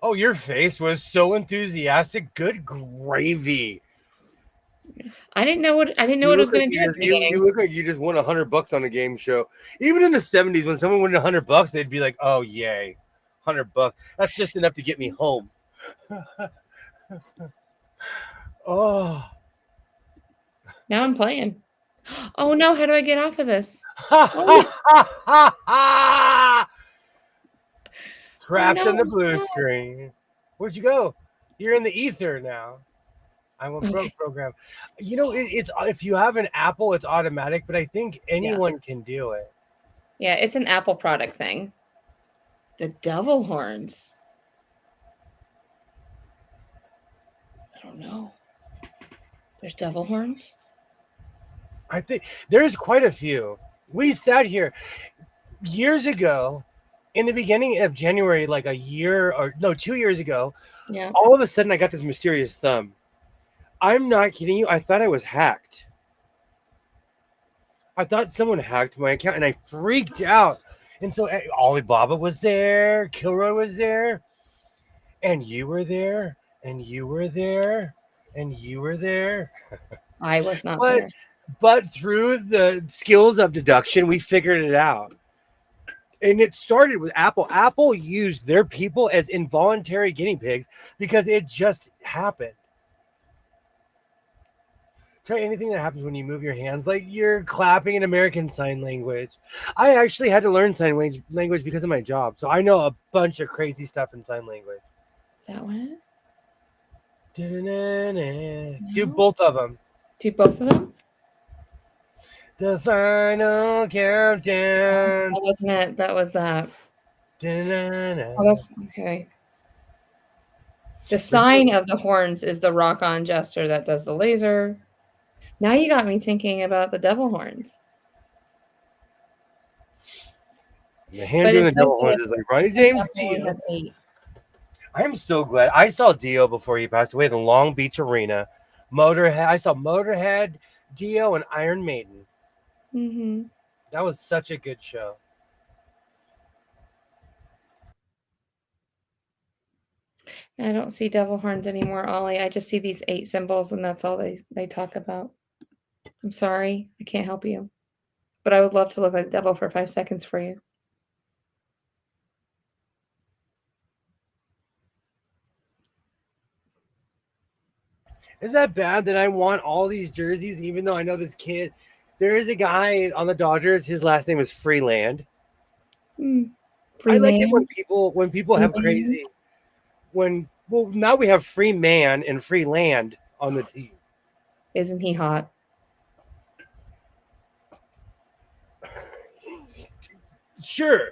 Oh, your face was so enthusiastic. Good gravy. I didn't know what it was going to do. You look like you just won $100 on a game show. Even in the 70s, when someone won $100, they'd be like, "Oh yay, $100! That's just enough to get me home." Oh. Now I'm playing. Oh no! How do I get off of this? Trapped in the blue screen. Where'd you go? You're in the ether now. I'm a program. You know, it's if you have an Apple, it's automatic, but I think anyone can do it. Yeah, it's an Apple product thing. The devil horns. I don't know. There's devil horns? I think there's quite a few. We sat here years ago in the beginning of January, like 2 years ago. Yeah. All of a sudden, I got this mysterious thumb. I'm not kidding you. I thought I was hacked. I thought someone hacked my account, and I freaked out. And so Alibaba was there, Kilroy was there, and you were there, and you were there, and you were there. I was not there. But through the skills of deduction, we figured it out. And it started with Apple. Apple used their people as involuntary guinea pigs because it just happened. Try anything that happens when you move your hands, like you're clapping in American Sign Language. I actually had to learn sign language because of my job, so I know a bunch of crazy stuff in sign language. Is that one? No. Do both of them. Do both of them? The final countdown. That wasn't it. That was that. Oh, that's okay. The sign of the horns is the rock-on jester that does the laser. Now you got me thinking about the devil horns. The hand doing the devil horns is like Ronnie James Dio. I am so glad. I saw Dio before he passed away at the Long Beach Arena. Motorhead. I saw Motorhead, Dio, and Iron Maiden. Mm-hmm. That was such a good show. I don't see devil horns anymore, Ollie. I just see these 8 symbols, and that's all they talk about. I'm sorry. I can't help you. But I would love to look like the devil for 5 seconds for you. Is that bad that I want all these jerseys, even though I know this kid? There is a guy on the Dodgers. His last name is Freeland. Free I like it man. when people Free have man? crazy well now we have free man and free land on the team. Isn't he hot? Sure.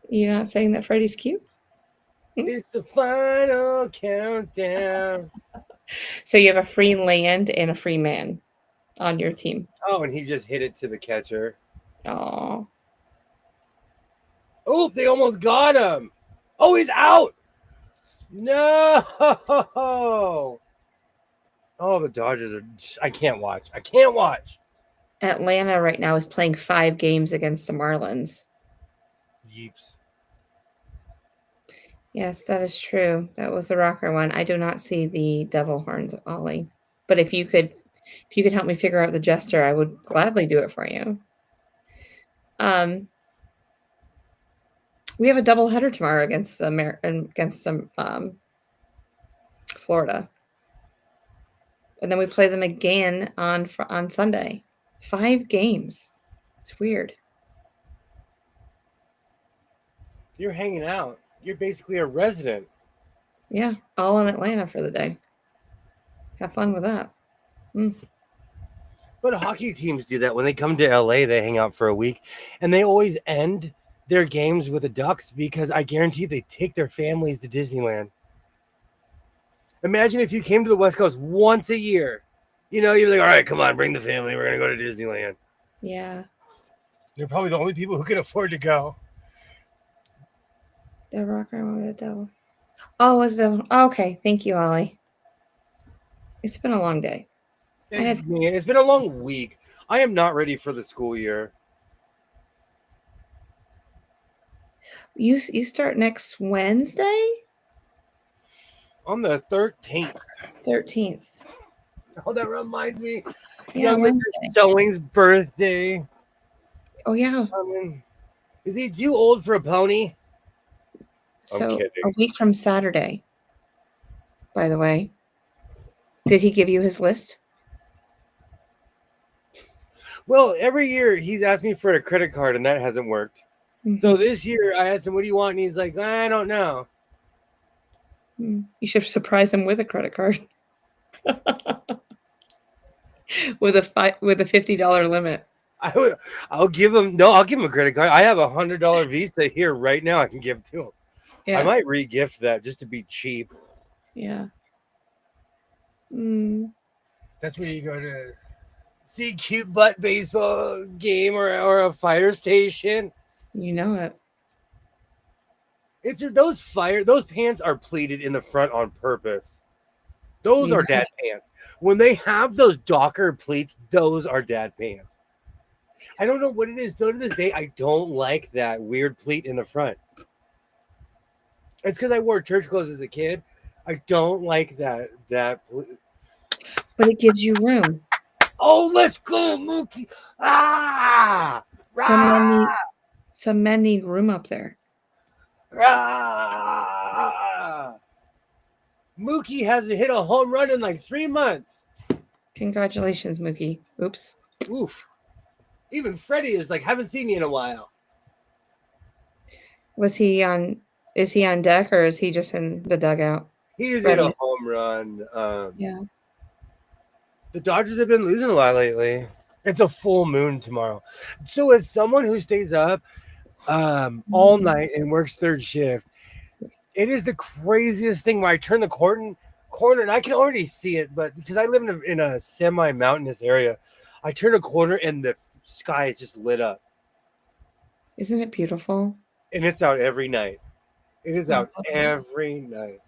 You're not saying that Freddie's cute? It's the final countdown. So you have a free land and a free man on your team. Oh, and he just hit it to the catcher. Oh, Oh, they almost got him. Oh, he's out. No. Oh, the Dodgers are. I can't watch. I can't watch. Atlanta right now is playing 5 games against the Marlins. Yeeps. Yes, that is true. That was the rocker one. I do not see the devil horns, Ollie. But if you could help me figure out the gesture, I would gladly do it for you. We have a doubleheader tomorrow against Florida, and then we play them again on Sunday. 5 games. It's weird. You're hanging out. You're basically a resident. Yeah, all in Atlanta for the day. Have fun with that. But hockey teams do that when they come to LA. They hang out for a week, and they always end their games with the Ducks because I guarantee they take their families to Disneyland. Imagine if you came to the West Coast once a year. You know, you're like, all right, come on, bring the family. We're going to go to Disneyland. Yeah. They're probably the only people who can afford to go. The rocker one with the devil. Oh, was the okay. Thank you, Ollie. It's been a long day. It's been a long week. I am not ready for the school year. You start next Wednesday? On the 13th. 13th. Oh, that reminds me. Yeah, Young Wednesday. Mr. Stowing's birthday. Oh, yeah. Is he too old for a pony? So a week from Saturday, by the way. Did he give you his list? Well, every year he's asked me for a credit card, and that hasn't worked. Mm-hmm. So this year I asked him, what do you want? And he's like, I don't know. You should surprise him with a credit card. with a $50 limit. I'll give him a credit card. I have $100 Visa here right now I can give to him. Yeah. I might re-gift that just to be cheap. Yeah. That's where you go to see cute butt baseball game or a fire station. You know it. Those pants are pleated in the front on purpose. Those are dad pants. When they have those Docker pleats, those are dad pants. I don't know what it is. Still to this day, I don't like that weird pleat in the front. It's because I wore church clothes as a kid. I don't like that. But it gives you room. Oh, let's go, Mookie! Some men need room up there. Mookie hasn't hit a home run in like 3 months. Congratulations, Mookie. Oops. Oof. Even Freddie is like, haven't seen you in a while. Is he on deck or is he just in the dugout? He just hit a home run. Yeah. The Dodgers have been losing a lot lately. It's a full moon tomorrow. So as someone who stays up all night and works third shift, it is the craziest thing when I turn the corner and I can already see it, but because I live in a semi-mountainous area, I turn a corner and the sky is just lit up. Isn't it beautiful? And it's out every night. It is out every night.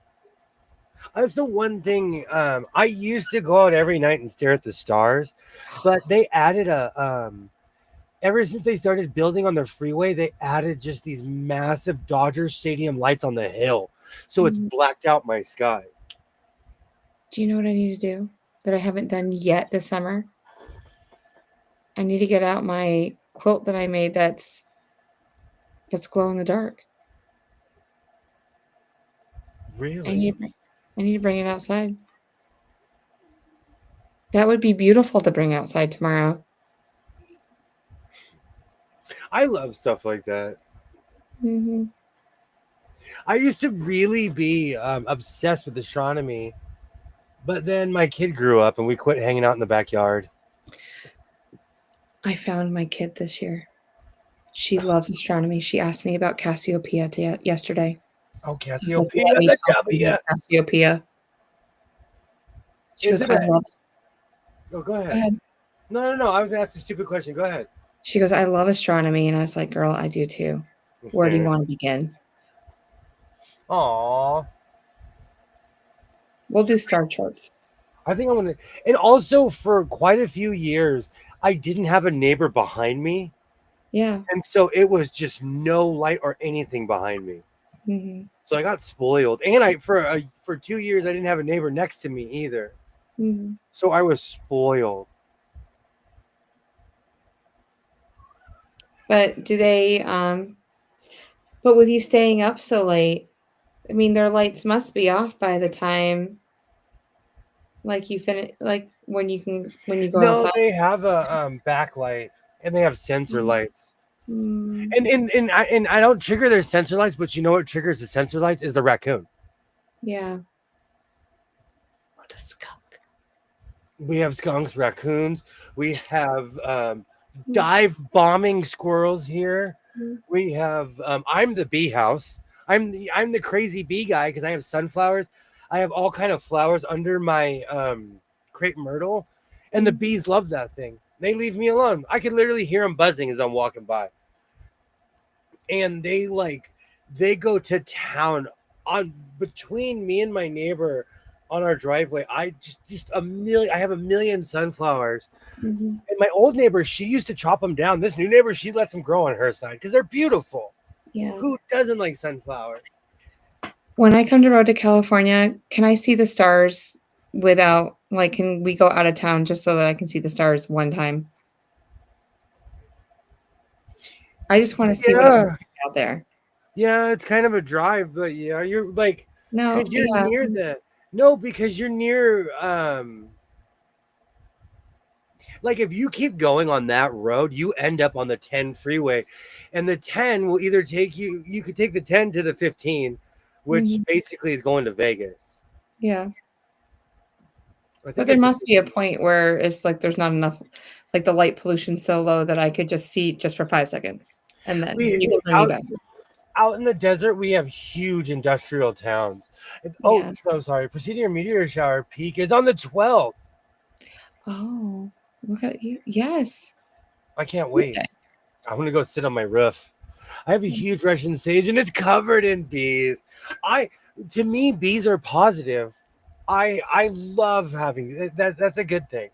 That's the one thing. I used to go out every night and stare at the stars, but they added ever since they started building on their freeway, they added just these massive Dodger Stadium lights on the hill. So it's blacked out my sky. Do you know what I need to do that I haven't done yet this summer? I need to get out my quilt that I made that's glow in the dark. Really? I need to bring it outside. That would be beautiful to bring outside tomorrow. I love stuff like that. Mm-hmm. I used to really be obsessed with astronomy, but then my kid grew up and we quit hanging out in the backyard. I found my kid this year. She loves astronomy. She asked me about Cassiopeia yesterday. Oh, I was like, Cassiopeia, "Let me the tell you W. about Cassiopeia." She Is goes, it "I love." Oh, go Go ahead. ahead. No. I was gonna ask a stupid question. Go ahead. She goes, "I love astronomy," and I was like, "Girl, I do too. Where do you want to begin?" Aw. We'll do star charts. I think I'm gonna. And also, for quite a few years, I didn't have a neighbor behind me, Yeah. and so it was just no light or anything behind me. Mm-hmm. So I got spoiled, and for 2 years I didn't have a neighbor next to me either. Mm-hmm. So I was spoiled. But do they? But with you staying up so late, I mean, their lights must be off by the time, like you finish, like when you go No, outside. they have a backlight, and they have sensor lights. Mm, And I don't trigger their sensor lights, but you know what triggers the sensor lights is the raccoon. yeah. Or the skunk. We have skunks, raccoons. We have Mm, dive bombing squirrels here. mm, We have I'm the bee house. I'm the crazy bee guy because I have sunflowers. I have all kind of flowers under my crepe myrtle, and the mm. bees love that thing. They leave me alone. I can literally hear them buzzing as I'm walking by, and they go to town on between me and my neighbor on our driveway. I just a million. I have a million sunflowers. Mhm. And my old neighbor, she used to chop them down. This new neighbor, she lets them grow on her side because they're beautiful. Yeah. Who doesn't like sunflowers? When I come to road to California, can I see the stars without like can we go out of town just so that I can see the stars one time? I just want to see what it Yeah. looks like out there. Yeah, it's kind of a drive, but yeah, you're like, No, because you're yeah. near the, no, because you're near, like if you keep going on that road, you end up on the 10 freeway, and the 10 will either take you could take the 10 to the 15, which Mhm. basically is going to Vegas. Yeah. I But think there it's must be a point where it's like there's not enough, like the light pollution so low that I could just see just for 5 seconds and then you can bring me out back. out in the desert, we have huge industrial towns. Oh, Yeah. so sorry. Preceding meteor shower peak is on the 12th. Oh, look at you. Yes. I can't wait. Tuesday. I'm gonna go sit on my roof. I have a huge Russian sage, and it's covered in bees. To me, bees are positive. I love having that's a good thing.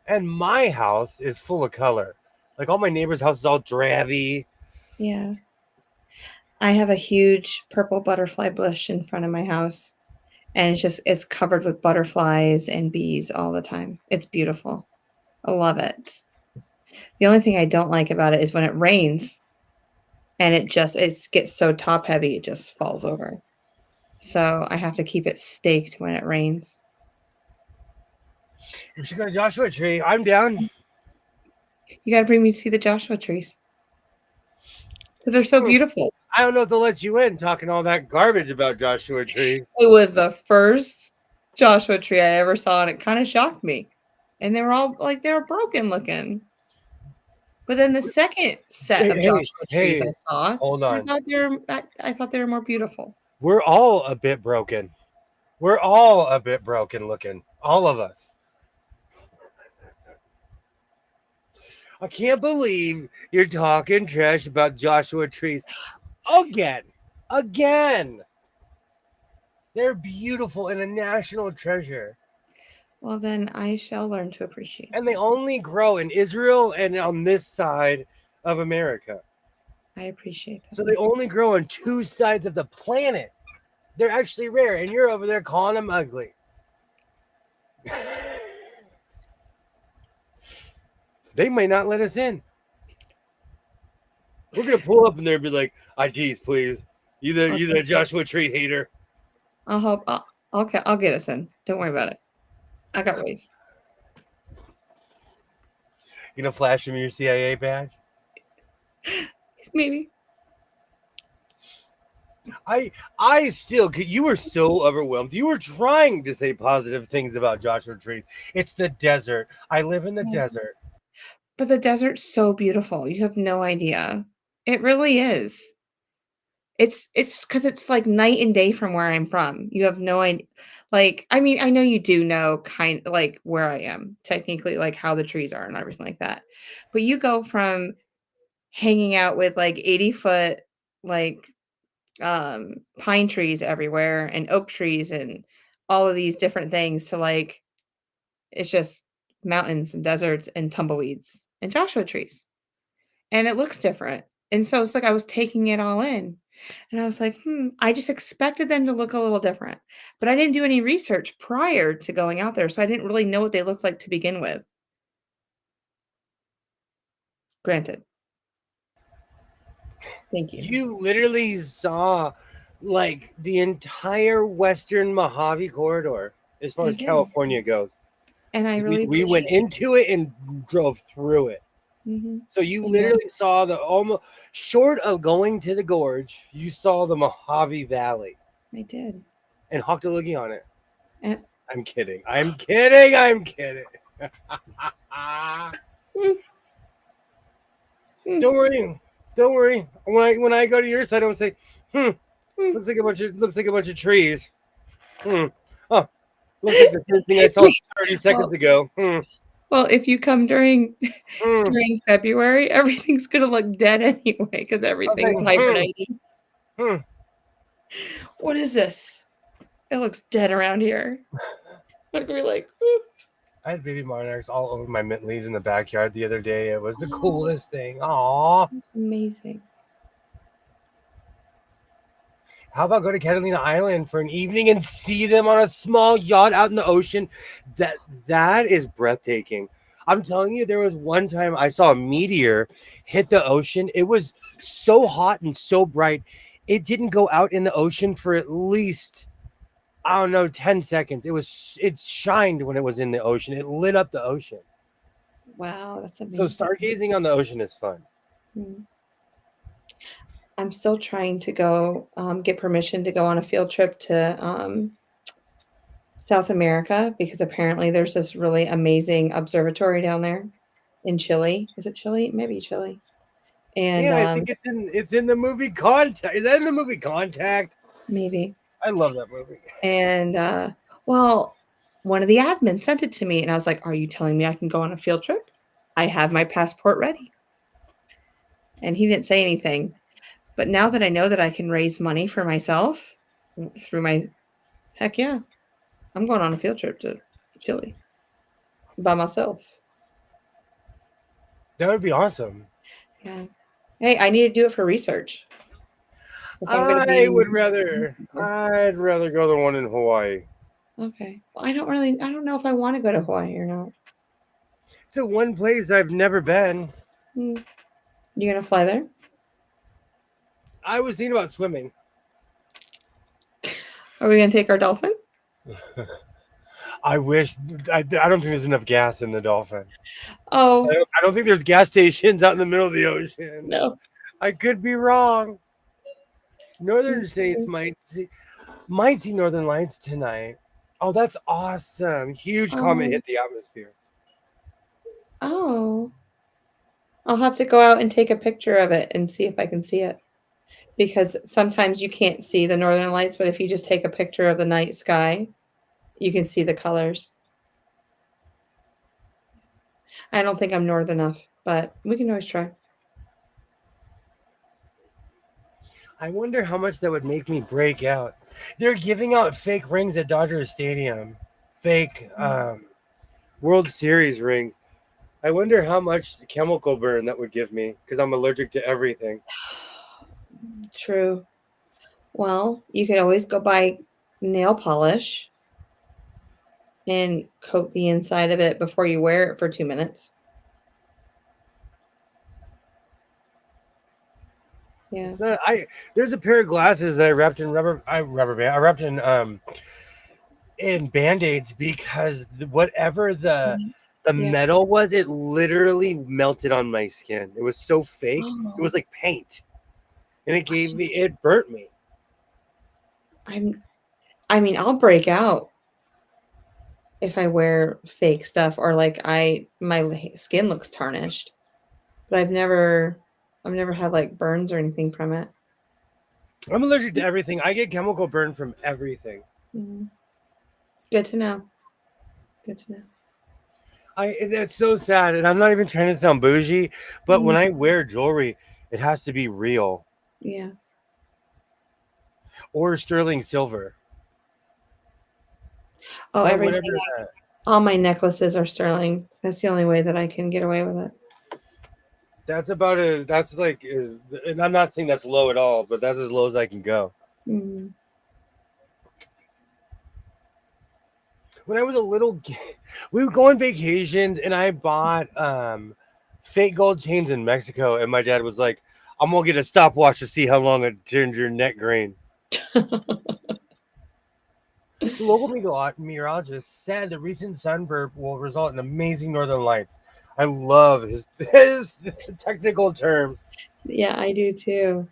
And my house is full of color. Like all my neighbors' houses all drabby. Yeah. I have a huge purple butterfly bush in front of my house, and it's covered with butterflies and bees all the time. It's beautiful. I love it. The only thing I don't like about it is when it rains and it gets so top heavy it just falls over. So I have to keep it staked when it rains. We should go to Joshua Tree. I'm down. You got to bring me to see the Joshua trees because they're so beautiful. I don't know if they'll let you in talking all that garbage about Joshua Tree. It was the first Joshua tree I ever saw, and it kind of shocked me. And they were all like they were broken looking. But then the second set of Joshua trees I saw, hold I on. thought they were more beautiful. We're all a bit broken. We're all a bit broken looking. All of us. I can't believe you're talking trash about Joshua trees again. Again. They're beautiful and a national treasure. Well, then I shall learn to appreciate And they only grow in Israel and on this side of America. I appreciate that. So they only grow on two sides of the planet. They're actually rare, and you're over there calling them ugly. They might not let us in. We're gonna pull up in there and be like, IDs, please. You the Joshua Tree hater. I'll get us in. Don't worry about it. I got ways. You gonna flash them your CIA badge? Maybe. I still, you were so overwhelmed. You were trying to say positive things about Joshua Trees. It's the desert. I live in the Yeah. desert. But the desert's so beautiful. You have no idea. It really is. It's because it's like night and day from where I'm from. You have no idea. Like, I mean, I know you do know kind like where I am, technically, like how the trees are and everything like that. But you go from hanging out with like 80-foot like pine trees everywhere and oak trees and all of these different things to like it's just mountains and deserts and tumbleweeds and Joshua trees. And it looks different. And so it's like I was taking it all in. And I was like, I just expected them to look a little different. But I didn't do any research prior to going out there. So I didn't really know what they looked like to begin with. Granted. Thank you. You literally saw like the entire Western Mojave corridor as far I as did. California goes. And I really We went appreciate into it and drove through it. Mhm. So you And literally saw the almost short of going to the gorge, you saw the Mojave Valley I did. and Hockaloogie on it. And I'm kidding. I'm kidding. I'm kidding. Don't worry. Don't worry. When I go to your side, I don't say, looks like a bunch of trees. Oh, looks like the same thing I saw 30 seconds ago. well, if you come during February, everything's gonna look dead anyway because everything's hibernating. What is this? It looks dead around here. I'm gonna be like, I had baby monarchs all over my mint leaves in the backyard the other day. It was the coolest thing. Aw. that's amazing. How about go to Catalina Island for an evening and see them on a small yacht out in the ocean? That is breathtaking. I'm telling you, there was one time I saw a meteor hit the ocean. It was so hot and so bright. It didn't go out in the ocean for at least, I don't know, 10 seconds. It shined when it was in the ocean. It lit up the ocean. Wow, that's amazing. So stargazing on the ocean is fun. I'm still trying to go get permission to go on a field trip to South America because apparently there's this really amazing observatory down there in Chile. Is it Chile? Maybe Chile. And Yeah, I think it's in the movie Contact. Is that in the movie Contact? maybe. I love that movie. And well, one of the admins sent it to me, and I was like, "Are you telling me I can go on a field trip? I have my passport ready." And he didn't say anything. But now that I know that I can raise money for myself through my, heck yeah, I'm going on a field trip to Chile by myself. That would be awesome. Yeah. Hey, I need to do it for research. I'd rather go to the one in Hawaii. Okay. Well, I don't know if I want to go to Hawaii or not. It's the one place I've never been. You gonna fly there? I was thinking about swimming. Are we gonna take our dolphin? I wish. I don't think there's enough gas in the Dolphin. Oh, I don't think there's gas stations out in the middle of the ocean. no. I could be wrong. Northern states might see Northern Lights tonight. Oh, that's awesome! Huge comet hit the atmosphere. Oh. I'll have to go out and take a picture of it and see if I can see it. Because sometimes you can't see the northern lights, but if you just take a picture of the night sky, you can see the colors. I don't think I'm north enough, but we can always try. I wonder how much that would make me break out. They're giving out fake rings at Dodger Stadium. Fake World Series rings. I wonder how much chemical burn that would give me because I'm allergic to everything. True. Well, you could always go buy nail polish and coat the inside of it before you wear it for 2 minutes. Yeah. It's not, there's a pair of glasses that I wrapped in I wrapped in Band-Aids because whatever the The Yeah. metal was, it literally melted on my skin. It was so fake. It Oh, was like paint. And it burnt me. I mean, I'll break out if I wear fake stuff or like my skin looks tarnished. But I've never had like burns or anything from it. I'm allergic to everything. I get chemical burn from everything. Mhm. Good to know. Good to know. That's so sad. And I'm not even trying to sound bougie, but when Mhm. I wear jewelry, it has to be real Yeah. or sterling silver Oh, or everything. whatever. All my necklaces are sterling. That's the only way that I can get away with it. That's like is, and I'm not saying that's low at all, but that's as low as I can go. Mhm. When I was a little kid, we would go on vacations, and I bought fake gold chains in Mexico, and my dad was like, "I'm gonna get a stopwatch to see how long it turns your neck green." The local meteorologist said the recent sunburn will result in amazing northern lights. I love his technical terms. Yeah, I do too.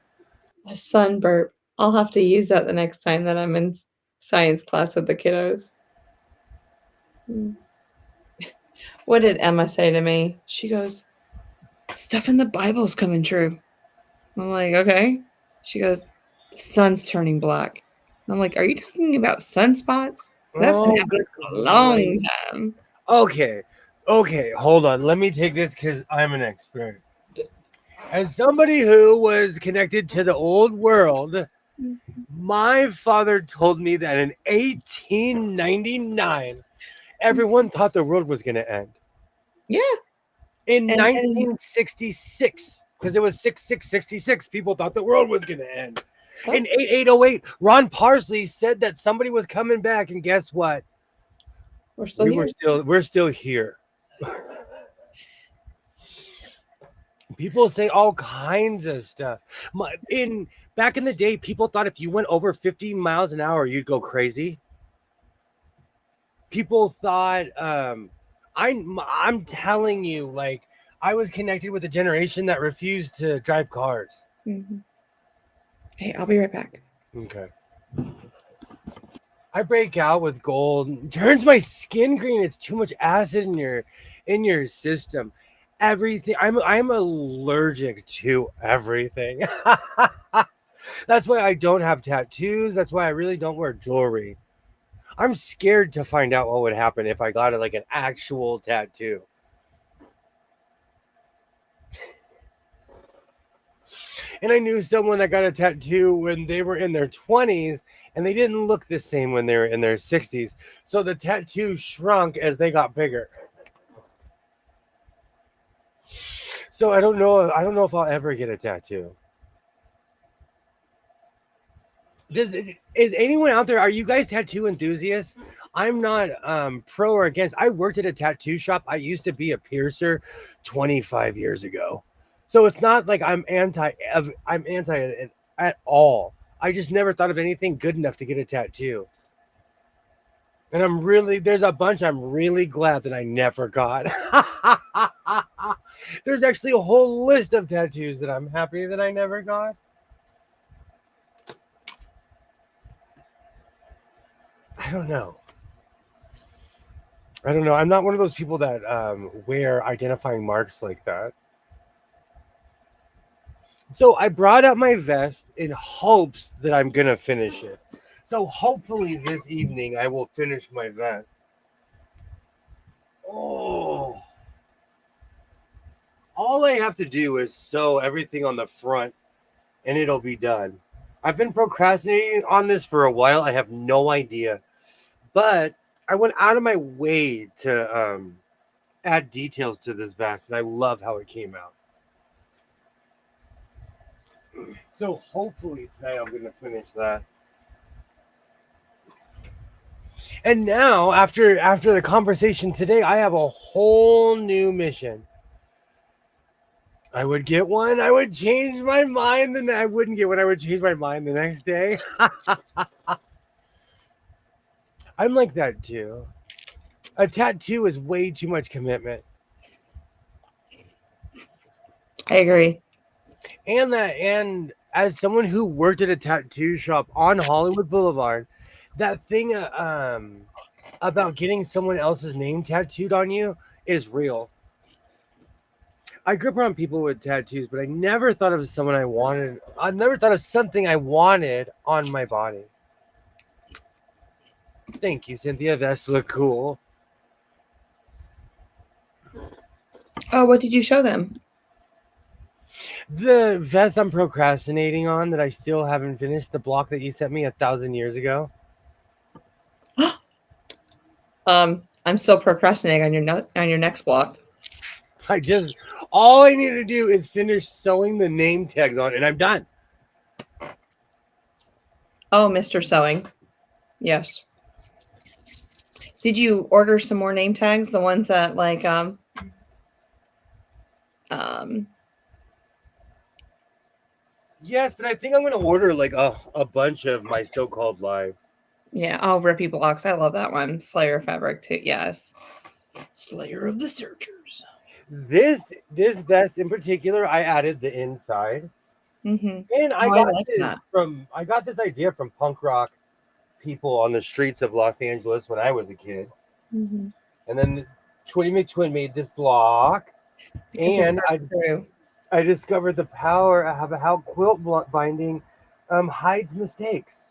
A sun burp. I'll have to use that the next time that I'm in science class with the kiddos. Mm. What did Emma say to me? She goes, "Stuff in the Bible's coming true." I'm like, "Okay." She goes, "The sun's turning black." I'm like, "Are you talking about sunspots? That's been Oh, happening good for a long grief. time." Okay, okay, hold on. Let me take this because I'm an expert. As somebody who was connected to the old world, my father told me that in 1899, everyone thought the world was going to end. Yeah, In and then 1966, because it was 6666, people thought the world was going to end. oh, In 8808, Ron Parsley said that somebody was coming back, and guess what? we're still here. We're still here. People say all kinds of stuff. Back in the day, people thought if you went over 50 miles an hour, you'd go crazy. People thought, I'm telling you, like I was connected with a generation that refused to drive cars. Mhm. Hey, I'll be right back. Okay. I break out with gold, turns my skin green. It's too much acid in your system. Everything. I'm allergic to everything. That's why I don't have tattoos. That's why I really don't wear jewelry. I'm scared to find out what would happen if I got like an actual tattoo. And I knew someone that got a tattoo when they were in their 20s and they didn't look the same when they were in their 60s. So the tattoo shrunk as they got bigger. So I don't know if I'll ever get a tattoo. Is anyone out there, are you guys tattoo enthusiasts? I'm not pro or against. I worked at a tattoo shop. I used to be a piercer 25 years ago. So it's not like I'm anti it at all. I just never thought of anything good enough to get a tattoo. And there's a bunch I'm really glad that I never got. There's actually a whole list of tattoos that I'm happy that I never got. I don't know. I'm not one of those people that wear identifying marks like that. So I brought out my vest in hopes that I'm going to finish it. So hopefully this evening I will finish my vest. Oh. All I have to do is sew everything on the front and it'll be done. I've been procrastinating on this for a while. I have no idea. But I went out of my way to add details to this vest, and I love how it came out. So hopefully tonight I'm going to finish that. And now, after the conversation today, I have a whole new mission. I would get one. I would change my mind. Then I wouldn't get one. I would change my mind the next day. I'm like that too. A tattoo is way too much commitment. I agree. And as someone who worked at a tattoo shop on Hollywood Boulevard, that thing about getting someone else's name tattooed on you is real. I grew up around people with tattoos, but I never thought of someone I wanted. I never thought of something I wanted on my body. Thank you, Cynthia. Vests look cool. Oh, what did you show them? The vest I'm procrastinating on that I still haven't finished, the block that you sent me 1,000 years ago. I'm still procrastinating on your next block. All I need to do is finish sewing the name tags on, and I'm done. Oh, Mr. Sewing. Yes. Did you order some more name tags? The ones that like Yes, but I think I'm gonna order like a bunch of my so-called lives. yeah, oh, Rippy Blocks. I love that one. Slayer fabric too. Yes. Slayer of the Searchers. This vest in particular, I added the inside. Mm-hmm. And I like that. I got this idea from punk rock people on the streets of Los Angeles when I was a kid. Mm-hmm. And then Twitty McTwin made this block. And I discovered the power of how quilt binding hides mistakes.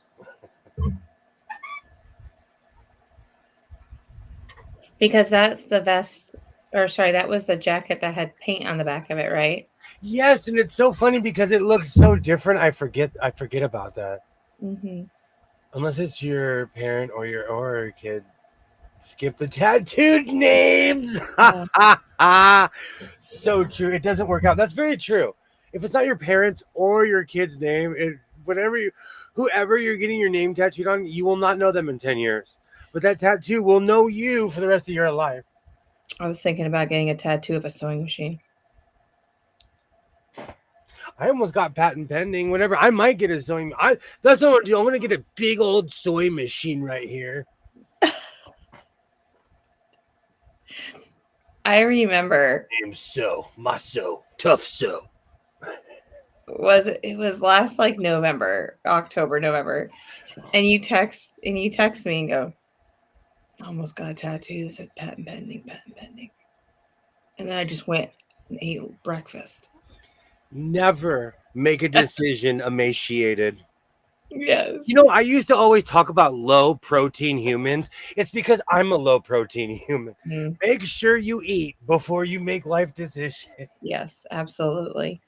Because that's the vest, or sorry, that was the jacket that had paint on the back of it, right? Yes, and it's so funny because it looks so different. I forget about that. Mm-hmm. Unless it's your parent or your kid. Skip the tattooed names. Yeah. So true. It doesn't work out. That's very true. If it's not your parents or your kid's name, whoever you're getting your name tattooed on, you will not know them in 10 years. But that tattoo will know you for the rest of your life. I was thinking about getting a tattoo of a sewing machine. I almost got patent pending. Whatever. I might get a sewing. That's what I'm gonna do. I'm gonna get a big old sewing machine right here. I remember. Name sew, my sew, tough sew. It was last like October, November, and you text me and go, I almost got a tattoo that said patent pending, and then I just went and ate breakfast. Never make a decision emaciated. Yes. You know, I used to always talk about low protein humans. It's because I'm a low protein human. Mm. Make sure you eat before you make life decisions. Yes, absolutely.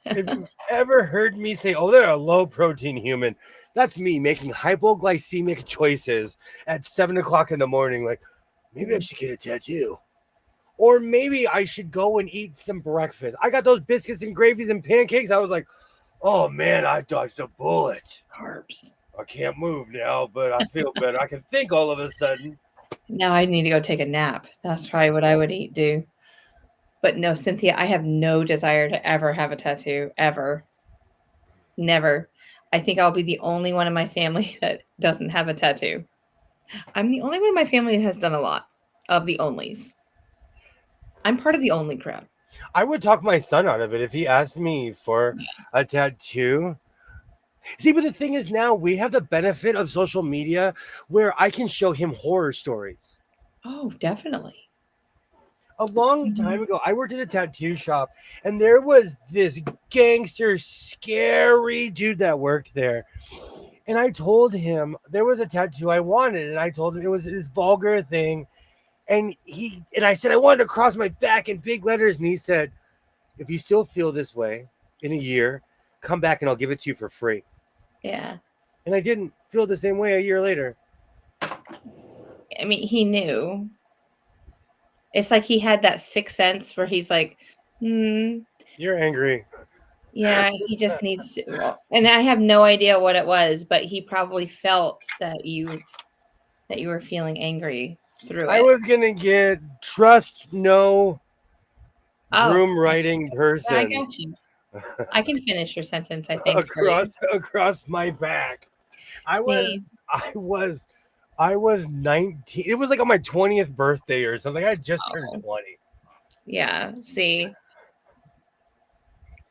If you've ever heard me say, oh, they're a low protein human, that's me making hypoglycemic choices at 7 o'clock in the morning. Like, maybe I should get a tattoo. Or maybe I should go and eat some breakfast. I got those biscuits and gravies and pancakes. I was like, oh man, I dodged a bullet. Carbs. I can't move now, but I feel better. I can think all of a sudden. Now I need to go take a nap. That's probably what I would do. But no, Cynthia, I have no desire to ever have a tattoo, ever. Never. I think I'll be the only one in my family that doesn't have a tattoo. I'm the only one in my family that has done a lot of the onlys. I'm part of the only crowd. I would talk my son out of it if he asked me for a tattoo. See, but the thing is now we have the benefit of social media where I can show him horror stories. Oh, definitely. A long time ago, I worked at a tattoo shop, and there was this gangster, scary dude that worked there. And I told him there was a tattoo I wanted, and I told him it was this vulgar thing. And I said, I wanted to cross my back in big letters. And he said, if you still feel this way in a year, come back and I'll give it to you for free. Yeah. And I didn't feel the same way a year later. I mean, he knew. It's like he had that sixth sense where he's like, you're angry. Yeah, he just needs to. Well, and I have no idea what it was, but he probably felt that you were feeling angry through it. I was gonna get trust no groom writing person. I got you. I can finish your sentence. I think across my back. I was I was 19. It was like on my 20th birthday or something. I just turned Oh. 20. Yeah. See,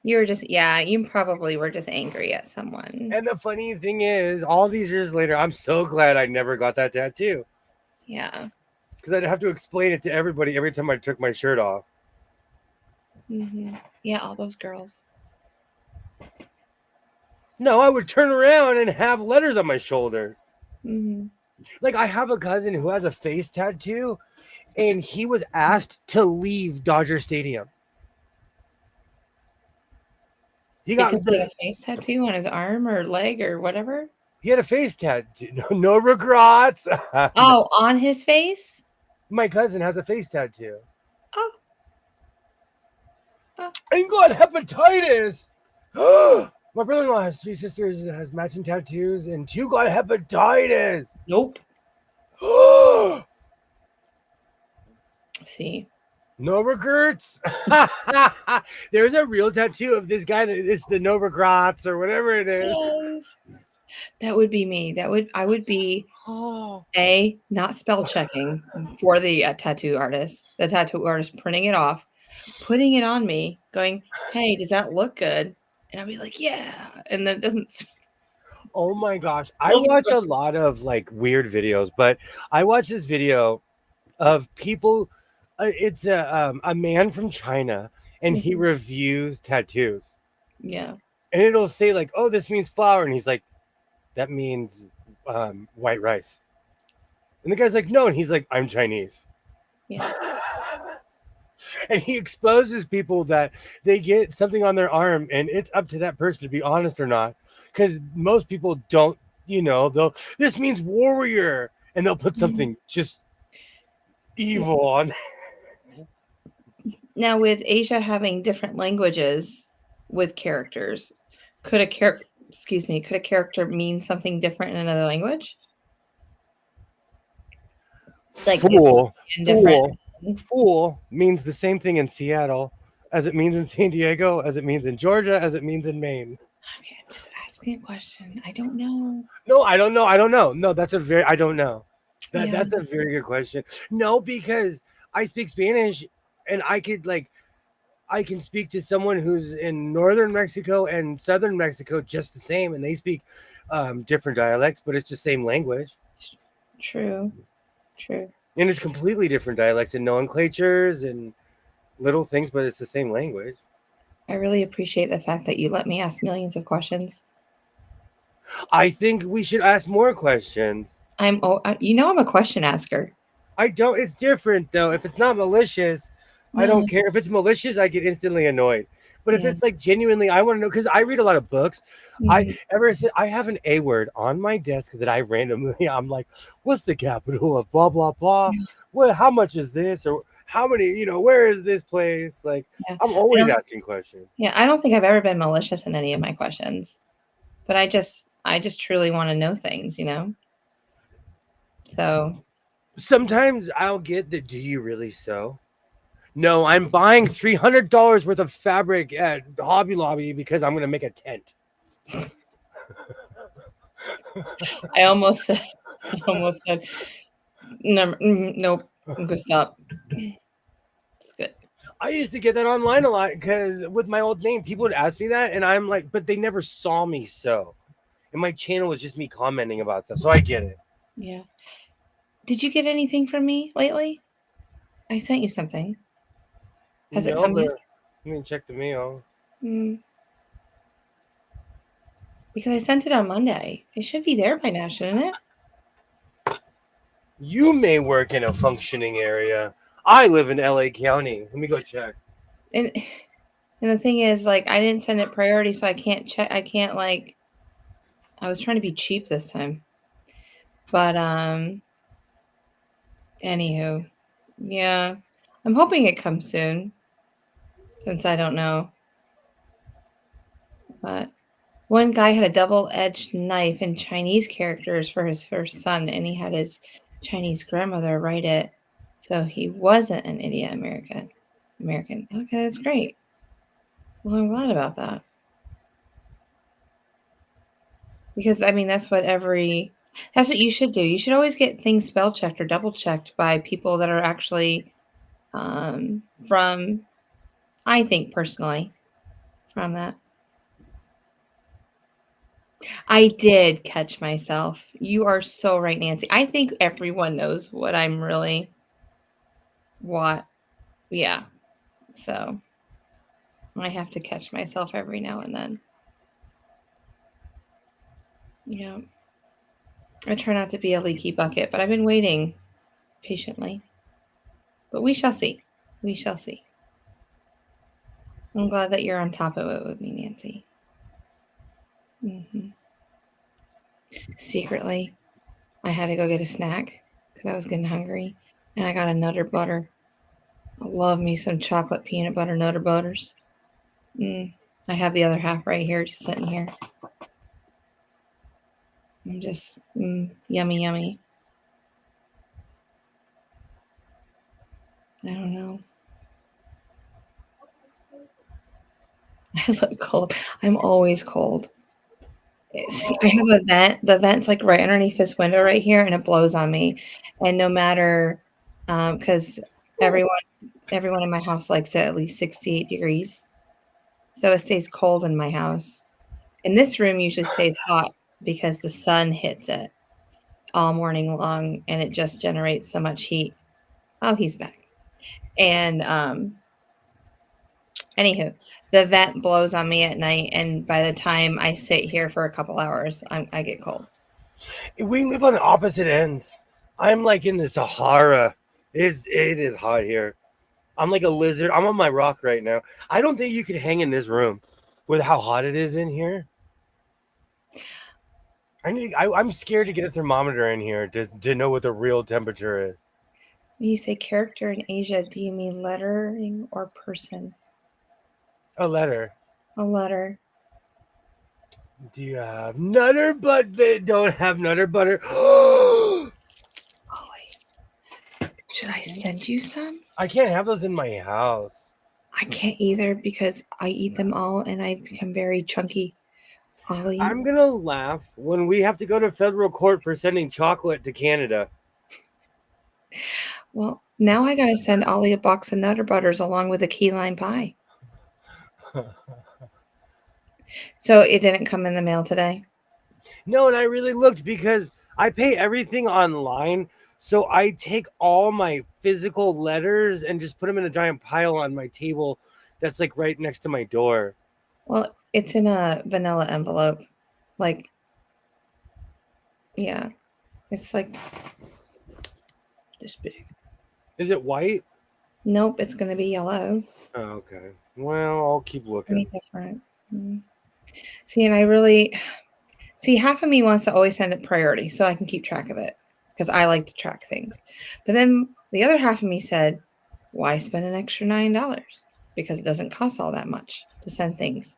you were just, yeah, you probably were just angry at someone. And the funny thing is, all these years later, I'm so glad I never got that tattoo. Yeah. Because I'd have to explain it to everybody every time I took my shirt off. Yeah, all those girls. No, I would turn around and have letters on my shoulders. Mm-hmm. Like, I have a cousin who has a face tattoo, and he was asked to leave Dodger Stadium. He got Because he had a face tattoo on his arm or leg or whatever. he had a face tattoo. No regrets. Oh, on his face? My cousin has a face tattoo. Oh. And got hepatitis. My brother-in-law has 3 sisters that has matching tattoos, and 2 got hepatitis. Nope. See. No regrets. There's a real tattoo of this guy that it's the no regrets or whatever it is. Yes. That would be me. I would be not spell checking for the tattoo artist. The tattoo artist printing it off, putting it on me, going, "Hey, does that look good?" And I'll be like, "Yeah," and then it doesn't. Oh my gosh. I watch a lot of like weird videos, but I watched this video of people. It's a man from China, and he reviews tattoos. Yeah. And it'll say like, "Oh, this means flour," and he's like, "That means white rice." And the guy's like, "No," and he's like, "I'm Chinese." Yeah. And he exposes people that they get something on their arm, and it's up to that person to be honest or not. Because most people don't, this means warrior, and they'll put something just evil on. Now, with Asia having different languages with characters, could a character mean something different in another language? Like Fool means the same thing in Seattle as it means in San Diego, as it means in Georgia, as it means in Maine. Okay, I'm just asking a question. I don't know. No, I don't know. No, I don't know. That's a very good question. No, because I speak Spanish, and I can speak to someone who's in northern Mexico and southern Mexico just the same, and they speak different dialects, but it's the same language. True. And it's completely different dialects and nomenclatures and little things, but it's the same language. I really appreciate the fact that you let me ask millions of questions. I think we should ask more questions. I'm a question asker. It's different though. If it's not malicious, I don't care. If it's malicious, I get instantly annoyed. But if it's like genuinely, I want to know, because I read a lot of books. I have an A word on my desk that I randomly, I'm like, what's the capital of blah, blah, blah? Well, how much is this? Or how many, where is this place? Like, I'm always asking questions. Yeah, I don't think I've ever been malicious in any of my questions. But I just truly want to know things, So sometimes I'll get the, do you really sew? No, I'm buying $300 worth of fabric at Hobby Lobby because I'm going to make a tent. I almost said, no, nope, I'm going to stop. It's good. I used to get that online a lot because with my old name, people would ask me that, and I'm like, but they never saw me sew. And my channel was just me commenting about stuff, so I get it. Yeah. Did you get anything from me lately? I sent you something. Has it come yet? Let me check the mail. Because I sent it on Monday. It should be there by now, shouldn't it? You may work in a functioning area. I live in LA County. Let me go check. And the thing is, like, I didn't send it priority, so I can't check. I can't, like, I was trying to be cheap this time. But, anywho, yeah. I'm hoping it comes soon. Since I don't know. But one guy had a double-edged knife and Chinese characters for his first son, and he had his Chinese grandmother write it, so he wasn't an idiot American. Okay, that's great. Well, I'm glad about that. Because, I mean, that's what every That's what you should do. You should always get things spell checked or double checked by people that are actually from, I think personally, from that. I did catch myself. You are so right, Nancy. I think everyone knows what I'm really what. Yeah. So I have to catch myself every now and then. Yeah. I try not to be a leaky bucket, but I've been waiting patiently. But we shall see. We shall see. I'm glad that you're on top of it with me, Nancy. Secretly, I had to go get a snack because I was getting hungry, and I got a Nutter Butter. I love me some chocolate peanut butter Nutter Butters. I have the other half right here, just sitting here. I'm just yummy, yummy. I don't know. I look cold. I'm always cold. See, I have a vent. The vent's like right underneath this window right here, and it blows on me. And no matter, because everyone in my house likes it at least 68 degrees, so it stays cold in my house. And this room usually stays hot because the sun hits it all morning long, and it just generates so much heat. Oh, he's back. And anywho, the vent blows on me at night, and by the time I sit here for a couple hours, I get cold. We live on opposite ends. I'm like in the Sahara. It is hot here. I'm like a lizard. I'm on my rock right now. I don't think you could hang in this room with how hot it is in here. I'm scared to get a thermometer in here to know what the real temperature is. When you say character in Asia, do you mean lettering or person? A letter. A letter. Do you have Nutter But they don't have Nutter Butter? Oh, should I send you some? I can't have those in my house. I can't either because I eat them all and I become very chunky. Ollie. I'm gonna laugh when we have to go to federal court for sending chocolate to Canada. Well, now I gotta send Ollie a box of Nutter Butters along with a key lime pie. So it didn't come in the mail today? No, and I really looked because I pay everything online. So I take all my physical letters and just put them in a giant pile on my table that's like right next to my door. Well, it's in a vanilla envelope. Like, yeah. It's like this big. Is it white? Nope, it's going to be yellow. Oh, okay. Well, I'll keep looking. Any different. See, and I really... See, half of me wants to always send it priority so I can keep track of it because I like to track things. But then the other half of me said, why spend an extra $9? Because it doesn't cost all that much to send things.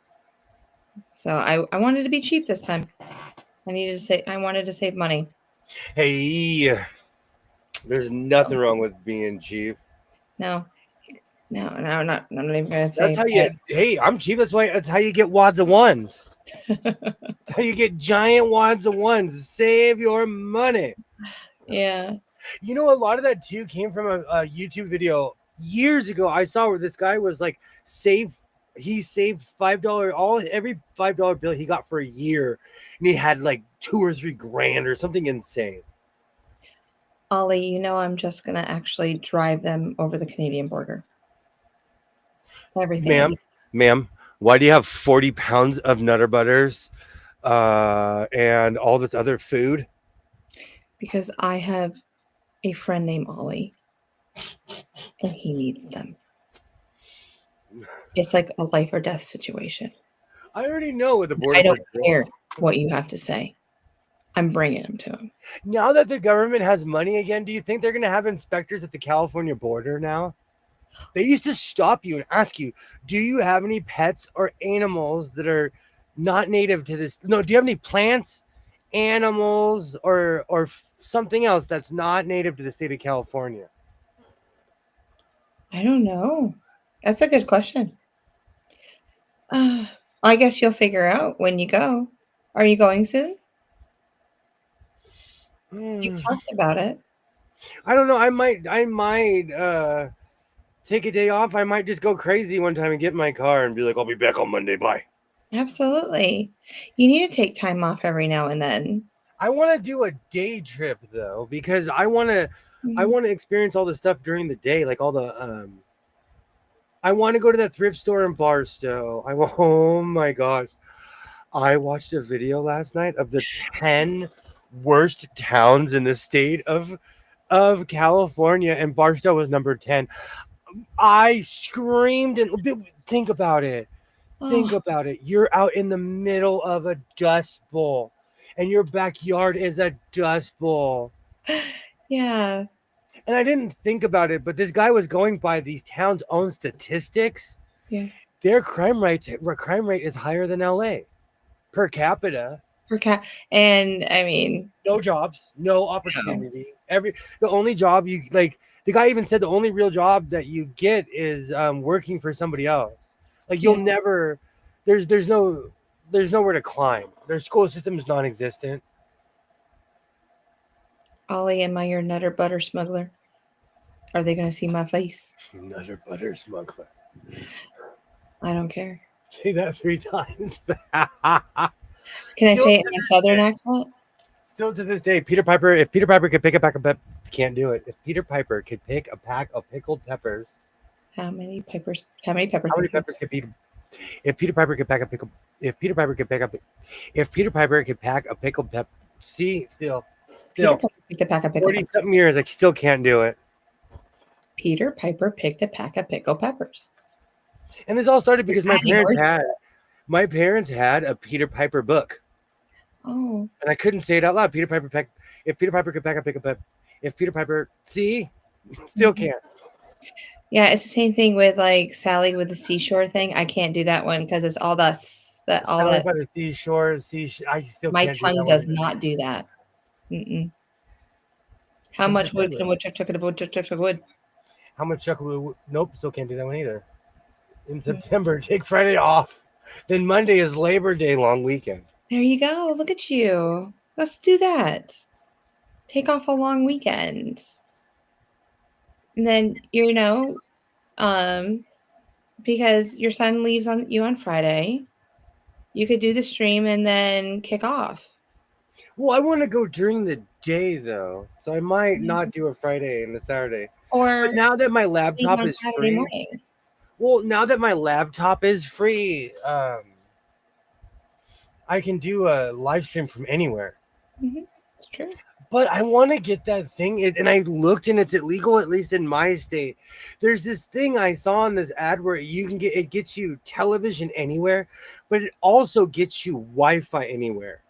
So I wanted to be cheap this time. I wanted to save money. Hey, there's nothing wrong with being cheap. No, I'm not even gonna say. That's how you. Hey, I'm cheap. That's how you get wads of ones. That's how you get giant wads of ones. Save your money. Yeah. You know, a lot of that too came from a YouTube video years ago. I saw where this guy was like, he saved $5 every $5 bill he got for a year, and he had like $2 or $3 grand or something insane. Ollie, you know I'm just gonna actually drive them over the Canadian border. Everything. Ma'am, why do you have 40 pounds of Nutter Butters and all this other food? Because I have a friend named Ollie, and he needs them. It's like a life or death situation. I already know what the border. I don't care what you have to say. I'm bringing them to him. Now that the government has money again, do you think they're going to have inspectors at the California border now? They used to stop you and ask you, do you have any pets or animals that are not native to this? No, do you have any plants, animals, or something else that's not native to the state of California? I don't know. That's a good question. I guess you'll figure out when you go. Are you going soon? You talked about it. I don't know. I might take a day off. I might just go crazy one time and get in my car and be like, I'll be back on Monday. Bye. Absolutely. You need to take time off every now and then. I want to do a day trip though, because I want to experience all the stuff during the day, like all the I want to go to that thrift store in Barstow. Oh my gosh. I watched a video last night of the 10 worst towns in the state of California, and Barstow was number 10. I screamed and think about it. Think Oh, about it. You're out in the middle of a dust bowl, and your backyard is a dust bowl. yeah. And I didn't think about it, but this guy was going by these towns' own statistics. Yeah. Their crime rate is higher than LA per capita. Per cat. And I mean, No jobs, no opportunity. The only job you like, the guy even said the only real job that you get is working for somebody else. Like you'll yeah. never, there's nowhere to climb. Their school system is non-existent. Ollie, am I your nutter butter smuggler? Are they going to see my face? Nutter butter smuggler. I don't care. Say that 3 times. Can I say it in a southern accent? Still to this day, Peter Piper. If Peter Piper could pick a pack of can't do it. If Peter Piper could pick a pack of pickled peppers, How many peppers? How many peppers? how many peppers could Peter? If Peter Piper could pack a pickle, if Peter Piper could pack a pickled pepper. See, still, Peter Piper picked a pack of pickled 40 something years, I still can't do it. Peter Piper picked a pack of pickled peppers. And this all started because my adding words parents had a Peter Piper book, Oh, and I couldn't say it out loud. If Peter Piper could pack a pickle pepper, if Peter Piper, see, still can't. yeah. It's the same thing with like Sally with the seashore thing. I can't do that one because it's all the all Sally that. by the seashore, I still My can't do tongue that does one. not do that. Mm-mm. How In much wood September. can a woodchuck chuck at a woodchuck chuck at wood? How much chuck? Nope, still can't do that one either. In September, take Friday off. Then Monday is Labor Day long weekend. There you go. Look at you. Let's do that. Take off a long weekend. And then, because your son leaves on Friday, you could do the stream and then kick off. Well, I want to go during the day though, so I might not do a Friday and a Saturday. Or But now that my leave laptop on is Saturday free, morning. well, now that my laptop is free, I can do a live stream from anywhere. It's true. But I want to get that thing, and I looked, and it's illegal, at least in my state. There's this thing I saw in this ad where it gets you television anywhere, but it also gets you Wi-Fi anywhere.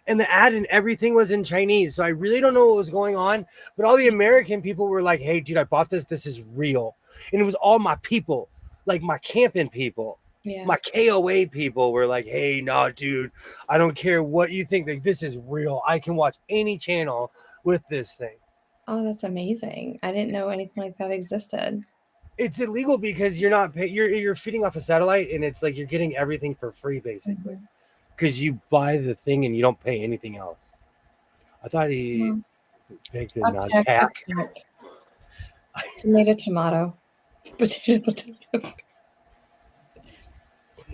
And the ad and everything was in Chinese, so I really don't know what was going on. But all the American people were like, "Hey, dude, I bought this. This is real," and it was all my people, like my camping people. Yeah. My KOA people were like, "Hey, nah, dude, I don't care what you think. Like, this is real. I can watch any channel with this thing." Oh, that's amazing. I didn't know anything like that existed. It's illegal because you're not you're feeding off a satellite, and it's like you're getting everything for free basically, because you buy the thing and you don't pay anything else. I thought he picked a not pack. Tomato. Potato.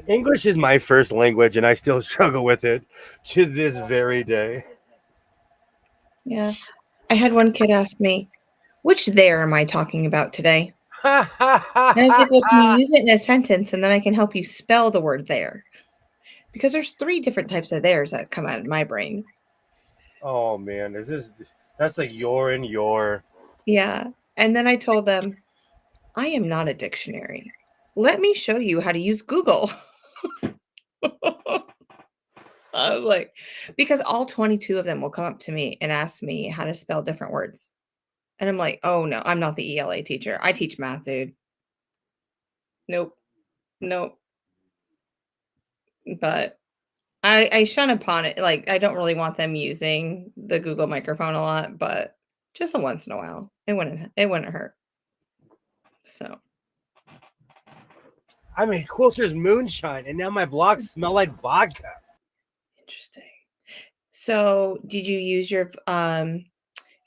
English is my first language, and I still struggle with it to this very day. Yeah. I had one kid ask me, which there am I talking about today? And I was like, well, can you use it in a sentence and then I can help you spell the word there? Because there's 3 different types of theirs that come out of my brain. Oh man, that's like your and your. Yeah. And then I told them, I am not a dictionary. Let me show you how to use Google. I was like, because all 22 of them will come up to me and ask me how to spell different words. And I'm like, oh no, I'm not the ELA teacher. I teach math, dude. Nope. But I shun upon it. Like, I don't really want them using the Google microphone a lot, but just a once in a while. It wouldn't hurt. So I made Quilter's moonshine, and now my blocks smell like vodka. interesting. So, did you use your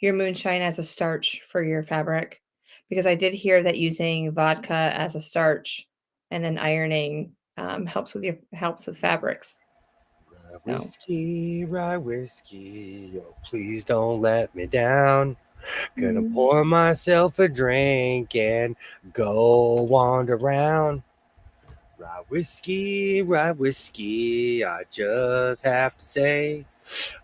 moonshine as a starch for your fabric? Because I did hear that using vodka as a starch and then ironing helps with fabrics. So, Rye whiskey, oh please don't let me down. Gonna mm, pour myself a drink and go wander around. Rye whiskey, I just have to say,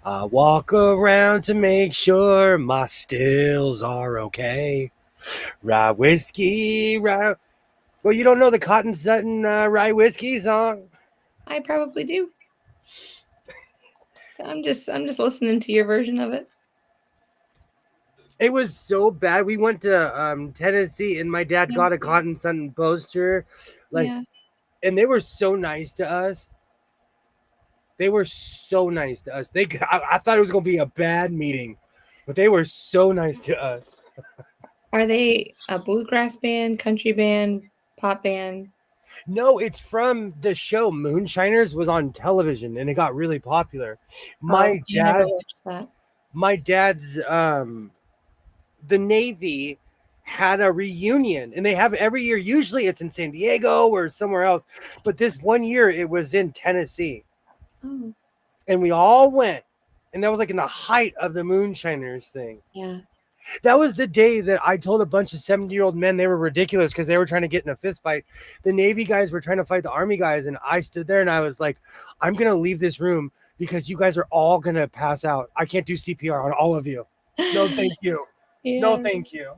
I walk around to make sure my stills are okay. Rye whiskey, rye. Well, you don't know the Cotton Sutton rye whiskey song? I probably do. I'm just listening to your version of it. It was so bad. We went to Tennessee, and my dad Yeah. got a Cotton Sutton poster, like, Yeah. and they were so nice to us. They were so nice to us. I thought it was gonna be a bad meeting, but they were so nice to us. Are they a bluegrass band, country band, pop band? No, it's from the show Moonshiners was on television, and it got really popular. Oh, My I never dad, watched that. my dad's the Navy had a reunion, and they have every year. Usually it's in San Diego or somewhere else, but this one year it was in Tennessee, Oh, and we all went, and that was like in the height of the Moonshiners thing. yeah. That was the day that I told a bunch of 70-year-old men they were ridiculous because they were trying to get in a fist fight. The Navy guys were trying to fight the Army guys, and I stood there and I was like, I'm gonna leave this room because you guys are all gonna pass out. I can't do CPR on all of you. No, thank you. No, Yeah. thank you.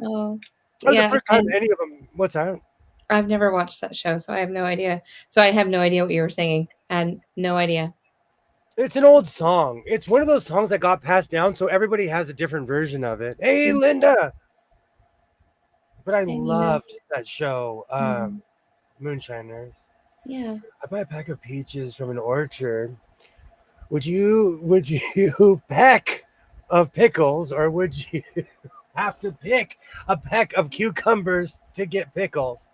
Oh, That was the yeah. first time any of them. What's that? I've never watched that show, so I have no idea. So I have no idea what you were singing. I had no idea. It's an old song. It's one of those songs that got passed down, so everybody has a different version of it. Hey, Linda. But I I know. loved that show, Mhm. Moonshiners. Yeah. I buy a pack of peaches from an orchard. Would you peck of pickles, or would you have to pick a peck of cucumbers to get pickles?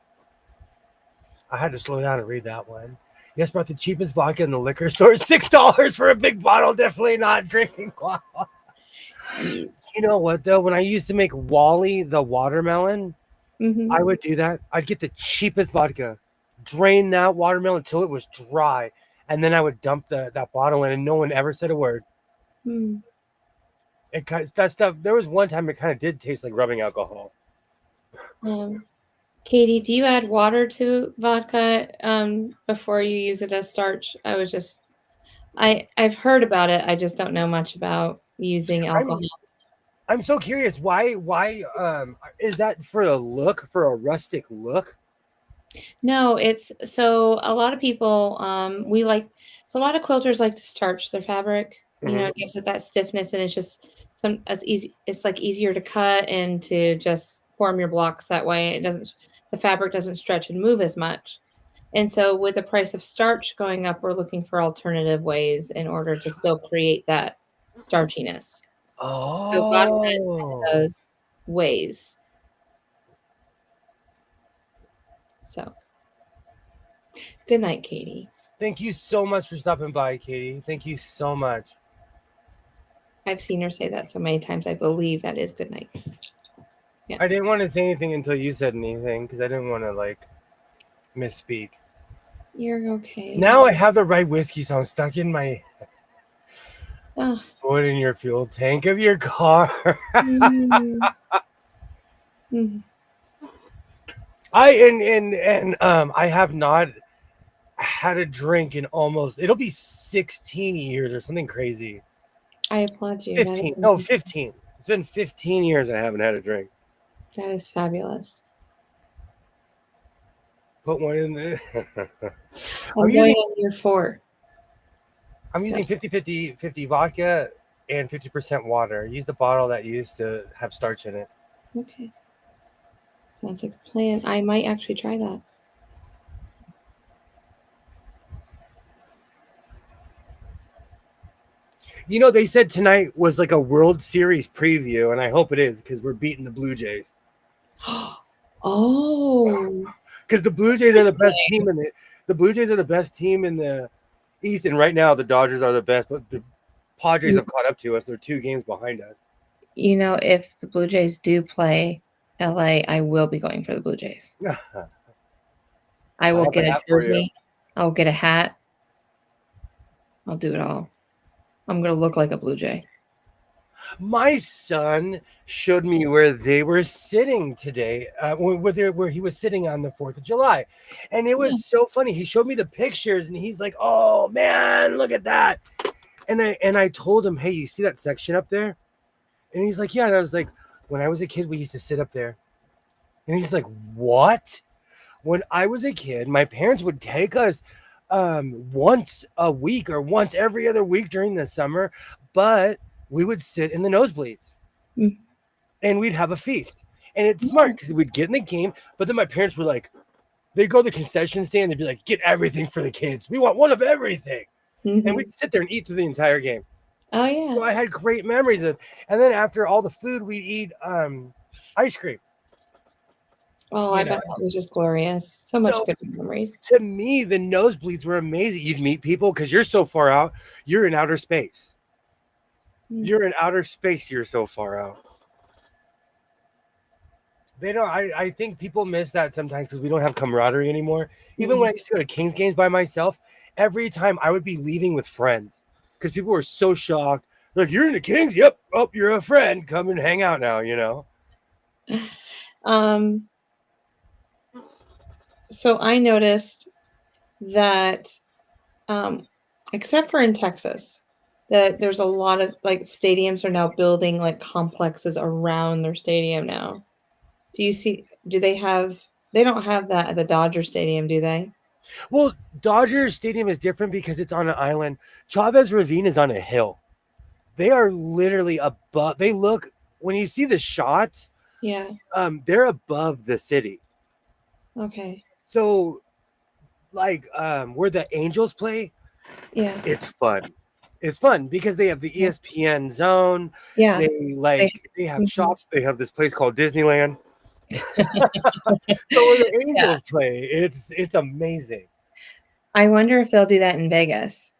I had to slow down and read that one. Yes, brought the cheapest vodka in the liquor store. $6 for a big bottle. Definitely not drinking. Jeez. You know what though? When I used to make Wally the watermelon, Mhm. I would do that. I'd get the cheapest vodka, drain that watermelon until it was dry, and then I would dump that bottle in, and no one ever said a word. Hmm. It kind of, that stuff. There was one time it kind of did taste like rubbing alcohol. Katie, do you add water to vodka before you use it as starch? I've heard about it. I just don't know much about using alcohol. I'm so curious. Why is that for a look, for a rustic look? No, it's so a lot of people so a lot of quilters like to starch their fabric. You know, Mhm. it gives it that stiffness and it's just some as easy it's like easier to cut and to just form your blocks that way. The fabric doesn't stretch and move as much. And so with the price of starch going up, we're looking for alternative ways in order to still create that starchiness. So vodka is one of Oh, those ways. So good night, Katie. thank you so much for stopping by, Katie. Thank you so much. I've seen her say that so many times. I believe that is good night. Yeah. I didn't want to say anything until you said anything because I didn't want to like misspeak. You're okay. Now I have the right whiskey song stuck in my. Oh. Put in your fuel tank of your car. Mm. Mm. I have not had a drink in almost, it'll be 16 years or something crazy. I applaud you. 15. No, 15. It's been 15 years I haven't had a drink. That is fabulous. Put one in there. I'm going on year 4. I'm using 50 vodka and 50% water. Use the bottle that used to have starch in it. Okay. Sounds like a plan. I might actually try that. You know, they said tonight was like a World Series preview, and I hope it is because we're beating the Blue Jays. Oh. Because the Blue Jays are the best team in the Blue Jays are the best team in the East, and right now the Dodgers are the best, but the Padres Mm. have caught up to us. They're 2 games behind us. If the Blue Jays do play LA, I will be going for the Blue Jays. I will have a get a hat for you. jersey. I'll get a hat. I'll do it all. I'm going to look like a Blue Jay. My son showed me where they were sitting today, where he was sitting on the 4th of July. And it was so funny. He showed me the pictures and he's like, oh man, look at that. And I told him, hey, you see that section up there? And he's like, yeah. And I was like, when I was a kid, we used to sit up there. And he's like, what? When I was a kid, my parents would take us once a week or once every other week during the summer, but we would sit in the nosebleeds and we'd have a feast. And it's smart because we'd get in the game, but then my parents were like, they'd go to the concession stand, they'd be like, get everything for the kids. We want one of everything. And we'd sit there and eat through the entire game. Oh, yeah. So I had great memories of, and then after all the food, we'd eat ice cream. Oh, I bet that was just glorious. So much good memories. To me, the nosebleeds were amazing. You'd meet people because you're so far out. You're in outer space. You're in outer space. You're so far out. They don't. I think people miss that sometimes because we don't have camaraderie anymore. Even when I used to go to Kings games by myself, every time I would be leaving with friends because people were so shocked. Like, you're in the Kings? Yep. Oh, you're a friend. Come and hang out now. So I noticed that, except for in Texas, that there's a lot of stadiums are now building complexes around their stadium now. They don't have that at the Dodger Stadium, do they? Well, Dodger Stadium is different because it's on an island. Chavez Ravine is on a hill. They are literally above. They look, when you see the shots, they're above the city. Okay. So, where the Angels play, it's fun. It's fun because they have the ESPN zone. Yeah. They have shops. They have this place called Disneyland. So where the Angels play, it's amazing. I wonder if they'll do that in Vegas.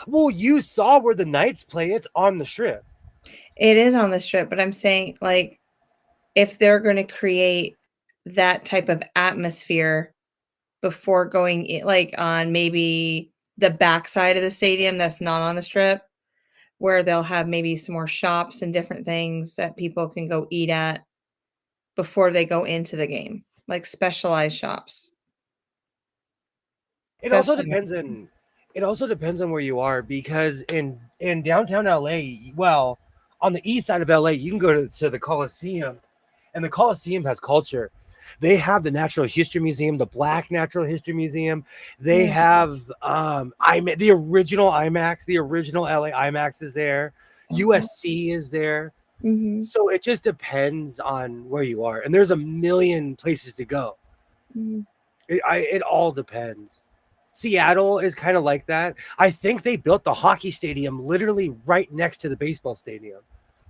Well, you saw where the Knights play. It's on the Strip. It is on the Strip, but I'm saying if they're going to create that type of atmosphere before going on maybe the backside of the stadium that's not on the Strip, where they'll have maybe some more shops and different things that people can go eat at before they go into the game, like specialized shops. It also depends on where you are, because in downtown LA, well, on the east side of LA, you can go to the Coliseum, and the Coliseum has culture. They have the Natural History Museum, the Black Natural History Museum. They have the original IMAX, the original LA IMAX is there. USC is there. So it just depends on where you are, and there's a million places to go. It all depends. Seattle is kind of like that. I think they built the hockey stadium literally right next to the baseball stadium.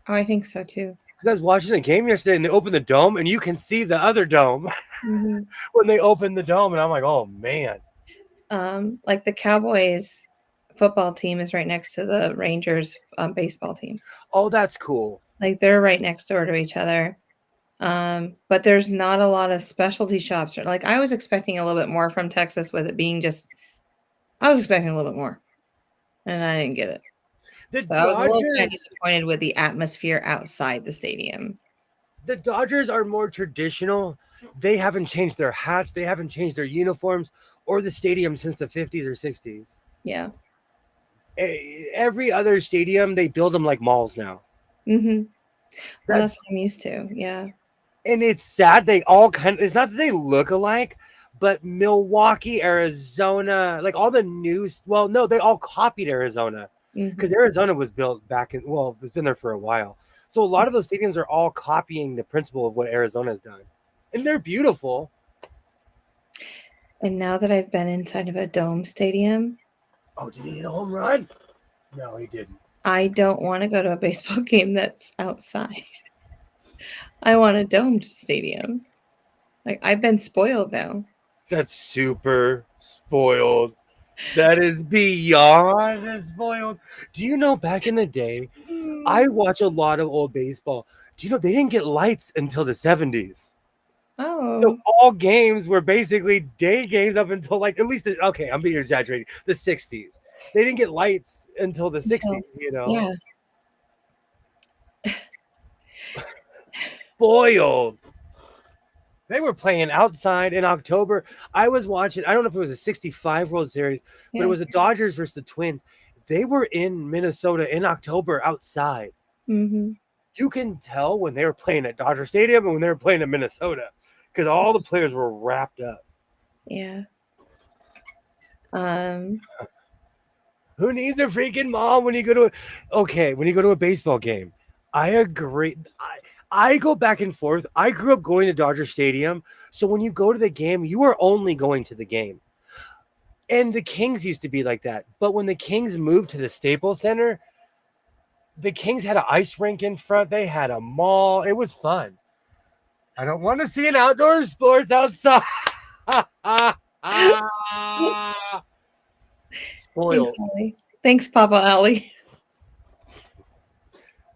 Oh, I think so too. Because I was watching a game yesterday and they opened the dome and you can see the other dome when they opened the dome. And I'm like, oh, man. The Cowboys football team is right next to the Rangers baseball team. Oh, that's cool. They're right next door to each other. But there's not a lot of specialty shops. I was expecting a little bit more from Texas with it being I was expecting a little bit more. And I didn't get it. I was a little kind of disappointed with the atmosphere outside the stadium. The Dodgers are more traditional. They haven't changed their hats. They haven't changed their uniforms or the stadium since the 50s or 60s. Yeah. Every other stadium, they build them like malls now. Well, that's what I'm used to. Yeah. And it's sad. They all it's not that they look alike, but Milwaukee, Arizona, all the they all copied Arizona. Because Arizona was built it's been there for a while. So a lot of those stadiums are all copying the principle of what Arizona has done. And they're beautiful. And now that I've been inside of a dome stadium. Oh, did he hit a home run? No, he didn't. I don't want to go to a baseball game that's outside. I want a domed stadium. I've been spoiled now. That's super spoiled. That is beyond spoiled. Do you know back in the day, I watch a lot of old baseball. Do you know they didn't get lights until the 70s? So Oh, all games were basically day games up until like at least okay, I'm being exaggerating. The 60s. They didn't get lights until the until 60s, you know. yeah. Spoiled. They were playing outside in October. I was watching, I don't know if it was a 65 World Series, but it Yeah. was the Dodgers versus the Twins. They were in Minnesota in October outside. Mm-hmm. You can tell when they were playing at Dodger Stadium and when they were playing in Minnesota because all the players were wrapped up. Yeah. Um. Who needs a freaking mom when you go to when you go to a baseball game? I agree. I go back and forth. I grew up going to Dodger Stadium, so when you go to the game, you are only going to the game. And the Kings used to be like that, but when the Kings moved to the Staples Center, the Kings had an ice rink in front. They had a mall. It was fun. I don't want to see an outdoor sports outside. Spoiled. Thanks, Allie. Thanks, Papa Allie.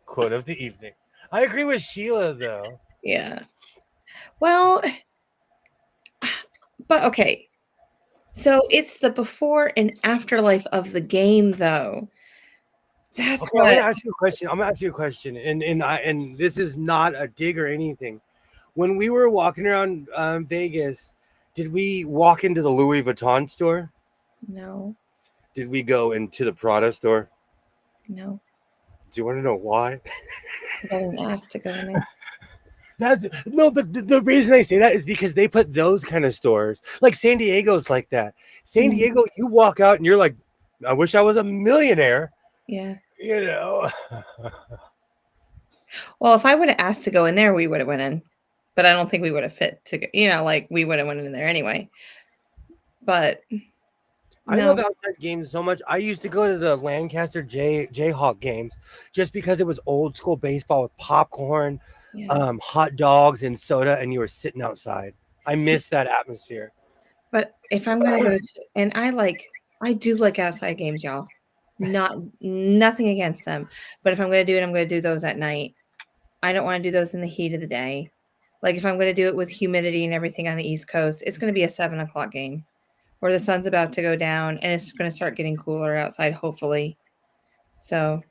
Quote of the evening. I agree with Sheila though. Yeah. Well, but okay. So it's the before and afterlife of the game, though. That's Okay, I'm what. gonna ask you a question. I'm gonna ask you a question, and this is not a dig or anything. When we were walking around Vegas, did we walk into the Louis Vuitton store? No, Did we go into the Prada store? no. Do you want to know why? I didn't ask to go in there. No, but the reason I say that is because they put those kind of stores like San Diego's like that. San Mhm. Diego, you walk out and you're like, I wish I was a millionaire. Yeah. You know. Well, if I would have asked to go in there, we would have went in. But I don't think we would have fit to go. Like we would have went in there anyway. But I love no. outside games so much. I used to go to the Lancaster Jayhawk games just because it was old school baseball with popcorn, Yeah. hot dogs, and soda, and you were sitting outside. I miss that atmosphere. But if I'm gonna go to, and I do like outside games, y'all. Nothing against them. But if I'm gonna do it, I'm gonna do those at night. I don't want to do those in the heat of the day. Like if I'm going to do it with humidity and everything on the East Coast, it's going to be a 7 o'clock game where the sun's about to go down and it's going to start getting cooler outside, hopefully. So,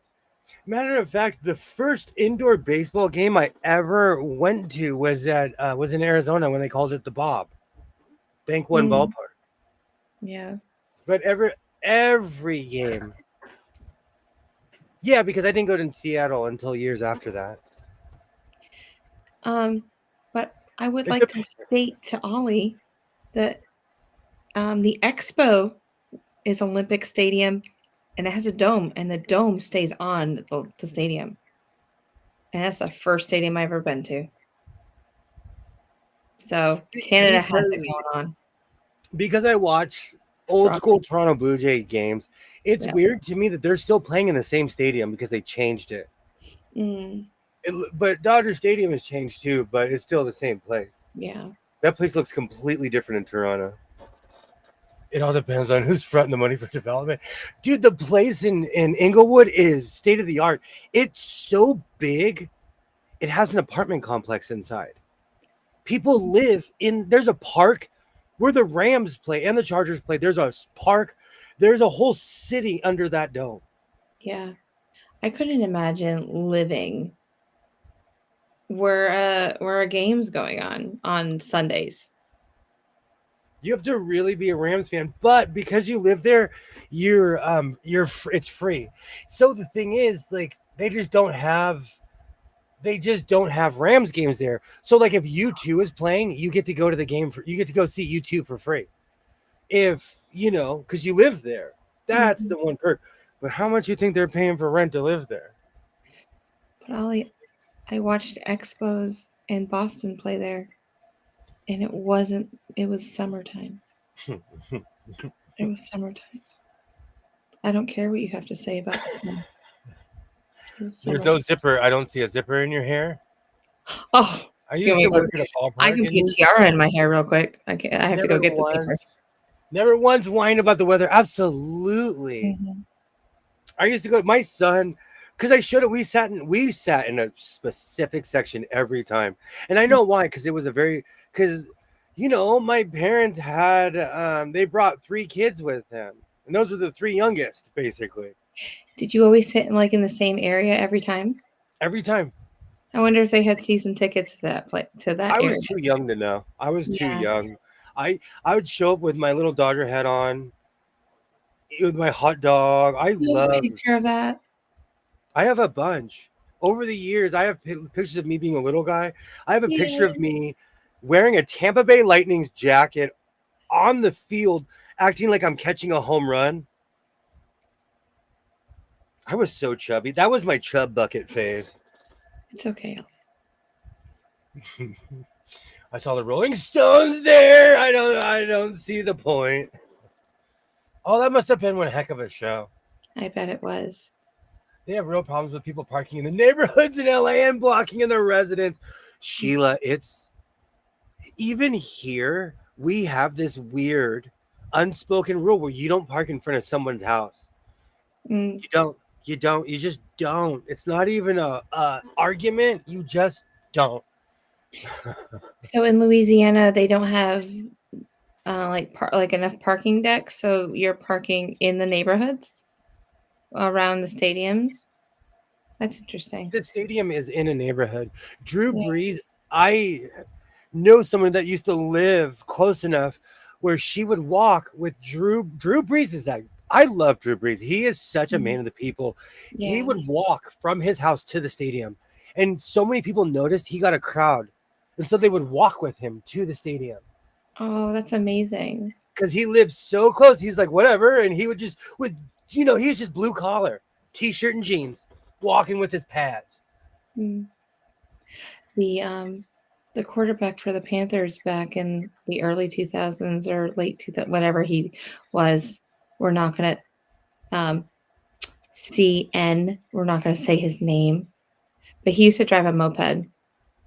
Matter of fact, the first indoor baseball game I ever went to was in Arizona when they called it the Bob Bank One Ballpark. yeah. But every game, yeah, because I didn't go to Seattle until years after that. But I would like to state to Ollie that the Expo is Olympic Stadium and it has a dome, and the dome stays on the stadium. And that's the first stadium I've ever been to. So Canada has it going on. Because I watch old school Toronto Blue Jay games, it's weird to me that they're still playing in the same stadium because they changed it. But Dodger Stadium has changed too, but it's still the same place. Yeah. That place looks completely different in Toronto. It all depends on who's fronting the money for development. Dude, the place in Inglewood is state of the art. It's so big, it has an apartment complex inside. People live in, there's a park where the Rams play and the Chargers play. There's a park. There's a whole city under that dome. Yeah. I couldn't imagine living where a game's going on Sundays. You have to really be a Rams fan, but because you live there, it's free. So the thing is, like, they just don't have Rams games there. So like if U2 is playing, you get to go to the game you get to go see U2 for free. If because you live there. That's the one perk. But how much you think they're paying for rent to live there? But Ollie, I watched Expos and Boston play there, and it was summertime. It was summertime. I don't care what you have to say about the snow. There's no zipper. I don't see a zipper in your hair. Oh, I used to work at a ballpark. I can put tiara in my hair real quick. I have to go get the zipper. Never once whined about the weather. Absolutely. Mhm. I used to go. My son, because I showed it. We sat in a specific section every time, and I know why. Because it was a very because my parents had they brought three kids with them, and those were the three youngest, basically. Did you always sit in like in the same area every time? Every time. I wonder if they had season tickets to that I was area. too young to know. I was too Yeah. young. I would show up with my little Dodger hat on, with my hot dog. Do you have a picture of that? I have a bunch. Over the years, I have pictures of me being a little guy. I have a picture of Yes. me wearing a Tampa Bay Lightning's jacket on the field, acting like I'm catching a home run. I was so chubby. That was my chub bucket phase. It's okay. I saw the Rolling Stones there. I don't see the point. Oh, that must have been one heck of a show. I bet it was. They have real problems with people parking in the neighborhoods in LA and blocking in their residence. Sheila, it's even here, we have this weird unspoken rule where you don't park in front of someone's house. Mm. You don't. You don't. You just don't. It's not even a argument. You just don't. So in Louisiana, they don't have like enough parking decks, so you're parking in the neighborhoods around the stadiums. That's interesting. The stadium is in a neighborhood. Drew Yeah. Brees, I know someone that used to live close enough where she would walk with Drew. Drew Brees is that. I love Drew Brees. He is such a man of the people. He Yeah. would walk from his house to the stadium, and so many people noticed he got a crowd, and so they would walk with him to the stadium Oh, that's amazing. because he lives so close. He's like whatever, and he would just he's just blue collar, t-shirt and jeans, walking with his pads. Mm. The quarterback for the Panthers back in the early 2000s or late 2000, whatever he was, we're not going to CN. We're not going to say his name, but he used to drive a moped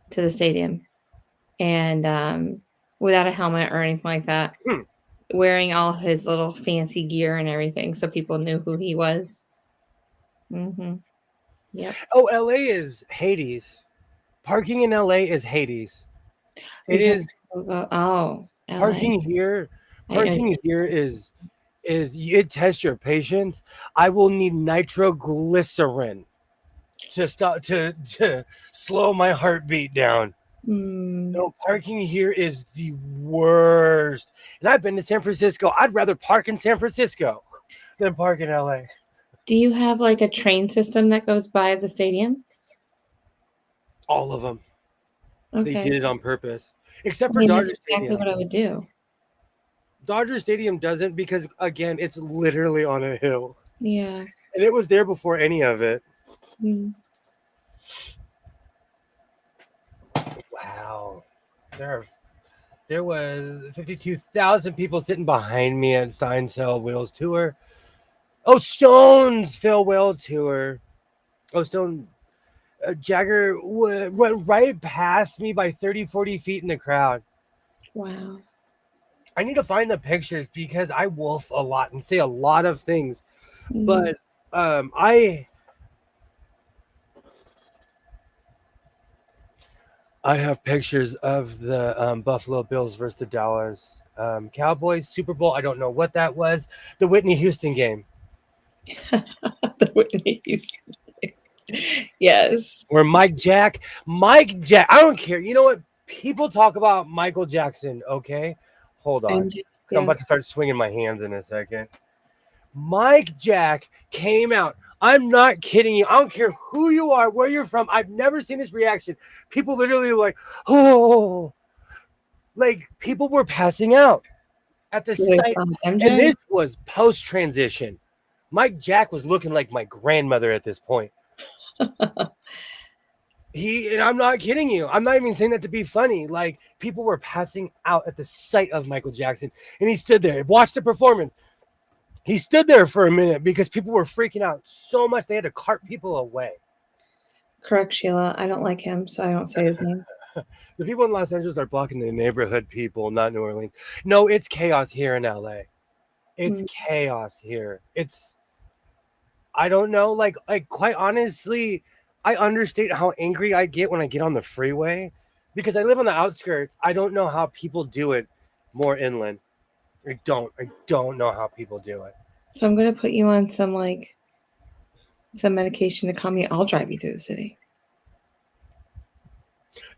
to the stadium and without a helmet or anything like that, wearing all his little fancy gear and everything, so people knew who he was. Mm-hmm. Yep. Oh, LA is Hades. Parking in LA is Hades. It is Oh, LA. parking here. Parking here is it tests your patience. I will need nitroglycerin to stop to slow my heartbeat down. Mm. No, parking here is the worst. And I've been to San Francisco. I'd rather park in San Francisco than park in LA. Do you have like a train system that goes by the stadium? All of them. Okay. They did it on purpose. Except for that's Dodger exactly Stadium. what I would do. Dodger Stadium doesn't because, again, it's literally on a hill. Yeah. And it was there before any of it. Mm. Wow. There was 52,000 people sitting behind me at Stein's Farewell Tour. Oh, Stone's Farewell Tour. Oh, Stone Jagger went right past me by 30, 40 feet in the crowd. Wow. I need to find the pictures because I wolf a lot and say a lot of things. Mm. But I have pictures of the Buffalo Bills versus the Dallas Cowboys Super Bowl. I don't know what that was. The Whitney Houston game. The Whitney Houston. Yes. Where Mike Jack, I don't care. You know what? People talk about Michael Jackson, okay? Hold on. I'm about to start swinging my hands in a second. Mike Jack came out. I'm not kidding you. I don't care who you are, where you're from. I've never seen this reaction. People literally like, oh, like people were passing out at the site. And this was post-transition. Mike Jack was looking like my grandmother at this point. And I'm not kidding you. I'm not even saying that to be funny. Like people were passing out at the sight of Michael Jackson, and he stood there, watched the performance. He stood there for a minute because people were freaking out so much they had to cart people away. Correct, Sheila. I don't like him, so I don't say his name. The people in Los Angeles are blocking the neighborhood people, not New Orleans. No, it's chaos here in LA. It's chaos here. I don't know, like quite honestly, I understate how angry I get when I get on the freeway because I live on the outskirts. I don't know how people do it more inland. I don't know how people do it. So I'm gonna put you on some medication to calm you. I'll drive you through the city.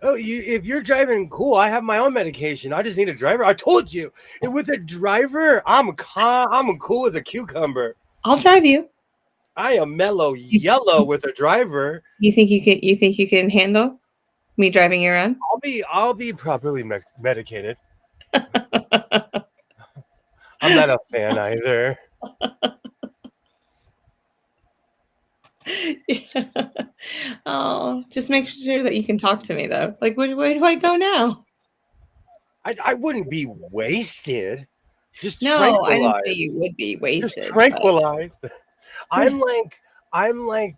Oh, if you're driving, cool. I have my own medication. I just need a driver. I told you. And with a driver, I'm cool as a cucumber. I'll drive you. I am mellow yellow with a driver. You think you can handle me driving you around? I'll be properly medicated. I'm not a fan either. Yeah. Oh, just make sure that you can talk to me though. Like, where do I go now? I wouldn't be wasted. Just No, I didn't tranquilized. say you would be wasted. Just tranquilized. I'm like like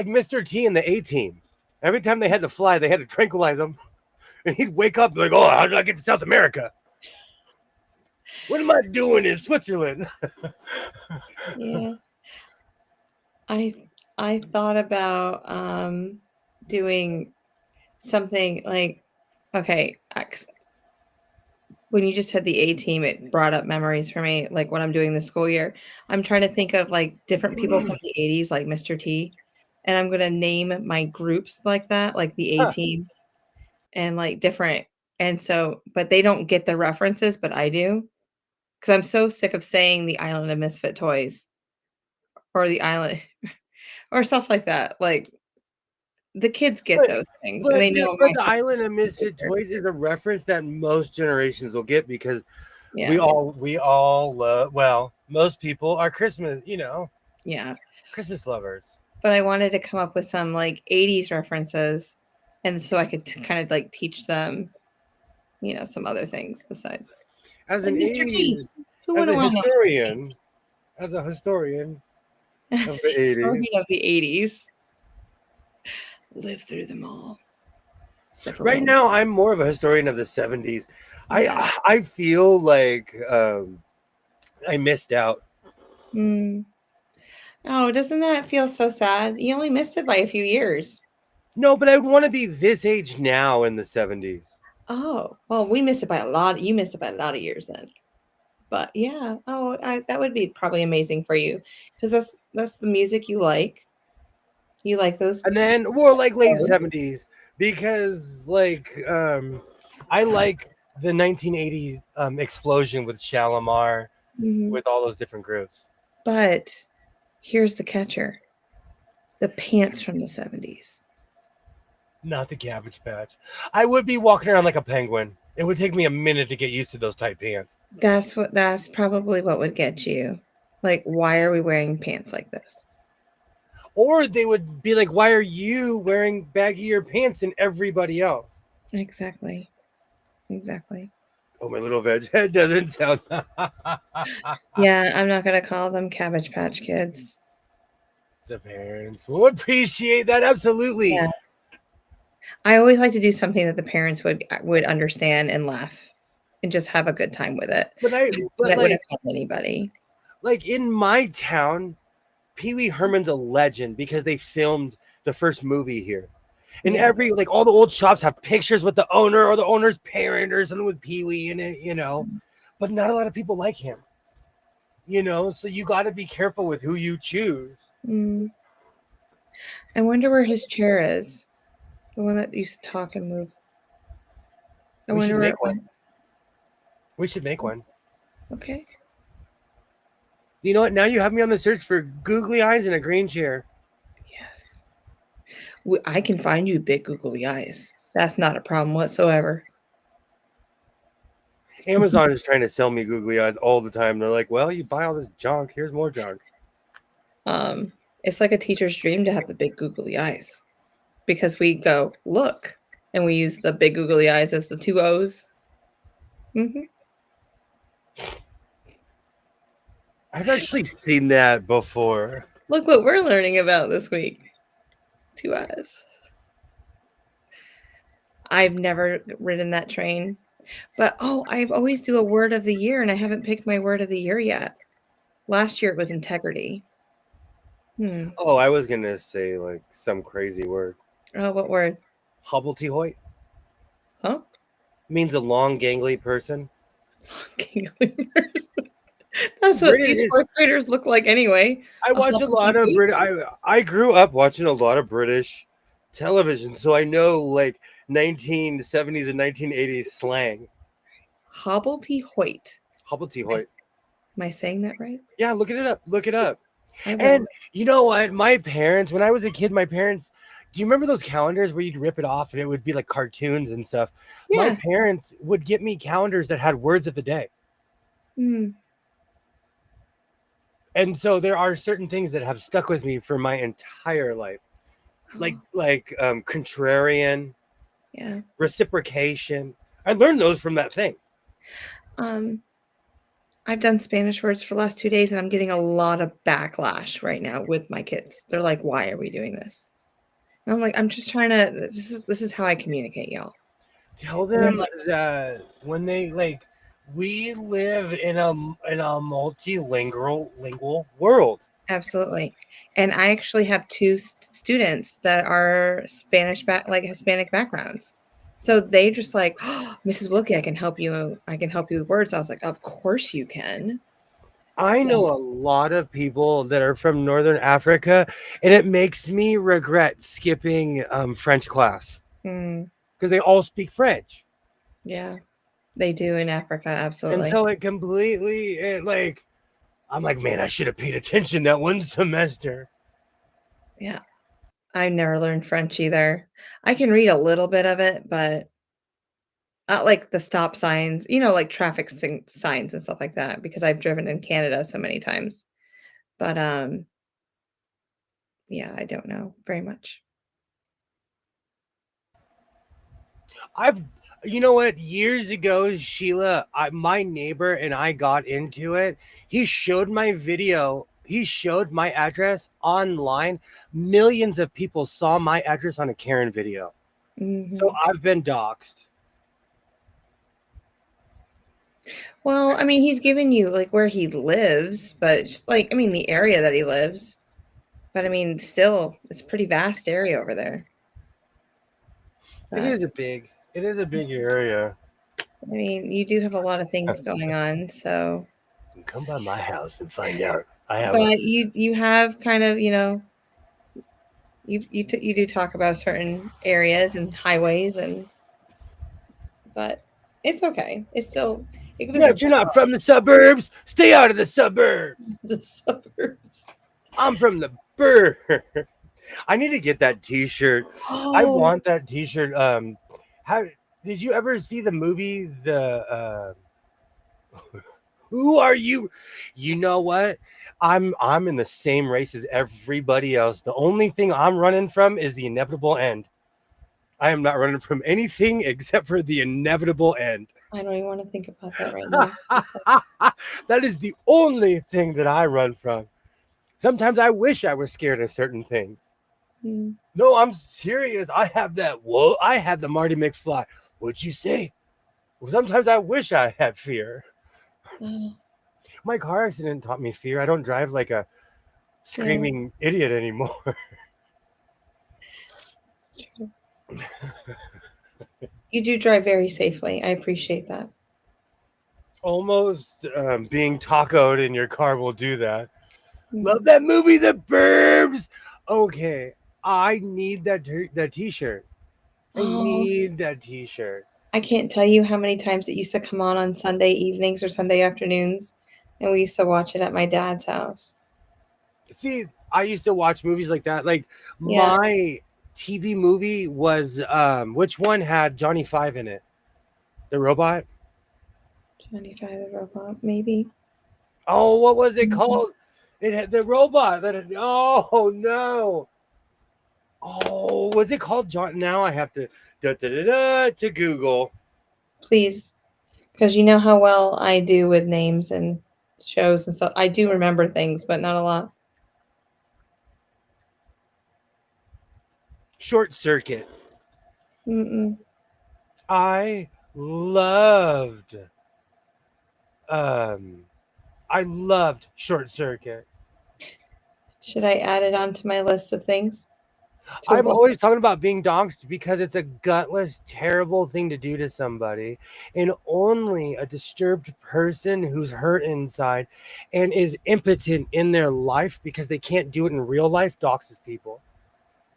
Mr. T in the A-Team. Every time they had to fly, they had to tranquilize him. And he'd wake up like, oh, how did I get to South America? What am I doing in Switzerland? Yeah. I thought about doing something like, okay, when you just had the A-Team, it brought up memories for me, like when I'm doing the school year. I'm trying to think of like different people from the 80s, like Mr. T, and I'm gonna name my groups like that, like the A-Team, and like different. And so, but they don't get the references, but I do, because I'm so sick of saying the Island of Misfit Toys or the island or stuff like that. Like the kids get those things, and they know. But the Island of Misfit Toys is a reference that most generations will get because we all love. Well, most people are Christmas, Christmas lovers. But I wanted to come up with some like 80s references, and so I could kind of like teach them, some other things besides. As an Mr. T, 80s, who would want to know? As a historian Of of the 80s. Of the 80s. Live through them all. Right now, I'm more of a historian of the 70s. Yeah. I feel like I missed out. Oh, doesn't that feel so sad? You only missed it by a few years. No, but I want to be this age now in the 70s. Oh, well, we missed it by a lot. You missed it by a lot of years then. But yeah, that would be probably amazing for you because that's the music you like. You like those, and then like late 70s because I like the 1980s explosion with Shalimar, with all those different groups. But here's the catcher: the pants from the 70s. Not the Cabbage Patch. I would be walking around like a penguin. It would take me a minute to get used to those tight pants. That's probably what would get you. Like, why are we wearing pants like this? Or they would be like, why are you wearing baggier pants than everybody else? Exactly. Oh, my little veg head doesn't sound. Yeah, I'm not going to call them Cabbage Patch Kids. The parents will appreciate that. Absolutely. Yeah. I always like to do something that the parents would understand and laugh and just have a good time with it. But that wouldn't offend anybody. Like in my town, Pee Wee Herman's a legend because they filmed the first movie here. And all the old shops have pictures with the owner or the owner's parent or something with Pee Wee in it, But not a lot of people like him. So you got to be careful with who you choose. I wonder where his chair is. The one that used to talk and move. We should make one. We should make one. Okay. You know what? Now you have me on the search for googly eyes and a green chair. Yes. I can find you big googly eyes. That's not a problem whatsoever. Amazon is trying to sell me googly eyes all the time. They're like, well, you buy all this junk. Here's more junk. It's like a teacher's dream to have the big googly eyes. Because we go, look, and we use the big googly eyes as the 2 O's. I've actually seen that before. Look what we're learning about this week. 2 eyes. I've never ridden that train. But I always do a word of the year, and I haven't picked my word of the year yet. Last year it was integrity. Oh, I was gonna say like some crazy word. Oh, what word? Hobbledehoy Huh? means a long, gangly person. That's what these British. fourth graders look like anyway. I A watch a lot of Hufflepuff. I grew up watching a lot of British television, so I know like 1970s and 1980s slang. Hobbledehoy. Hobbledehoy. Am I saying that right? Yeah, look it up. Look it up. I will. And you know what? My parents, when I was a kid, my parents, do you remember those calendars where you'd rip it off and it would be like cartoons and stuff? My Yeah. parents would get me calendars that had words of the day. Mm. And so there are certain things that have stuck with me for my entire life. Like contrarian, Yeah. reciprocation. I learned those from that thing. I've done Spanish words for the last 2 days, and I'm getting a lot of backlash right now with my kids. They're like, "Why are we doing this?" And I'm like, "I'm just trying to. This is how I communicate, y'all." Tell And they're them like, that when they like we live in a multilingual world. absolutely. And I actually have two students that are like Hispanic backgrounds. So they just like, oh, Mrs. Wilkie, I can help you. I can help you with words. I was like, of course you can. I So, know a lot of people that are from Northern Africa, and it makes me regret skipping French class mm, because they all speak French. yeah, they do in Africa. And Absolutely. so like, I'm like, man, I should have paid attention that one semester. Yeah. I never learned French either. I can read a little bit of it, but not like the stop signs, like traffic signs and stuff like that, because I've driven in Canada so many times. But yeah, I don't know very much. I've, you know what? Years ago, Sheila, my neighbor and I got into it. He showed my video. He showed my address online. Millions of people saw my address on a Karen video. So Mhm. I've been doxxed. Well, I mean, he's given you like where he lives, but like, I mean, the area that he lives. But I mean, still, it's a pretty vast area over there. It But is a big area. I mean, you do have a lot of things going on, so. You can come by my house and find out. I have a But you have kind of, you do talk about certain areas and highways, but it's okay. It's still it was yeah, you're not from the suburbs. Stay out of the suburbs. the suburbs. I'm from the burb. I need to get that T-shirt. I Oh, want that T-shirt. How did you ever see the movie? Who are you? You know what? I'm in the same race as everybody else. The only thing I'm running from is the inevitable end. I am not running from anything except for the inevitable end. I don't even want to think about that right now. That is the only thing that I run from. Sometimes I wish I was scared of certain things. Mm. No, I'm serious. I have that. Whoa, I had the Marty McFly. What'd you say? Well, sometimes I wish I had fear. My car accident taught me fear. I don't drive like a screaming idiot anymore. You do drive very safely. I appreciate that. Almost being tacoed in your car will do that. Mm. Love that movie, The Burbs. Okay, I need that T-shirt. I Oh, need that T-shirt. I can't tell you how many times it used to come on Sunday evenings or Sunday afternoons, and we used to watch it at my dad's house. See, I used to watch movies like that. Like Yeah, my TV movie was which one had Johnny Five in it? The robot? 25 the robot, maybe. Oh, what was it Mhm. called? It had the robot that had, oh no. Oh, was it called John? Now I have to to Google. Please, because you know how well I do with names and shows and stuff. I do remember things, but not a lot. Short Circuit. Mm-mm. I loved um I loved Short Circuit. Should I add it onto my list of things to I'm watch? always talking about being doxxed because it's a gutless, terrible thing to do to somebody. And only a disturbed person who's hurt inside and is impotent in their life because they can't do it in real life doxes people.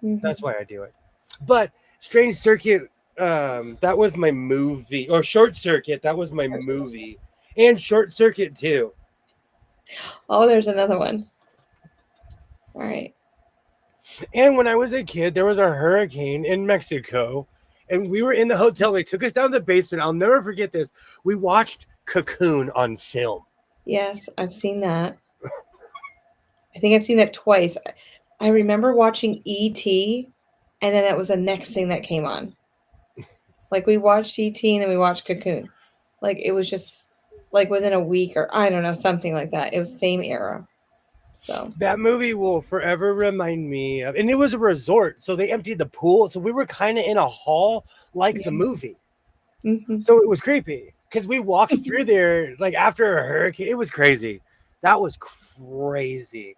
That's why I do it. But Strange Circuit, that was my movie. Or Short Circuit, that was my movie. And Short Circuit too. Oh, there's another one. All right. And when I was a kid, there was a hurricane in Mexico, and we were in the hotel. They took us down to the basement. I'll never forget this. We watched Cocoon on film. Yes, I've seen that. I think I've seen that twice. I remember watching E.T., and then that was the next thing that came on. Like, we watched E.T., and then we watched Cocoon. Like, it was just, like, within a week, or I don't know, something like that. It was same era. So That movie will forever remind me of, and it was a resort, so they emptied the pool. So we were kind of in a hall like the movie. So it was creepy because we walked through there like after a hurricane. It was crazy. That was crazy.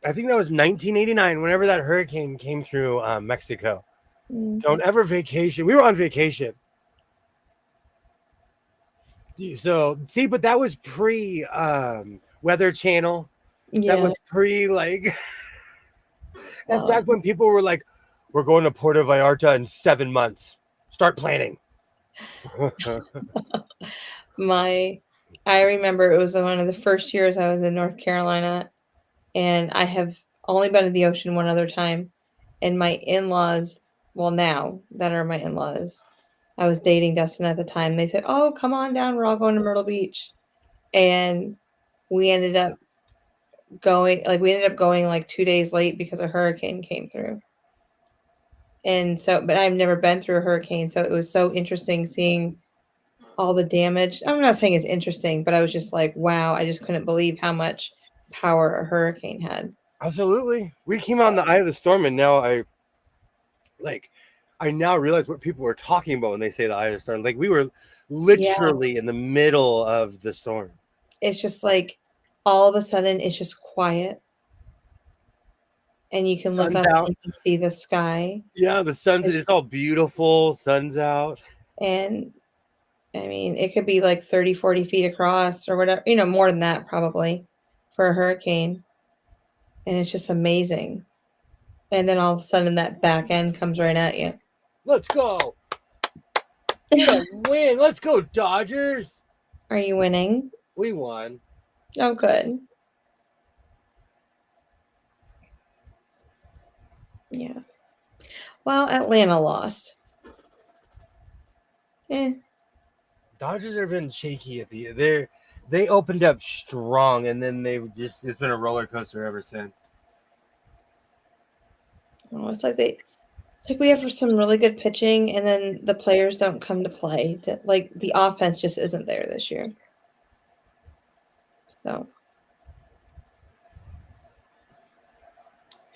I think that was 1989, whenever that hurricane came through Mexico. Don't ever vacation. We were on vacation. So, see, but that was pre Weather Channel. yeah. That was pre, like, that's back when people were like, we're going to Puerto Vallarta in 7 months. Start planning. I remember it was one of the first years I was in North Carolina, and I have only been to the ocean one other time. And my in-laws, well, now that are my in-laws, I was dating Dustin at the time. They said, "Oh, come on down. We're all going to Myrtle Beach." And we ended up going like 2 days late because a hurricane came through. And so, but I've never been through a hurricane, so it was so interesting seeing all the damage. I'm not saying it's interesting, but I was just like, wow, I just couldn't believe how much power a hurricane had. Absolutely. We came out in the eye of the storm, and now I now realize what people were talking about when they say the eye of the storm. Like, we were literally in the middle of the storm. It's just like all of a sudden it's just quiet. And you can look Sun's up out. and you can see the sky. Yeah, the sun's it's all beautiful. Sun's out. And I mean, it could be like 30, 40 feet across or whatever, more than that probably for a hurricane. And it's just amazing. And then all of a sudden that back end comes right at you. Let's go. Get a win. Let's go, Dodgers. Are you winning? We won. Oh, good. Yeah. Well, Atlanta lost. Dodgers have been shaky at they opened up strong, and then it's been a roller coaster ever since. Oh, it's like we have some really good pitching, and then the players don't come to play. Like the offense just isn't there this year. So,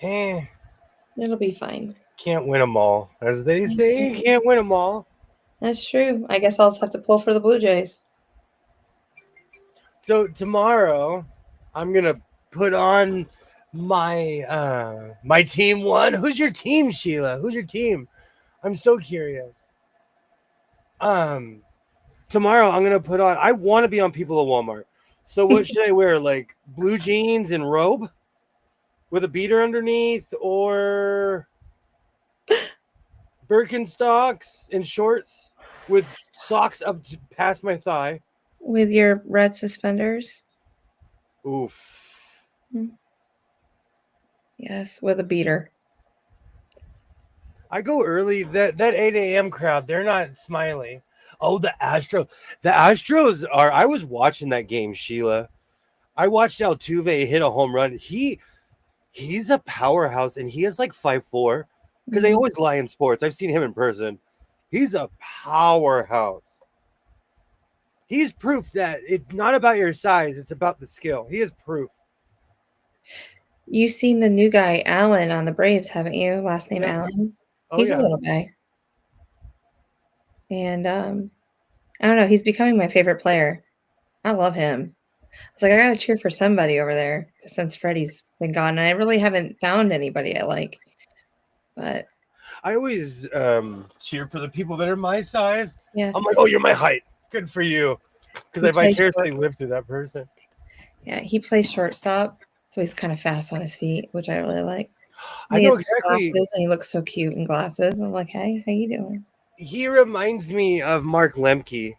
it'll be fine. Can't win them all, as they say. Can't win them all. That's true. I guess I'll just have to pull for the Blue Jays. So tomorrow, I'm gonna put on my my team one. Who's your team, Sheila? Who's your team? I'm so curious. Tomorrow I'm gonna put on. I want to be on People at Walmart. So what should I wear? Like blue jeans and robe with a beater underneath, or Birkenstocks and shorts with socks up past my thigh. With your red suspenders? Oof. Yes, with a beater. I go early. That 8 a.m. crowd, they're not smiley. Oh, the Astros are. I was watching that game, Sheila. I watched Altuve hit a home run. He's a powerhouse, and he is like 5'4", because they always lie in sports. I've seen him in person. He's a powerhouse. He's proof that it's not about your size, it's about the skill. He is proof. You've seen the new guy, Allen, on the Braves, haven't you? Last name Allen. Oh, He's yeah. a little guy. And I don't know, he's becoming my favorite player. I love him. I was like, I gotta cheer for somebody over there since Freddie's been gone. And I really haven't found anybody I like. But I always cheer for the people that are my size. yeah, I'm like, oh, you're my height. Good for you. Because he I plays vicariously short. live through that person. Yeah, he plays shortstop, so he's kind of fast on his feet, which I really like. And I he know has exactly. glasses, and he looks so cute in glasses. I'm like, hey, how you doing? He reminds me of Mark Lemke.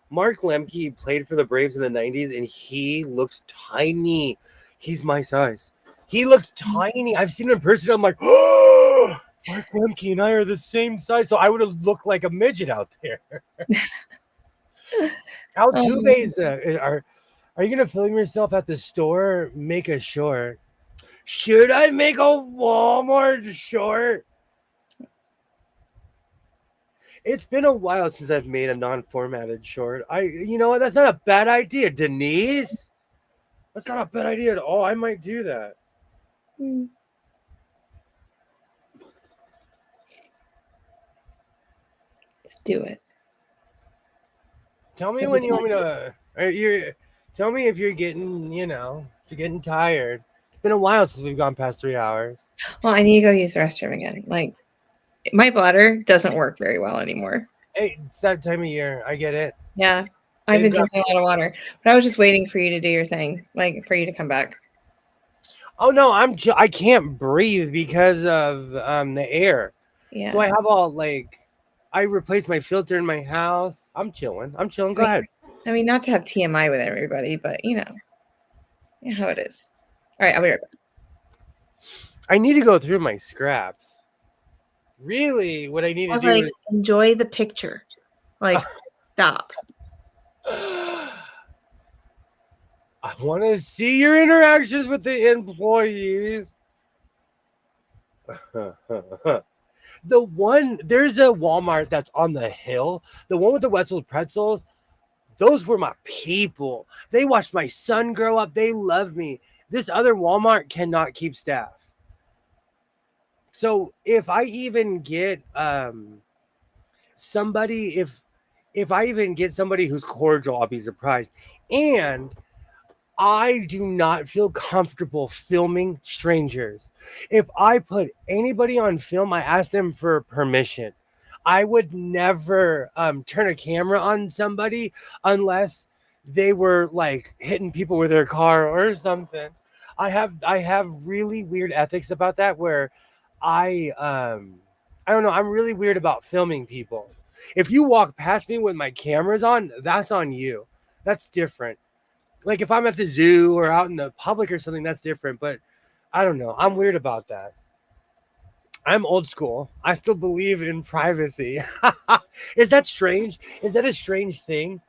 Mark Lemke played for the Braves in the 90s, and he looked tiny. He's my size. He looked tiny. I've seen him in person. I'm like, oh, Mark Lemke and I are the same size. So I would have looked like a midget out there. Altuve's, are you going to film yourself at the store? Make a short. Should I make a Walmart short? It's been a while since I've made a non-formatted short. You know what? That's not a bad idea, Denise. That's not a bad idea at all. I might do that. Let's do it. Tell me when you want me to. Tell me if you're getting, if you're getting tired. It's been a while since we've gone past 3 hours. Well, I need to go use the restroom again. Like, my bladder doesn't work very well anymore. Hey, it's that time of year. I get it. Yeah, I've been They've got- drinking a lot of water, but I was just waiting for you to do your thing, like for you to come back. Oh no, I can't breathe because of the air. Yeah. So I have I replaced my filter in my house. I'm chilling. Go ahead. I mean, not to have TMI with everybody, but you know how it is. All right, I'll be right back. I need to go through my scraps. Really, what I need to do is enjoy the picture. Like, stop. I want to see your interactions with the employees. There's a Walmart that's on the hill. The one with the Wetzel's pretzels. Those were my people. They watched my son grow up. They love me. This other Walmart cannot keep staff. So if I even get somebody, if I even get somebody who's cordial, I'll be surprised. And I do not feel comfortable filming strangers. If I put anybody on film, I ask them for permission. I would never turn a camera on somebody unless they were like hitting people with their car or something. I have really weird ethics about that where I don't know, I'm really weird about filming people. If you walk past me with my cameras on, that's on you. That's different. Like if I'm at the zoo or out in the public or something, that's different. But I don't know. I'm weird about that. I'm old school. I still believe in privacy. Is that strange? Is that a strange thing?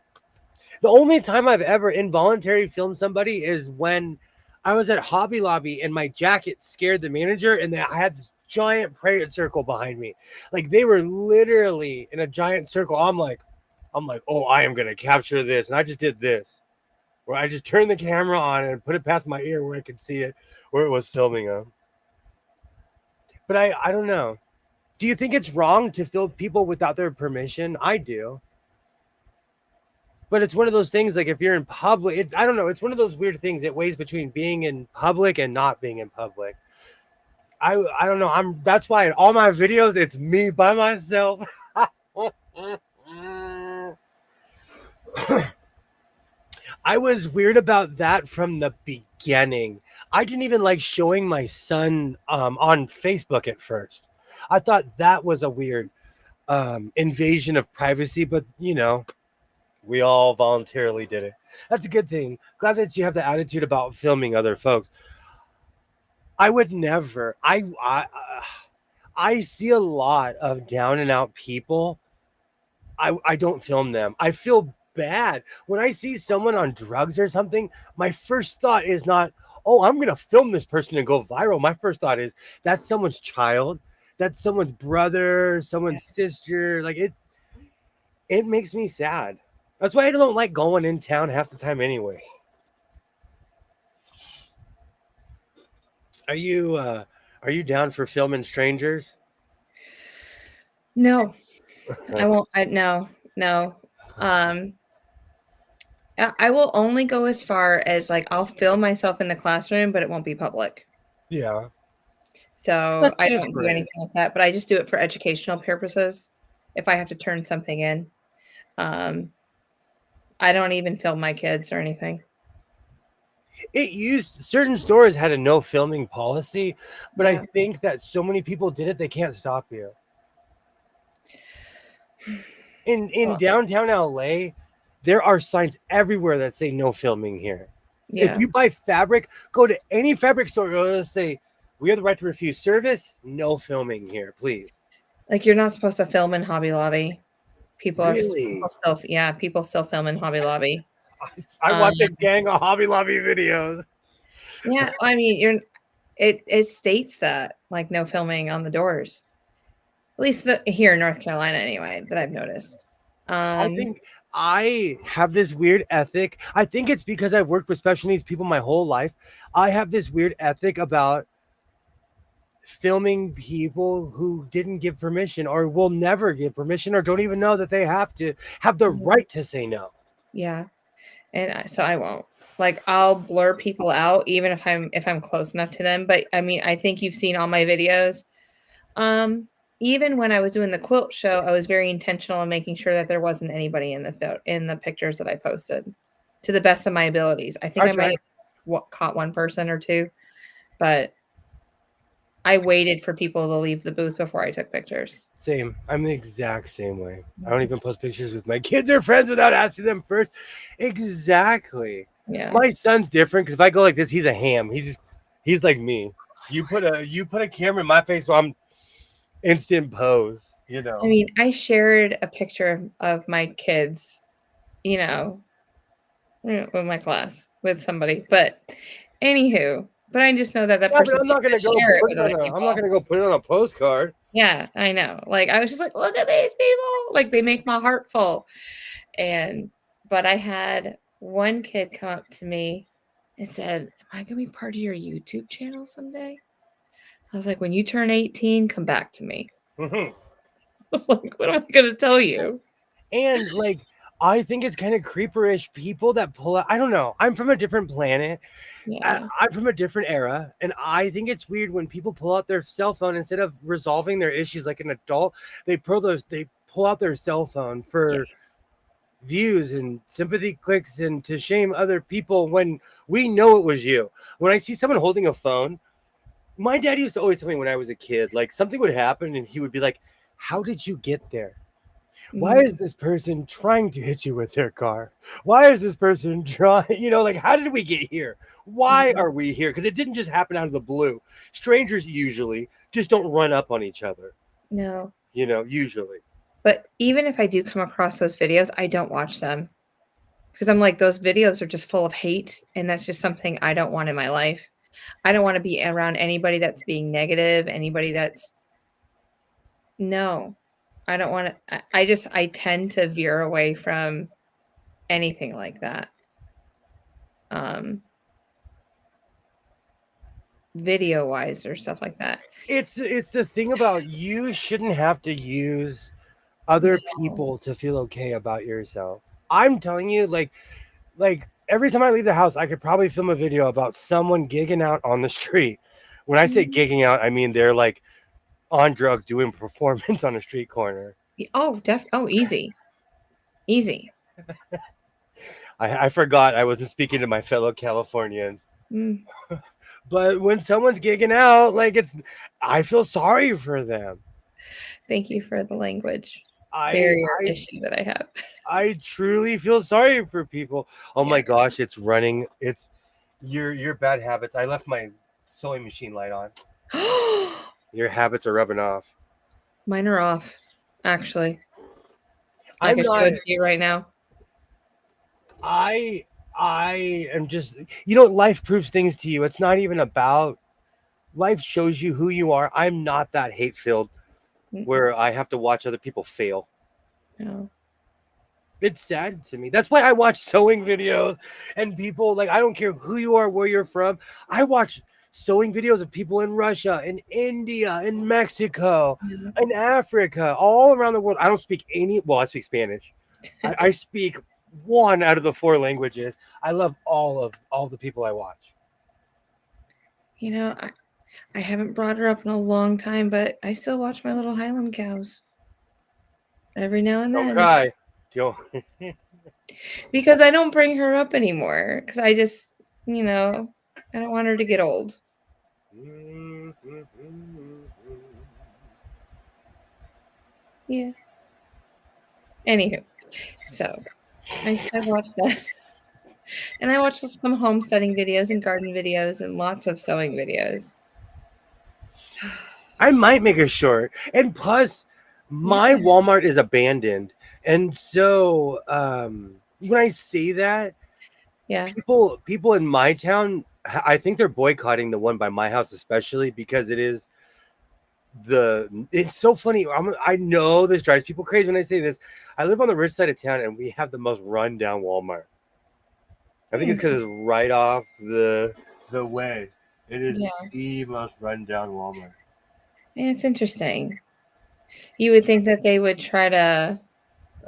The only time I've ever involuntarily filmed somebody is when I was at Hobby Lobby and my jacket scared the manager and I had this giant prayer circle behind me. Like they were literally in a giant circle. I'm like, oh, I am going to capture this. And I just did this. Where I just turned the camera on and put it past my ear where I could see it, where it was filming them. But I don't know. Do you think it's wrong to film people without their permission? I do. But it's one of those things, like if you're in public, I don't know. It's one of those weird things. It weighs between being in public and not being in public. I don't know. That's why in all my videos, it's me by myself. I was weird about that from the beginning. I didn't even like showing my son on Facebook at first. I thought that was a weird invasion of privacy, but we all voluntarily did it. That's a good thing. Glad that you have the attitude about filming other folks. I would never. I see a lot of down and out people. I don't film them. I feel bad when I see someone on drugs or something. My first thought is not, oh, I'm gonna film this person and go viral. My first thought is that's someone's child, that's someone's brother, someone's sister. Like it makes me sad. That's why I don't like going in town half the time anyway. Are you down for filming strangers? No, I won't. No. Um, I will only go as far as like I'll film myself in the classroom, but it won't be public. Yeah, So that's I don't do different. anything like that. But I just do it for educational purposes. If I have to turn something in, um, I don't even film my kids or anything. It used certain stores had a no filming policy, but I Yeah. think that so many people did it they can't stop you. In Well, downtown LA, there are signs everywhere that say no filming here. If yeah. you buy fabric, go to any fabric store, it'll say we have the right to refuse service, no filming here, please. Like you're not supposed to film in Hobby Lobby. Really? People still film in Hobby Lobby. I Um, watch a gang of Hobby Lobby videos. yeah, I mean, it states that like no filming on the doors. At least here in North Carolina, anyway, that I've noticed. I think I have this weird ethic. I think it's because I've worked with special needs people my whole life. I have this weird ethic about filming people who didn't give permission or will never give permission or don't even know that they have to have the right to say no. Yeah, and so I won't. Like I'll blur people out even if I'm close enough to them. But I mean, I think you've seen all my videos. Even when I was doing the quilt show, I was very intentional in making sure that there wasn't anybody in the pictures that I posted, to the best of my abilities. I think I I might tried. have caught one person or two, but I waited for people to leave the booth before I took pictures. Same. I'm the exact same way. I don't even post pictures with my kids or friends without asking them first. Exactly. Yeah. My son's different because if I go like this, he's a ham. He's like me. You put a camera in my face, so I'm instant pose. You know. I mean, I shared a picture of my kids, you know, with my class with somebody, but anywho, but I just know that Yeah, but person I'm not gonna go share it put with it other on a. I'm not people. gonna go put it on a postcard. Yeah, I know. Like I was just like, look at these people. Like they make my heart full. But I had one kid come up to me and said, "Am I gonna be part of your YouTube channel someday?" I was like, when you turn 18, come back to me. Mhm. I was like, what am I gonna tell you? And like, I think it's kind of creeperish people that pull out. I don't know. I'm from a different planet. Yeah. I'm from a different era, and I think it's weird when people pull out their cell phone instead of resolving their issues like an adult. They pull out their cell phone Yeah. for views and sympathy clicks and to shame other people when we know it was you. When I see someone holding a phone, my dad used to always tell me when I was a kid, like something would happen, and he would be like, "How did you get there? Why is this person trying to hit you with their car? Why is this person trying, like, how did we get here? Why Mhm. are we here? Because it didn't just happen out of the blue. Strangers usually just don't run up on each other, No. usually. But even if I do come across those videos, I don't watch them because I'm like, those videos are just full of hate. And that's just something I don't want in my life. I don't want to be around anybody that's being negative, anybody that's, no, I don't want to. I tend to veer away from anything like that. Um, Video wise or stuff like that. It's the thing about you shouldn't have to use other people to feel okay about yourself. I'm telling you, like every time I leave the house, I could probably film a video about someone gigging out on the street. When I say Mhm. gigging out, I mean they're like on drugs doing performance on a street corner. Easy. Easy. I forgot I wasn't speaking to my fellow Californians. Mm, But when someone's gigging out, I feel sorry for them. thank you for the language I barrier I issue that I have. I truly feel sorry for people. Oh my Yeah. gosh, it's running. It's your bad habits. I left my sewing machine light on. Your habits are rubbing off. Mine are off, actually. I I'm can show not it to you right now. I I am just life proves things to you. It's not even about life shows you who you are. I'm not that hate filled where I have to watch other people fail. No. It's sad to me. That's why I watch sewing videos and people I don't care who you are, where you're from. I watch sewing videos of people in Russia, in India, in Mexico, Yeah. in Africa, all around the world. I don't speak any. Well, I speak Spanish. I speak one out of the 4 languages. I love all the people I watch. You know, I haven't brought her up in a long time, but I still watch my little Highland cows every now and Don't then cry. Don't. because I don't bring her up anymore because I just, you know, I don't want her to get old. Yeah. Anywho, so I watched that. And I watched some homesteading videos and garden videos and lots of sewing videos. I might make a short. And plus, my Yeah. Walmart is abandoned. And so when I say that, Yeah. people in my town, I think they're boycotting the one by my house, especially because it's so funny. I know this drives people crazy when I say this. I live on the rich side of town and we have the most rundown Walmart. I think it's because it's right off the way. It is the most rundown Walmart. It's interesting. You would think that they would try to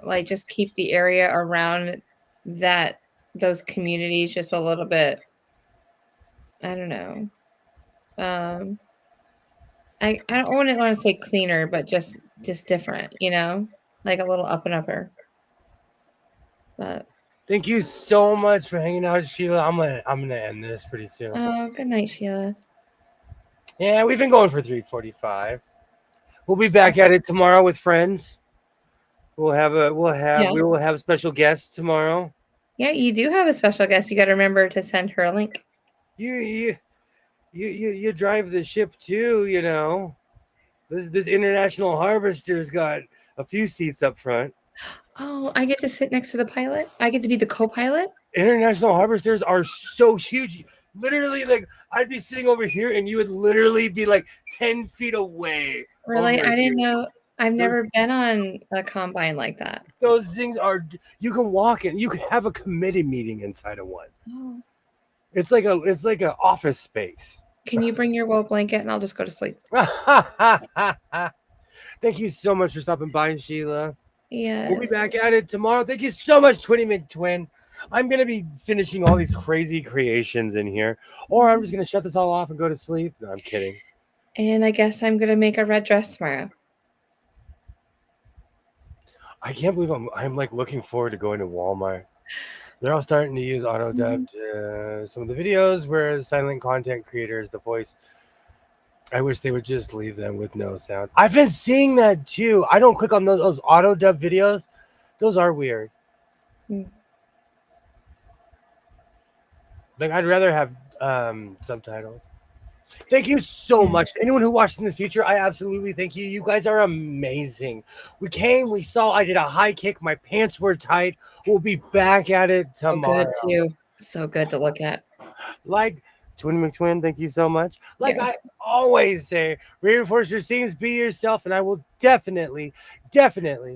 like just keep the area around those communities just a little bit, I don't know. I don't want to say cleaner, but just different, you know, like a little up and upper. But Thank you so much for hanging out, Sheila. I'm gonna end this pretty soon. oh, good night, Sheila. Yeah, we've been going for 3:45. We'll be back at it tomorrow with friends. We will have special guests tomorrow. Yeah, you do have a special guest. You got to remember to send her a link. You drive the ship too, you know. This international harvester's got a few seats up front. Oh, I get to sit next to the pilot. I get to be the co-pilot. International harvesters are so huge. Literally, like I'd be sitting over here, and you would literally be like 10 feet away. Really, I didn't know. I've never been on a combine like that. Those things are. You can walk in. You can have a committee meeting inside of one. Oh. It's like a office space. Can you bring your wool blanket and I'll just go to sleep? Thank you so much for stopping by, Sheila. Yeah. We'll be back at it tomorrow. Thank you so much, Twinny McTwin. I'm going to be finishing all these crazy creations in here, or I'm just going to shut this all off and go to sleep. No, I'm kidding. And I guess I'm going to make a red dress tomorrow. I can't believe I'm like looking forward to going to Walmart. They're all starting to use auto dub to some of the videos where silent content creators, the voice. I wish they would just leave them with no sound. I've been seeing that too. I don't click on those auto dub videos. Those are weird. Like I'd rather have subtitles. Thank you so much. Anyone who watched in the future, I absolutely thank you. You guys are amazing. We came, we saw, I did a high kick. My pants were tight. We'll be back at it tomorrow. So good too. So good to look at. Like Twin McTwin, thank you so much. Like I always say, reinforce your scenes, be yourself, and I will definitely